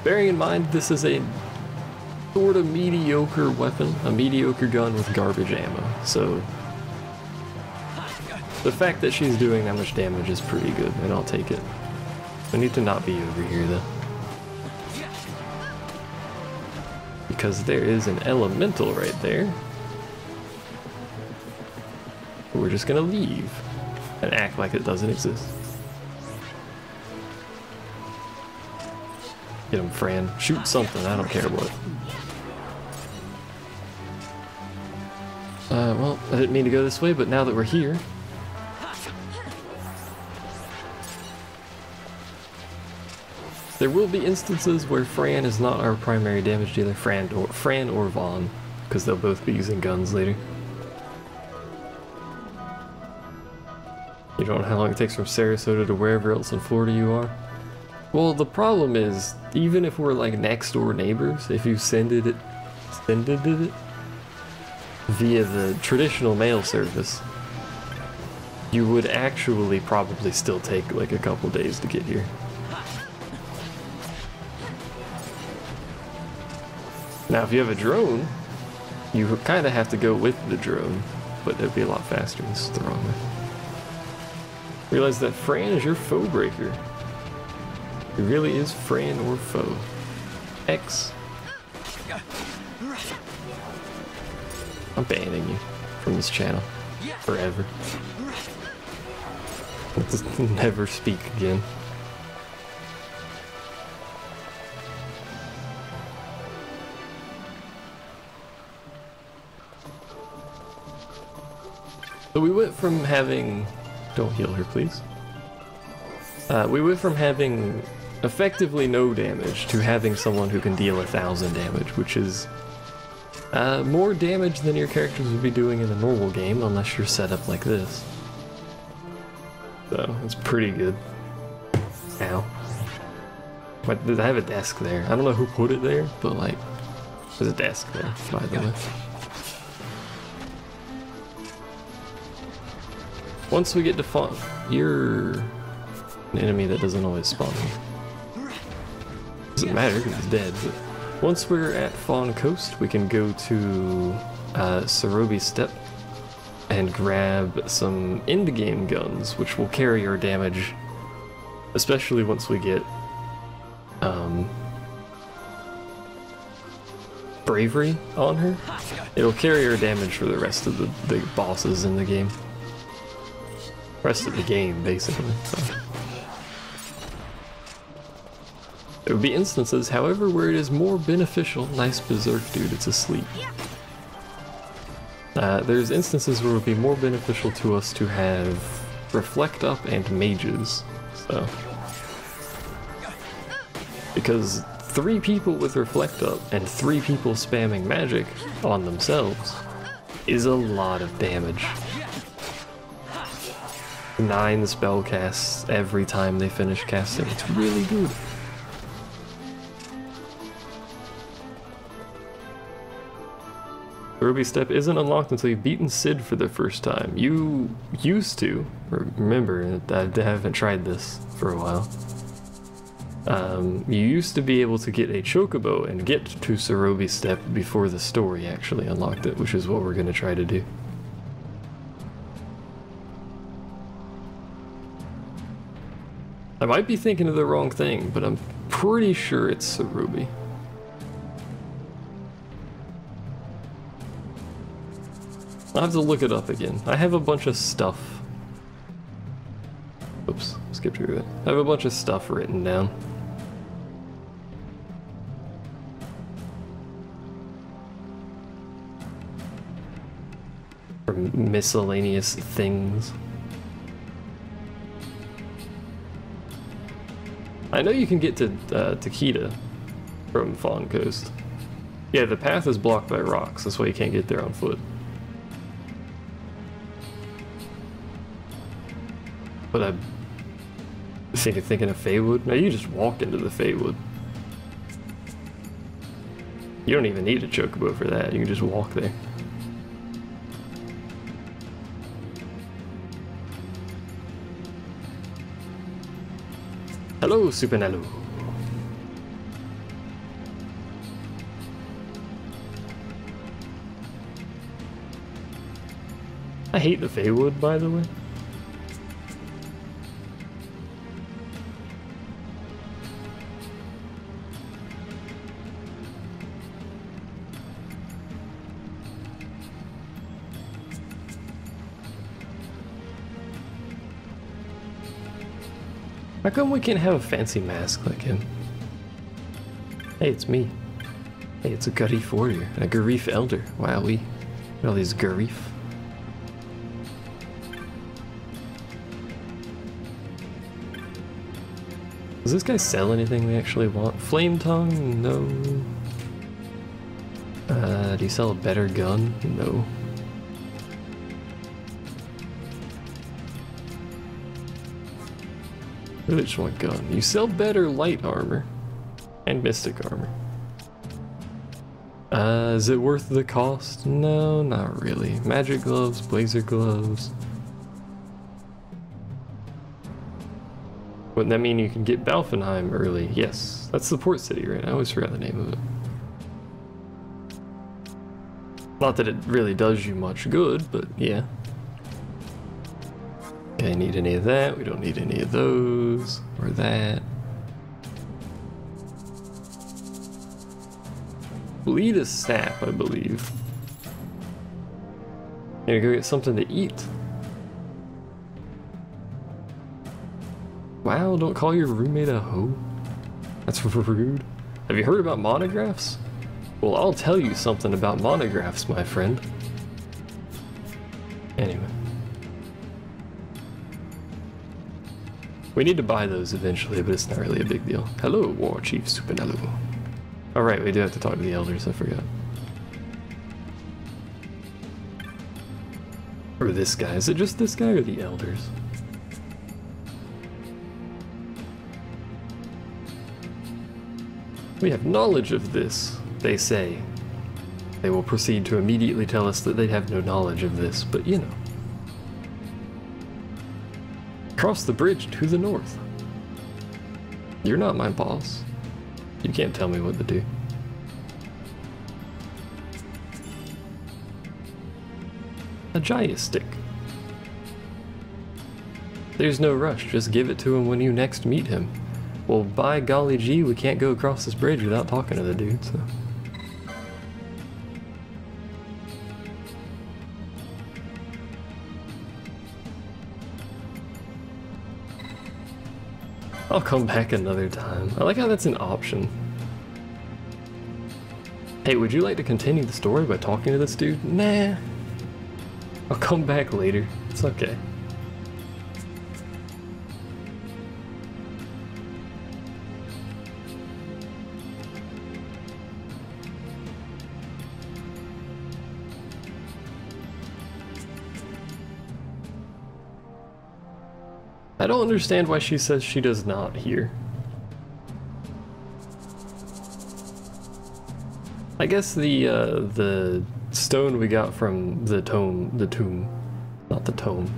Bearing in mind, this is a sort of mediocre weapon, a mediocre gun with garbage ammo, so... The fact that she's doing that much damage is pretty good, and I'll take it. I need to not be over here, though. Because there is an elemental right there. We're just gonna leave and act like it doesn't exist. Get him, Fran. Shoot something, I don't care what. Well, I didn't mean to go this way, but now that we're here... There will be instances where Fran is not our primary damage dealer, Fran or Vaughn, because they'll both be using guns later. You don't know how long it takes from Sarasota to wherever else in Florida you are? Well, the problem is, even if we're like next door neighbors, if you send it via the traditional mail service, you would actually probably still take like a couple days to get here. Now, if you have a drone, you kind of have to go with the drone, but it'd be a lot faster. This is the wrong way. Realize that Fran is your foe breaker. It really is Fran or foe. X. I'm banning you from this channel. Forever. Just never speak again. So we went from having... Don't heal her, please. We went from having effectively no damage to having someone who can deal 1,000 damage, which is more damage than your characters would be doing in a normal game, unless you're set up like this. So, it's pretty good. Ow. But I have a desk there. I don't know who put it there, but like, there's a desk there, by the way. Once we get to Fawn, you're an enemy that doesn't always spawn. Doesn't matter because it's dead, but once we're at Fawn Coast, we can go to Cerobi Steppe and grab some end-game guns, which will carry our damage, especially once we get Bravery on her. It'll carry our damage for the rest of the bosses in the game. Rest of the game, basically. So. There would be instances, however, where it is more beneficial. Nice berserk, dude, it's asleep. There's instances where it would be more beneficial to us to have Reflect Up and Mages. So. Because 3 people with Reflect Up and 3 people spamming magic on themselves is a lot of damage. 9 spell casts every time they finish casting. It's really good. Ruby Step isn't unlocked until you've beaten Sid for the first time. You used to, remember, I haven't tried this for a while. You used to be able to get a Chocobo and get to Cerobi Step before the story actually unlocked it, which is what we're going to try to do. I might be thinking of the wrong thing, but I'm pretty sure it's Cerobi. I'll have to look it up again. I have a bunch of stuff. Oops, skipped through that. I have a bunch of stuff written down. For miscellaneous things. I know you can get to Takeda from Fawn Coast. Yeah, the path is blocked by rocks. That's why you can't get there on foot. But I'm thinking of Feywood. Now you just walk into the Feywood. You don't even need a chocobo for that. You can just walk there. Hello, Supernello. I hate the Feywood, by the way. How come we can't have a fancy mask like him? Hey, it's me. Hey, it's a Garif warrior, a Garif elder. Wow, we all these Garif. Does this guy sell anything we actually want? Flame tongue? No. Do you sell a better gun? No. Really just want gun. You sell better light armor. And mystic armor. Is it worth the cost? No, not really. Magic gloves, blazer gloves. Wouldn't that mean you can get Balfenheim early? Yes. That's the port city, right? I always forgot the name of it. Not that it really does you much good, but yeah. Okay, need any of that? We don't need any of those. Or that. Bleed a sap, I believe. Here, go get something to eat. Wow, don't call your roommate a hoe. That's rude. Have you heard about monographs? Well, I'll tell you something about monographs, my friend. Anyway. We need to buy those eventually, but it's not really a big deal. Hello, War Chief Supernello. Alright, we do have to talk to the elders, I forgot. Or this guy. Is it just this guy or the elders? We have knowledge of this, they say. They will proceed to immediately tell us that they have no knowledge of this, but you know. Cross the bridge to the north. You're not my boss. You can't tell me what to do. A Jaya stick. There's no rush, just give it to him when you next meet him. Well, by golly gee, we can't go across this bridge without talking to the dude, so... I'll come back another time. I like how that's an option. Hey, would you like to continue the story by talking to this dude? Nah. I'll come back later. It's okay. I don't understand why she says she does not here. I guess the stone we got from the tomb, not the tome,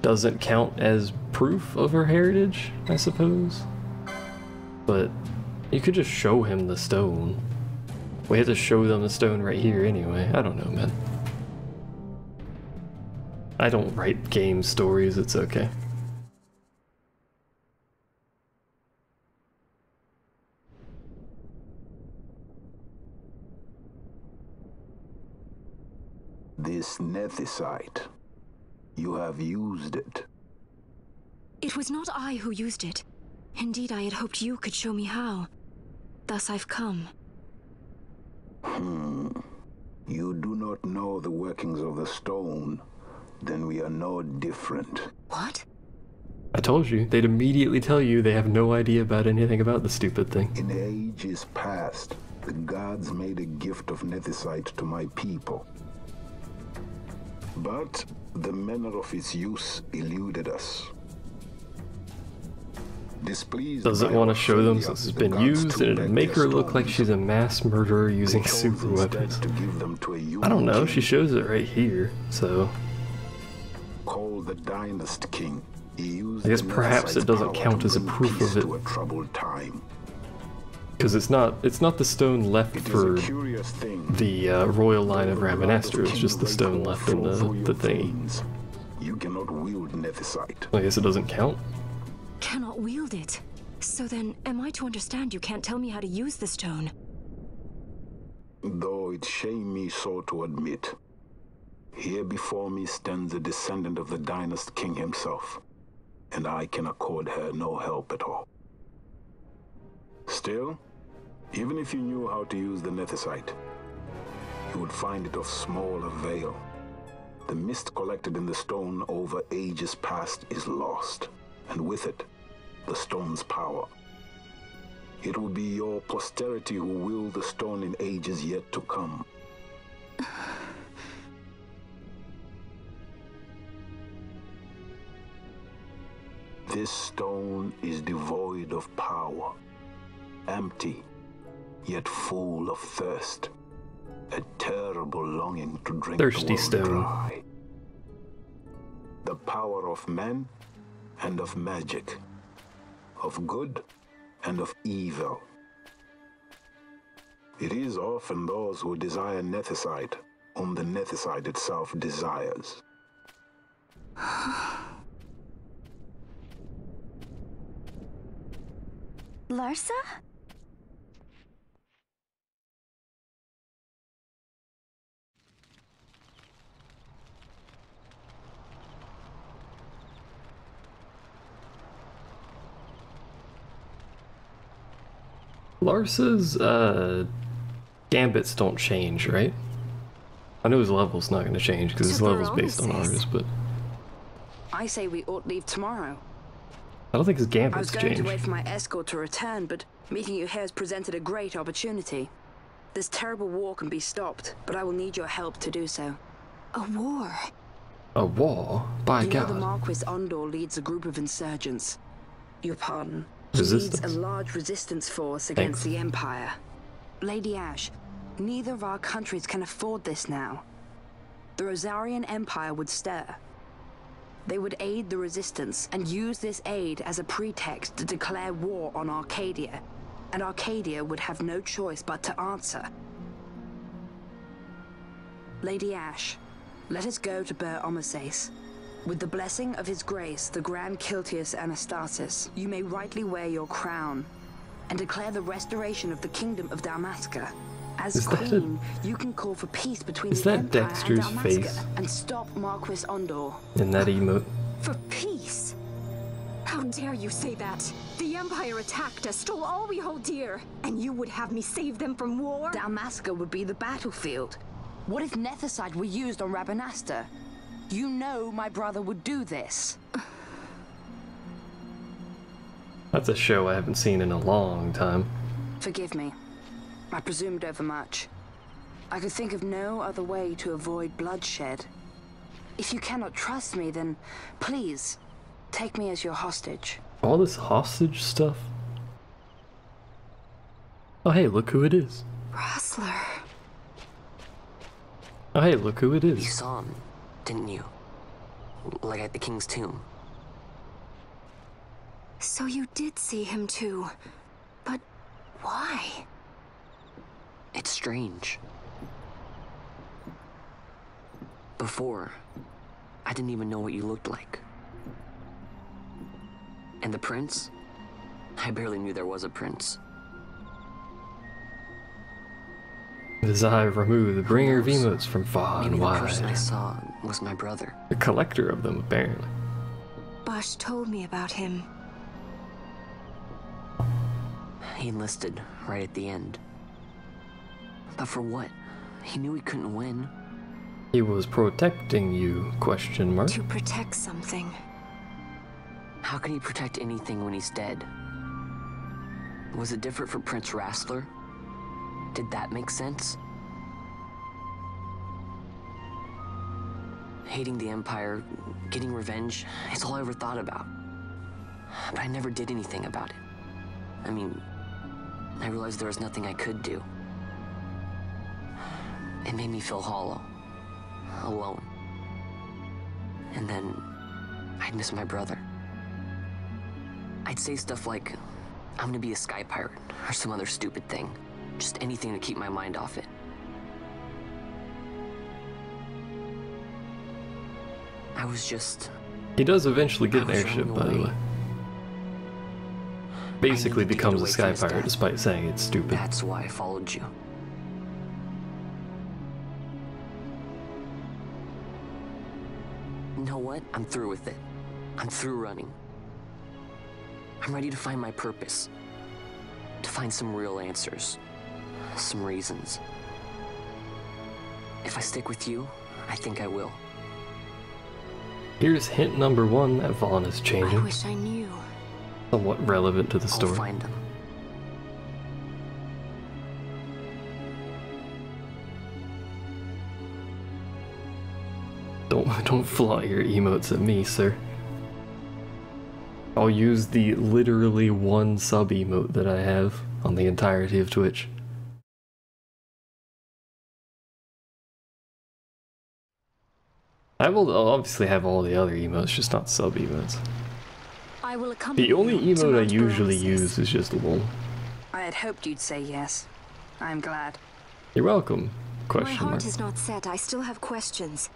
doesn't count as proof of her heritage, I suppose. But you could just show him the stone. We have to show them the stone right here anyway. I don't know, man. I don't write game stories, it's okay. This nethicite. You have used it. It was not I who used it. Indeed, I had hoped you could show me how. Thus I've come. You do not know the workings of the stone. Then we are no different. What? I told you, they'd immediately tell you they have no idea about anything about the stupid thing. In ages past, the gods made a gift of nethicite to my people. But the manner of its use eluded us. Displeased Does it want to show them since it's been used, and it'd make her look like she's a mass murderer using super weapons? I don't know, she shows it right here, so... Called the Dynast King. I guess perhaps it doesn't count as a proof of it. Because it's not the stone left for the royal line of Rabanastre, it's just the stone left in the thingy. You cannot wield nethicite. I guess it doesn't count. Cannot wield it. So then, am I to understand you can't tell me how to use the stone? Though it shame me so to admit, here before me stands a descendant of the Dynast King himself, and I can accord her no help at all. Still, even if you knew how to use the nethicite, you would find it of small avail. The mist collected in the stone over ages past is lost, and with it, the stone's power. It will be your posterity who will the stone in ages yet to come. This stone is devoid of power, empty, yet full of thirst, a terrible longing to drink Thirsty the world stone. dry. The power of men and of magic, of good and of evil. It is often those who desire nethicite whom the nethicite itself desires. Larsa? Larsa's gambits don't change, right? I know his level's not going to change because his level's based on ours, but I say we ought leave tomorrow. I don't think his I was gambits going change. to wait for my escort to return, but meeting you here has presented a great opportunity. This terrible war can be stopped, but I will need your help to do so. A war? A war? By you know God. the Marquis Ondor leads a group of insurgents. Your pardon. He leads Resistance. a large resistance force against the Empire. Lady Ash, neither of our countries can afford this now. The Rosarian Empire would stir. They would aid the resistance and use this aid as a pretext to declare war on Arcadia, and Arcadia would have no choice but to answer. Lady Ash, let us go to Ber Omasace. With the blessing of His Grace, the Grand Kiltius Anastasis, you may rightly wear your crown and declare the restoration of the Kingdom of Dalmasca. As Queen, you can call for peace between the Empire Dexter's and Dalmasca face? and stop Marquis Ondor. In that emote. For peace? How dare you say that? The Empire attacked us, stole all we hold dear, and you would have me save them from war? Dalmasca would be the battlefield. What if nethicite were used on Rabanastre? You know my brother would do this. That's a show I haven't seen in a long time. Forgive me. I presumed overmuch. I could think of no other way to avoid bloodshed. If you cannot trust me, then please, take me as your hostage. All this hostage stuff? Oh hey, look who it is. Rustler. Oh hey, look who it You is. saw him, didn't you? Like at the king's tomb. So you did see him too. But why? It's strange. Before, I didn't even know what you looked like. And the prince? I barely knew there was a prince. Desire Ramu, the bringer of emotes from far and Maybe the wide. person I saw was my brother. The collector of them, apparently. Bosch told me about him. He enlisted right at the end. But for what? He knew he couldn't win. He was protecting you, question mark. To protect something. How can he protect anything when he's dead? Was it different for Prince Rassler? Did that make sense? Hating the Empire, getting revenge, it's all I ever thought about. But I never did anything about it. I mean, I realized there was nothing I could do. It made me feel hollow, alone. And then I'd miss my brother. I'd say stuff like, I'm gonna be a sky pirate, or some other stupid thing. Just anything to keep my mind off it. I was just... He does eventually get an airship, by the way. Basically becomes a sky pirate despite saying it's stupid. That's why I followed you. You know what? I'm through with it. I'm through running. I'm ready to find my purpose. To find some real answers. Some reasons. If I stick with you, I think I will. Here's hint number 1 that Vaughn is changing. I wish I knew. Somewhat relevant to the story. I'll find him. Don't flaunt your emotes at me, sir. I'll use the literally 1 sub emote that I have on the entirety of Twitch. I'll obviously have all the other emotes, just not sub emotes. I will accompany The only you to emote I Mount usually Barosis. use is just lol. I had hoped you'd say yes. I'm glad. You're welcome. My Question mark. heart is not set. I still have questions.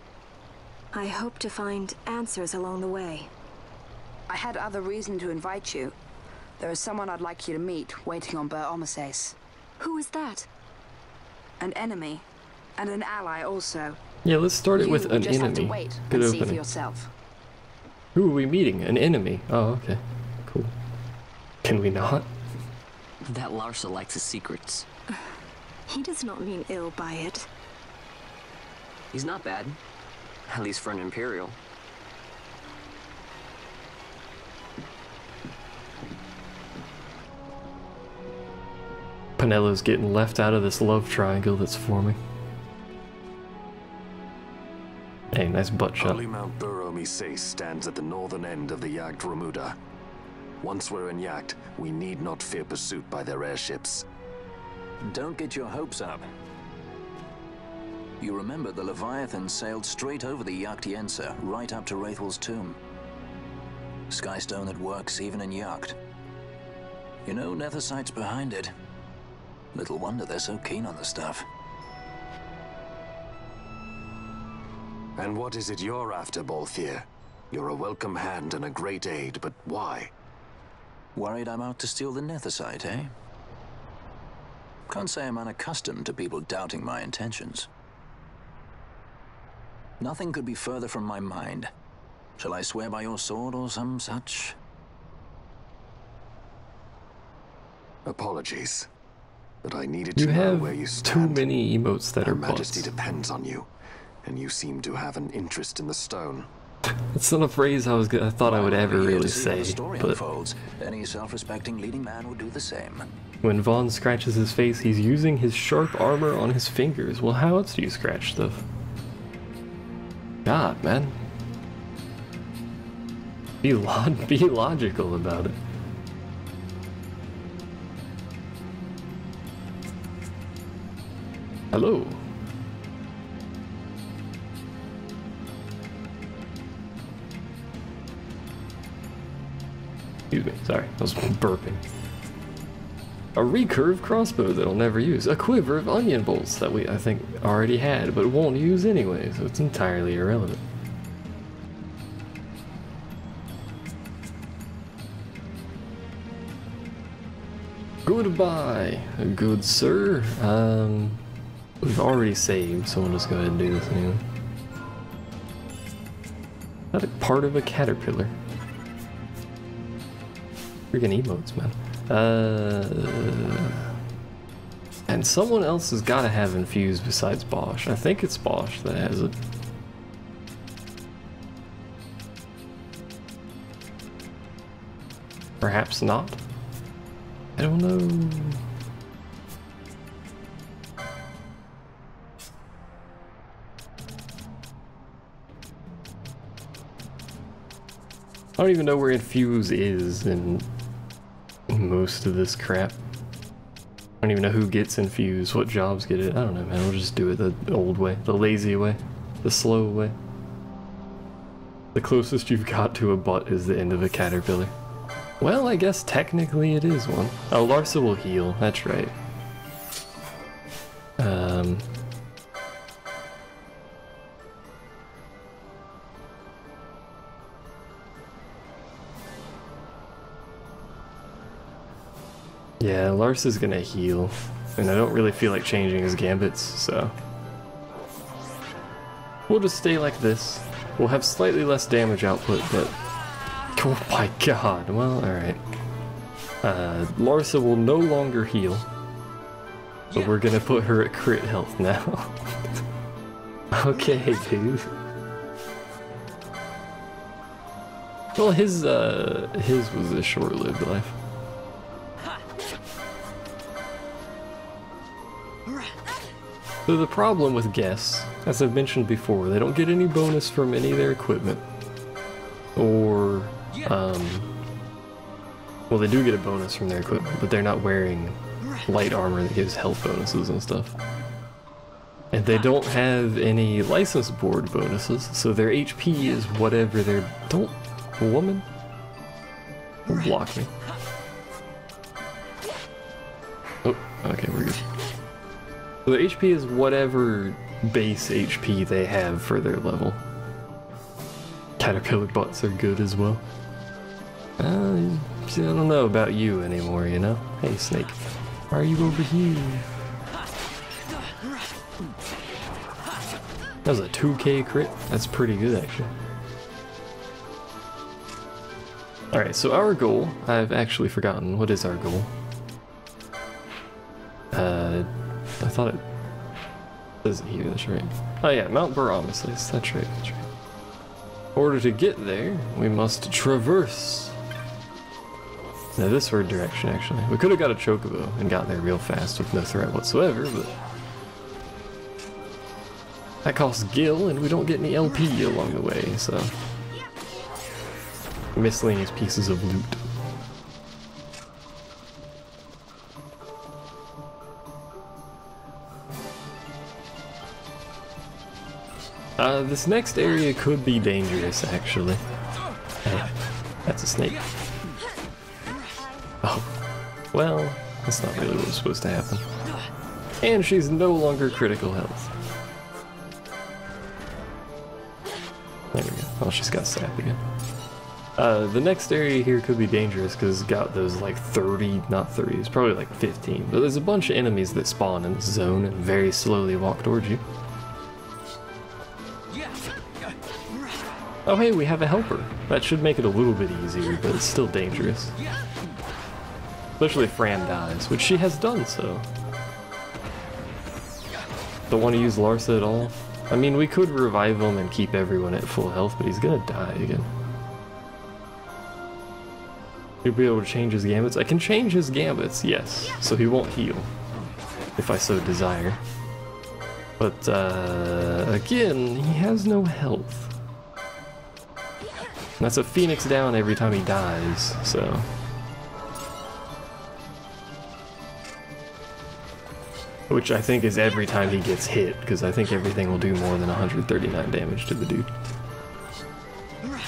I hope to find answers along the way. I had other reason to invite you. There is someone I'd like you to meet, waiting on Barosis. Who is that? An enemy, and an ally also. Yeah, let's start it with You an just have to enemy. wait Good and see for opening. yourself. Who are we meeting? An enemy. Oh, okay. Cool. Can we not? That Larsa likes his secrets. He does not mean ill by it. He's not bad. At least for an Imperial. Penelo's getting left out of this love triangle that's forming. Hey, nice butt shot. Only Mount Barosis stands at the northern end of the Yacht Ramuda. Once we're in Yacht, we need not fear pursuit by their airships. Don't get your hopes up. You remember the Leviathan sailed straight over the Yacht, right up to Wraithel's tomb. Skystone that works even in Yacht. You know, Nethersight's behind it. Little wonder they're so keen on the stuff. And what is it you're after, Balthier? You're a welcome hand and a great aid, but why? Worried I'm out to steal the Nethersight, eh? Can't say I'm unaccustomed to people doubting my intentions. Nothing could be further from my mind. Shall I swear by your sword or some such? Apologies, but I needed You to know have where you too stand. many emotes that Her are Majesty butts. depends on you, and you seem to have an interest in the stone. It's not a phrase I thought I would ever really say, but Unfolds. Any self-respecting leading man would do the same. when Vaughn scratches his face, he's using his sharp armor on his fingers. Well, how else do you scratch stuff? God, man. Be logical about it. Hello. Excuse me, sorry, I was burping. A recurve crossbow that I'll never use. A quiver of onion bolts that I think already had, but won't use anyway, so it's entirely irrelevant. Goodbye, good sir. We've already saved, so we'll just go ahead and do this anyway. Not a part of a caterpillar. Freaking emotes, man. And someone else has got to have infused besides Bosch. I think it's Bosch that has it. Perhaps not. I don't know. I don't even know where infuse is in most of this crap. I don't even know who gets infused, what jobs get it. I don't know, man. We'll just do it the old way, the lazy way, the slow way. The closest you've got to a butt is the end of a caterpillar. Well, I guess technically it is one. Oh, Larsa will heal. That's right. Yeah, Larsa's gonna heal, and I don't really feel like changing his gambits, so we'll just stay like this. We'll have slightly less damage output, but oh my god, well, alright. Larsa will no longer heal, but we're gonna put her at crit health now. Okay, dude. Well, his was a short-lived life. So the problem with guests, as I've mentioned before, they don't get any bonus from any of their equipment. Or, well, they do get a bonus from their equipment, but they're not wearing light armor that gives health bonuses and stuff. And they don't have any license board bonuses, so their HP is whatever their... Don't... Woman? Don't block me. Oh, okay, we're good. So the HP is whatever base HP they have for their level. Caterpillar butts are good as well. I don't know about you anymore, you know? Hey, Snake. Why are you over here? That was a 2k crit. That's pretty good, actually. Alright, so our goal, I've actually forgotten. What is our goal? I thought it says it here, that's right. Oh yeah, Mount Barameses, that's right, that's right. In order to get there, we must traverse. Now this word direction, actually. We could have got a chocobo and got there real fast with no threat whatsoever, but... that costs gil, and we don't get any LP along the way, so... miscellaneous pieces of loot. This next area could be dangerous, actually. Hey, that's a snake. Oh, well, that's not really what was supposed to happen. And she's no longer critical health. There we go. Oh, she's got sap again. The next area here could be dangerous because it's got those like 30, not 30, it's probably like 15, but there's a bunch of enemies that spawn in this zone and very slowly walk towards you. Oh hey, we have a helper. That should make it a little bit easier, but it's still dangerous. Especially if Fran dies, which she has done so. Don't want to use Larsa at all. I mean, we could revive him and keep everyone at full health, but he's gonna die again. You'll be able to change his gambits. I can change his gambits, yes, so he won't heal, if I so desire. But, again, he has no health. And that's a Phoenix down every time he dies, so... which I think is every time he gets hit, because I think everything will do more than 139 damage to the dude.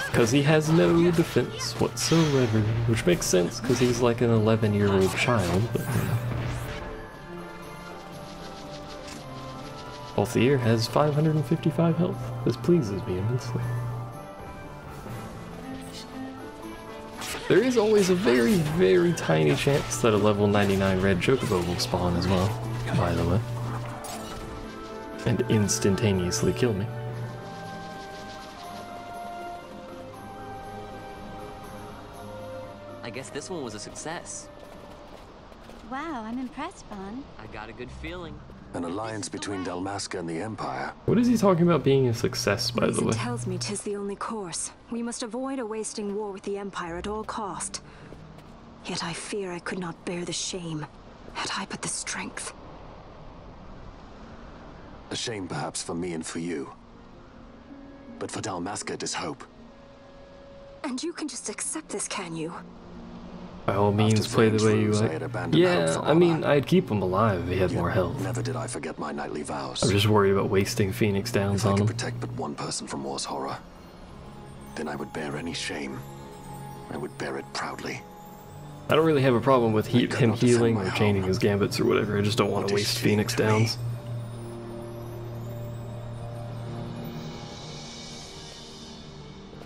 Because he has no defense whatsoever, which makes sense because he's like an 11-year-old child, but you know. Althir has 555 health. This pleases me immensely. There is always a very, very tiny chance that a level 99 red chocobo will spawn as well, by the way. and instantaneously kill me. I guess this one was a success. Wow, I'm impressed, Vaughn. I got a good feeling. An alliance between Dalmasca and the Empire. What is he talking about being a success, by the Reason way? tells me 'tis the only course. We must avoid a wasting war with the Empire at all cost. Yet I fear I could not bear the shame, had I but the strength. A shame perhaps for me and for you. But for Dalmasca it is hope. And you can just accept this, can you? By all means, play the way you like. Yeah, I mean, I'd keep him alive if he had more health. Never did I forget my knightly vows. I'm just worried about wasting Phoenix Downs on him. If I could protect but one person from war's horror, then I would bear any shame. I would bear it proudly. I don't really have a problem with him healing or changing his gambits or whatever. I just don't want to waste Phoenix Downs.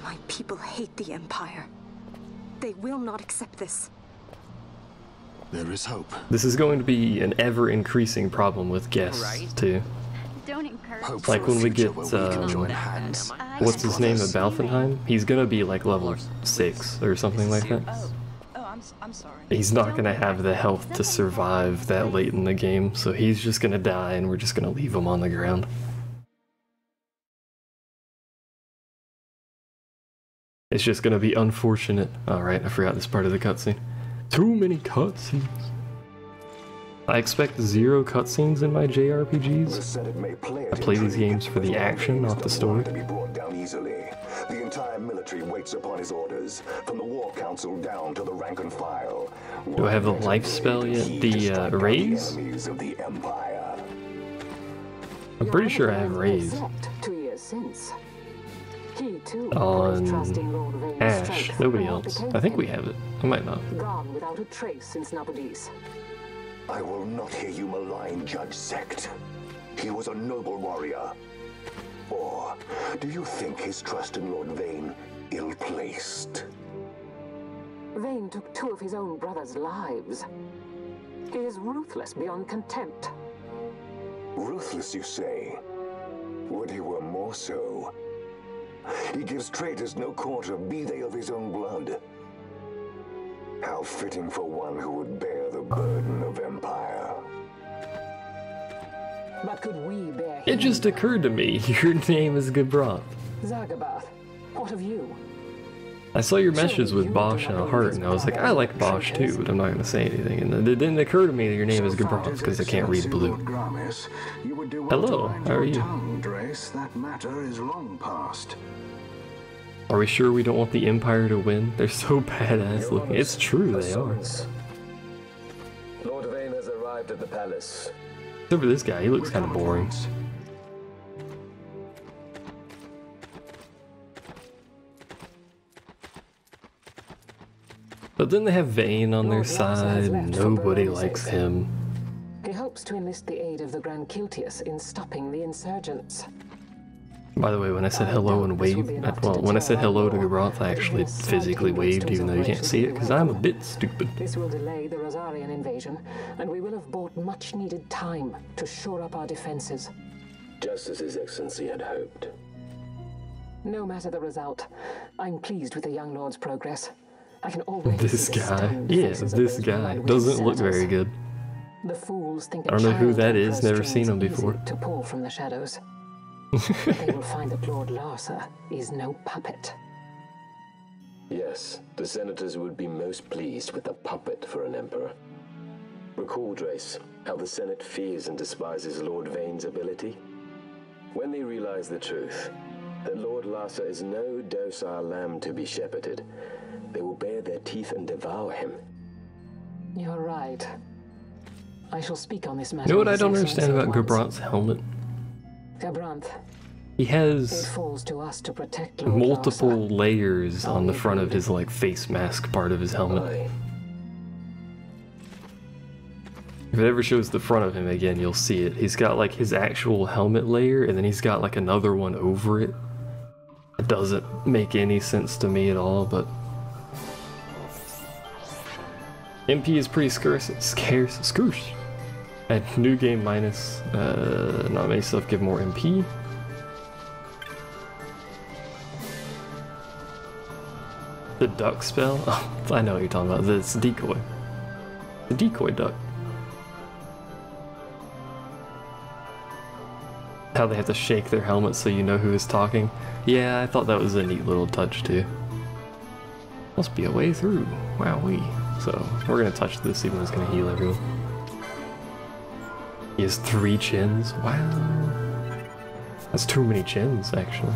My people hate the Empire. They will not accept this. There is hope. This is going to be an ever-increasing problem with guests, too. Don't encourage. Like when we get, what's his name at Balfenheim? He's gonna be like level 6 or something like that. I'm sorry. He's not gonna have the health to survive that late in the game, so he's just gonna die and we're just gonna leave him on the ground. It's just gonna be unfortunate. Alright, I forgot this part of the cutscene. Too many cutscenes. I expect 0 cutscenes in my JRPGs. I play these games for the action, not the story. The entire military waits upon his orders, from the War Council down to the rank and file. Do I have the life spell yet? The raise? I'm pretty sure I have raise. 2 years since. He too On Ash, nobody else. I think we have it. I might not. Gone without a trace since Napodis. I will not hear you malign Judge Sect. He was a noble warrior. Or do you think his trust in Lord Vane ill-placed? Vane took 2 of his own brothers' lives. He is ruthless beyond contempt. Ruthless, you say? Would he were more so? He gives traitors no quarter, be they of his own blood. How fitting for one who would bear the burden of empire. But could we bear It just occurred to me, your name is Gabroth. Zagabath, what of you? I saw your messages with Bosch and a heart, and I was like, I like Bosch too, but I'm not going to say anything. And it didn't occur to me that your name is Gabroth, because I can't read blue. Hello, how are you? That matter is long past. Are we sure we don't want the Empire to win? They're so badass looking. It's true, they are. Lord Vane has arrived at the palace. Except for this guy, he looks kind of boring. But then they have Vane on their side, and nobody likes him. He hopes to enlist the aid of the Grand Kiltius in stopping the insurgents. By the way, when I said hello and waved, well, when I said hello to Gabroth, I actually physically waved, even though you can't see it, because I'm a bit stupid. This will delay the Rosarian invasion, and we will have bought much needed time to shore up our defenses. Just as His Excellency had hoped. No matter the result, I'm pleased with the young lord's progress. I can already This guy, yeah, this guy doesn't look very good. The fools think I don't know who that is, never seen him before. To pull from the shadows. But they will find that Lord Larsa is no puppet. Yes, the senators would be most pleased with a puppet for an emperor. Recall, Drace, how the Senate fears and despises Lord Vane's ability. When they realize the truth, that Lord Larsa is no docile lamb to be shepherded, they will bare their teeth and devour him. You're right. I shall speak on this matter. You know what I don't understand about Gabroth's helmet? Gabranth. He has It falls to us to protect Lord multiple Larsa. layers on the front of his like face mask part of his helmet. If it ever shows the front of him again, you'll see it. He's got like his actual helmet layer, and then he's got like another one over it. It doesn't make any sense to me at all, but MP is pretty scarce. Add new game minus. Not make stuff give more MP. The duck spell? Oh, I know what you're talking about. This decoy. The decoy duck. How they have to shake their helmet so you know who is talking. Yeah, I thought that was a neat little touch too. Must be a way through. Wowee. So, we're gonna touch this even though it's gonna heal everyone. He has 3 chins. Wow. That's too many chins, actually.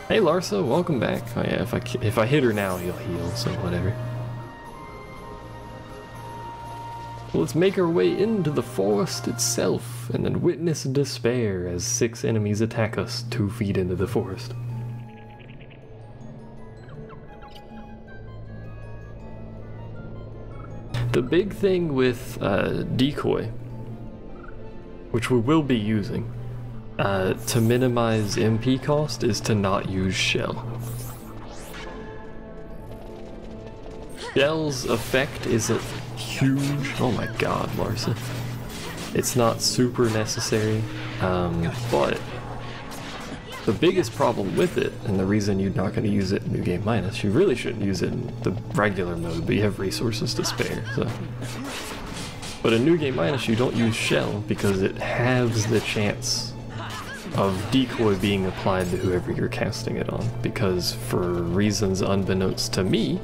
Hey Larsa, welcome back. Oh yeah, if I hit her now, he'll heal, so whatever. Let's make our way into the forest itself, and then witness despair as 6 enemies attack us 2 feet into the forest. The big thing with decoy, which we will be using, to minimize MP cost, is to not use shell. Shell's effect isn't huge. Oh my god, Larsa. It's not super necessary, but the biggest problem with it, and the reason you're not going to use it in New Game Minus, you really shouldn't use it in the regular mode, but you have resources to spare, so. But in New Game Minus, you don't use shell because it halves the chance of decoy being applied to whoever you're casting it on, because for reasons unbeknownst to me,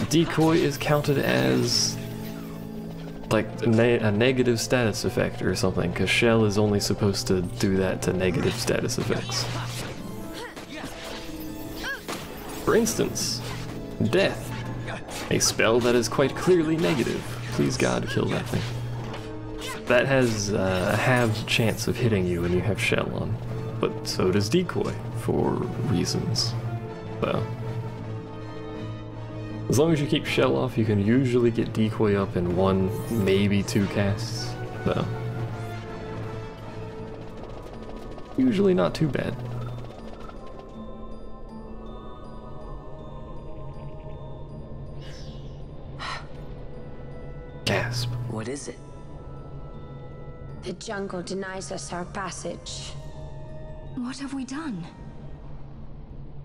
decoy is counted as like a negative status effect or something, because shell is only supposed to do that to negative status effects. For instance, death, a spell that is quite clearly negative. Please God, kill that thing. That has a halved chance of hitting you when you have shell on, but so does decoy for reasons. So, as long as you keep shell off, you can usually get decoy up in 1, maybe 2 casts, so usually not too bad. Gasp. What is it? The jungle denies us our passage. What have we done?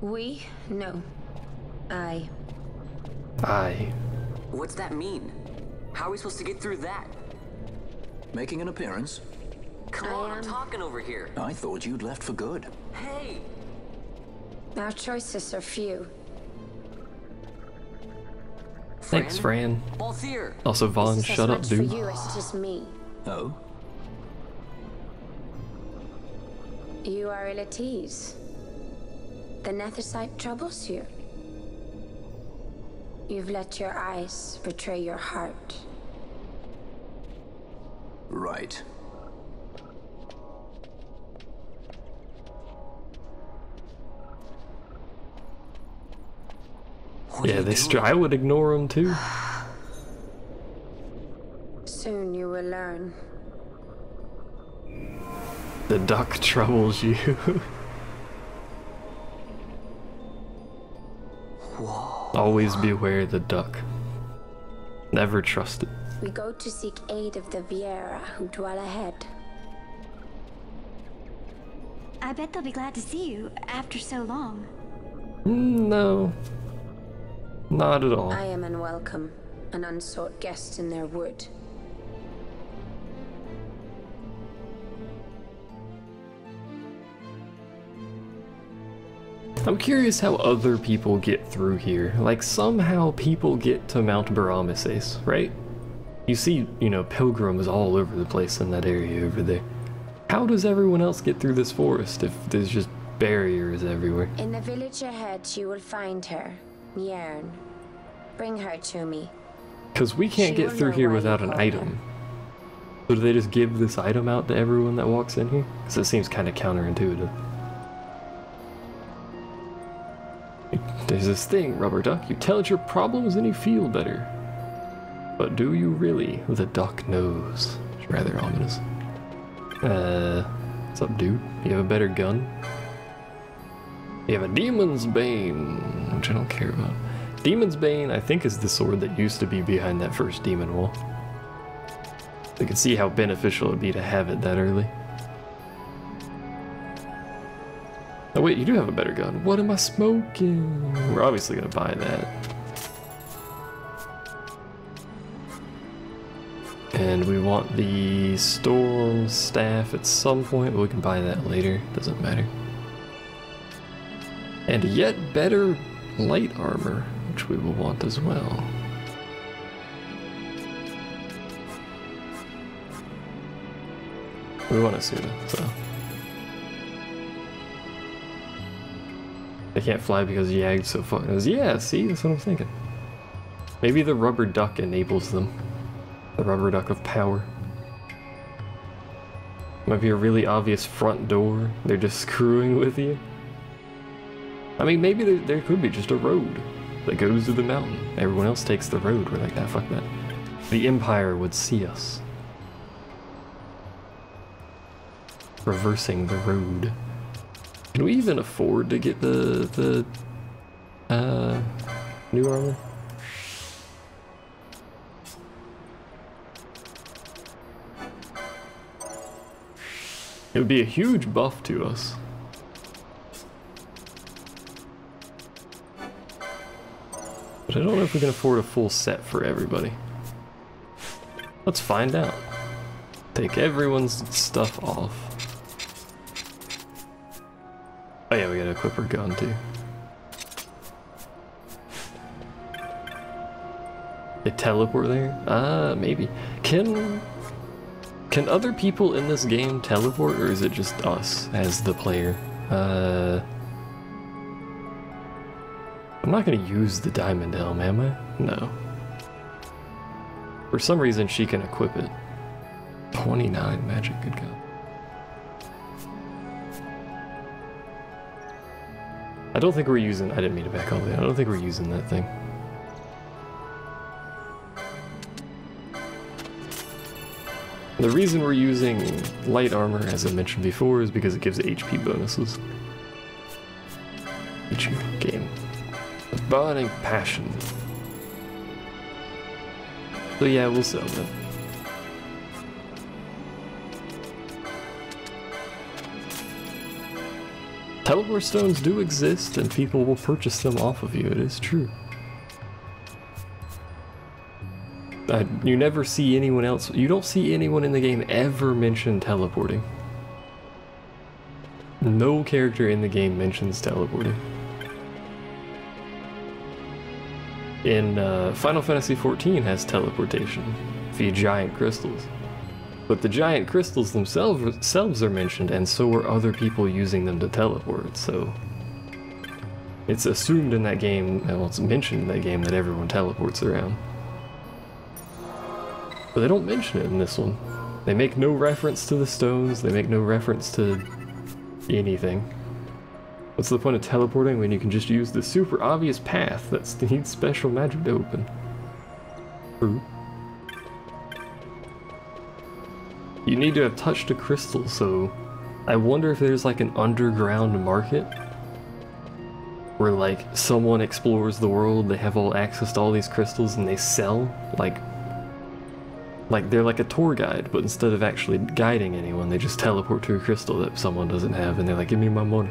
We? No. I. What's that mean? How are we supposed to get through that? Making an appearance? Come on, I'm talking over here. I thought you'd left for good. Hey! Our choices are few. Thanks, Fran. Balthier. Also, Vaughn, shut up, dude. For you as it is me. Oh? You are ill at ease. The Nethersite troubles you. You've let your eyes betray your heart. Right. Yeah, I would ignore them too. Soon you will learn. The duck troubles you. Always beware the duck. Never trust it. We go to seek aid of the Viera who dwell ahead. I bet they'll be glad to see you after so long. No. Not at all. I am unwelcome, an unsought guest in their wood. I'm curious how other people get through here. Like, somehow people get to Mount Baramises, right? You see, you know, pilgrims all over the place in that area over there. How does everyone else get through this forest if there's just barriers everywhere? In the village ahead, you will find her, Mjern. Bring her to me. Because we can't get through here without an item. So do they just give this item out to everyone that walks in here? Because it seems kind of counterintuitive. There's this thing, Rubber Duck. You tell it your problems and you feel better. But do you really? The duck knows. It's rather ominous. What's up, dude? You have a better gun? You have a Demon's Bane, which I don't care about. Demon's Bane, I think, is the sword that used to be behind that first demon wall. You can see how beneficial it would be to have it that early. Oh wait, you do have a better gun. What am I smoking? We're obviously gonna buy that. And we want the storm staff at some point, but we can buy that later. Doesn't matter. And yet better light armor, which we will want as well. We want a Suna, so. They can't fly because Yagged so far. Yeah, see, that's what I'm thinking. Maybe the rubber duck enables them. The rubber duck of power. Might be a really obvious front door. They're just screwing with you. I mean, maybe there could be just a road that goes to the mountain. Everyone else takes the road. We're like, nah, fuck that. The Empire would see us. Reversing the road. Can we even afford to get the new armor? It would be a huge buff to us. But I don't know if we can afford a full set for everybody. Let's find out. Take everyone's stuff off. Oh yeah, we gotta equip our gun too. They teleport there? Maybe. Can other people in this game teleport, or is it just us as the player? I'm not gonna use the diamond helm, am I? No. For some reason she can equip it. 29 magic, good god. I don't think we're using, I didn't mean to back all the way. I don't think we're using that thing. The reason we're using light armor, as I mentioned before, is because it gives HP bonuses. Each game. A burning passion. So yeah, we'll sell that. Teleport stones do exist, and people will purchase them off of you, it is true. You never see anyone else, you don't see anyone in the game ever mention teleporting. No character in the game mentions teleporting. In Final Fantasy XIV has teleportation via giant crystals. But the giant crystals themselves are mentioned, and so are other people using them to teleport, so it's assumed in that game, and it's mentioned in that game, that everyone teleports around. But they don't mention it in this one. They make no reference to the stones, they make no reference to anything. What's the point of teleporting when you can just use the super obvious path that needs special magic to open? True. You need to have touched a crystal, so I wonder if there's like an underground market where like someone explores the world, they have all access to all these crystals and they sell like they're like a tour guide, but instead of actually guiding anyone, they just teleport to a crystal that someone doesn't have and they're like, give me my money.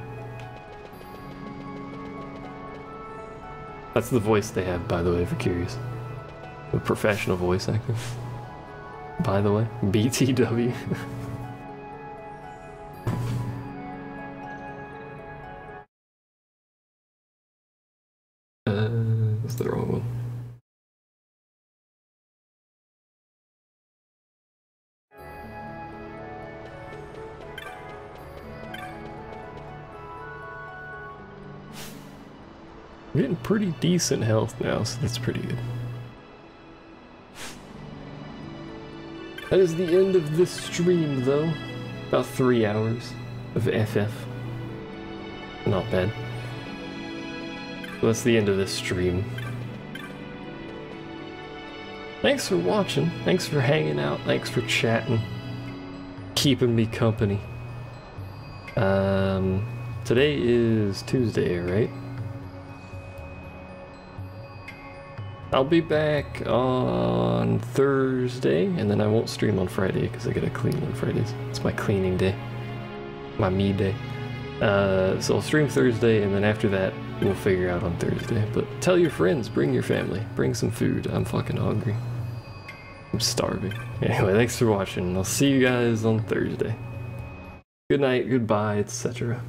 That's the voice they have, by the way, if you're curious. A professional voice actor. By the way, BTW. That's the wrong one. We're getting pretty decent health now, so that's pretty good. That is the end of this stream, though. About 3 hours of FF. Not bad. So that's the end of this stream. Thanks for watching. Thanks for hanging out. Thanks for chatting. Keeping me company. Today is Tuesday, right? I'll be back on Thursday, and then I won't stream on Friday because I gotta clean on Fridays. It's my cleaning day. My me day. So I'll stream Thursday, and then after that, we'll figure out on Thursday. But tell your friends, bring your family, bring some food. I'm fucking hungry. I'm starving. Anyway, thanks for watching. I'll see you guys on Thursday. Good night, goodbye, etc.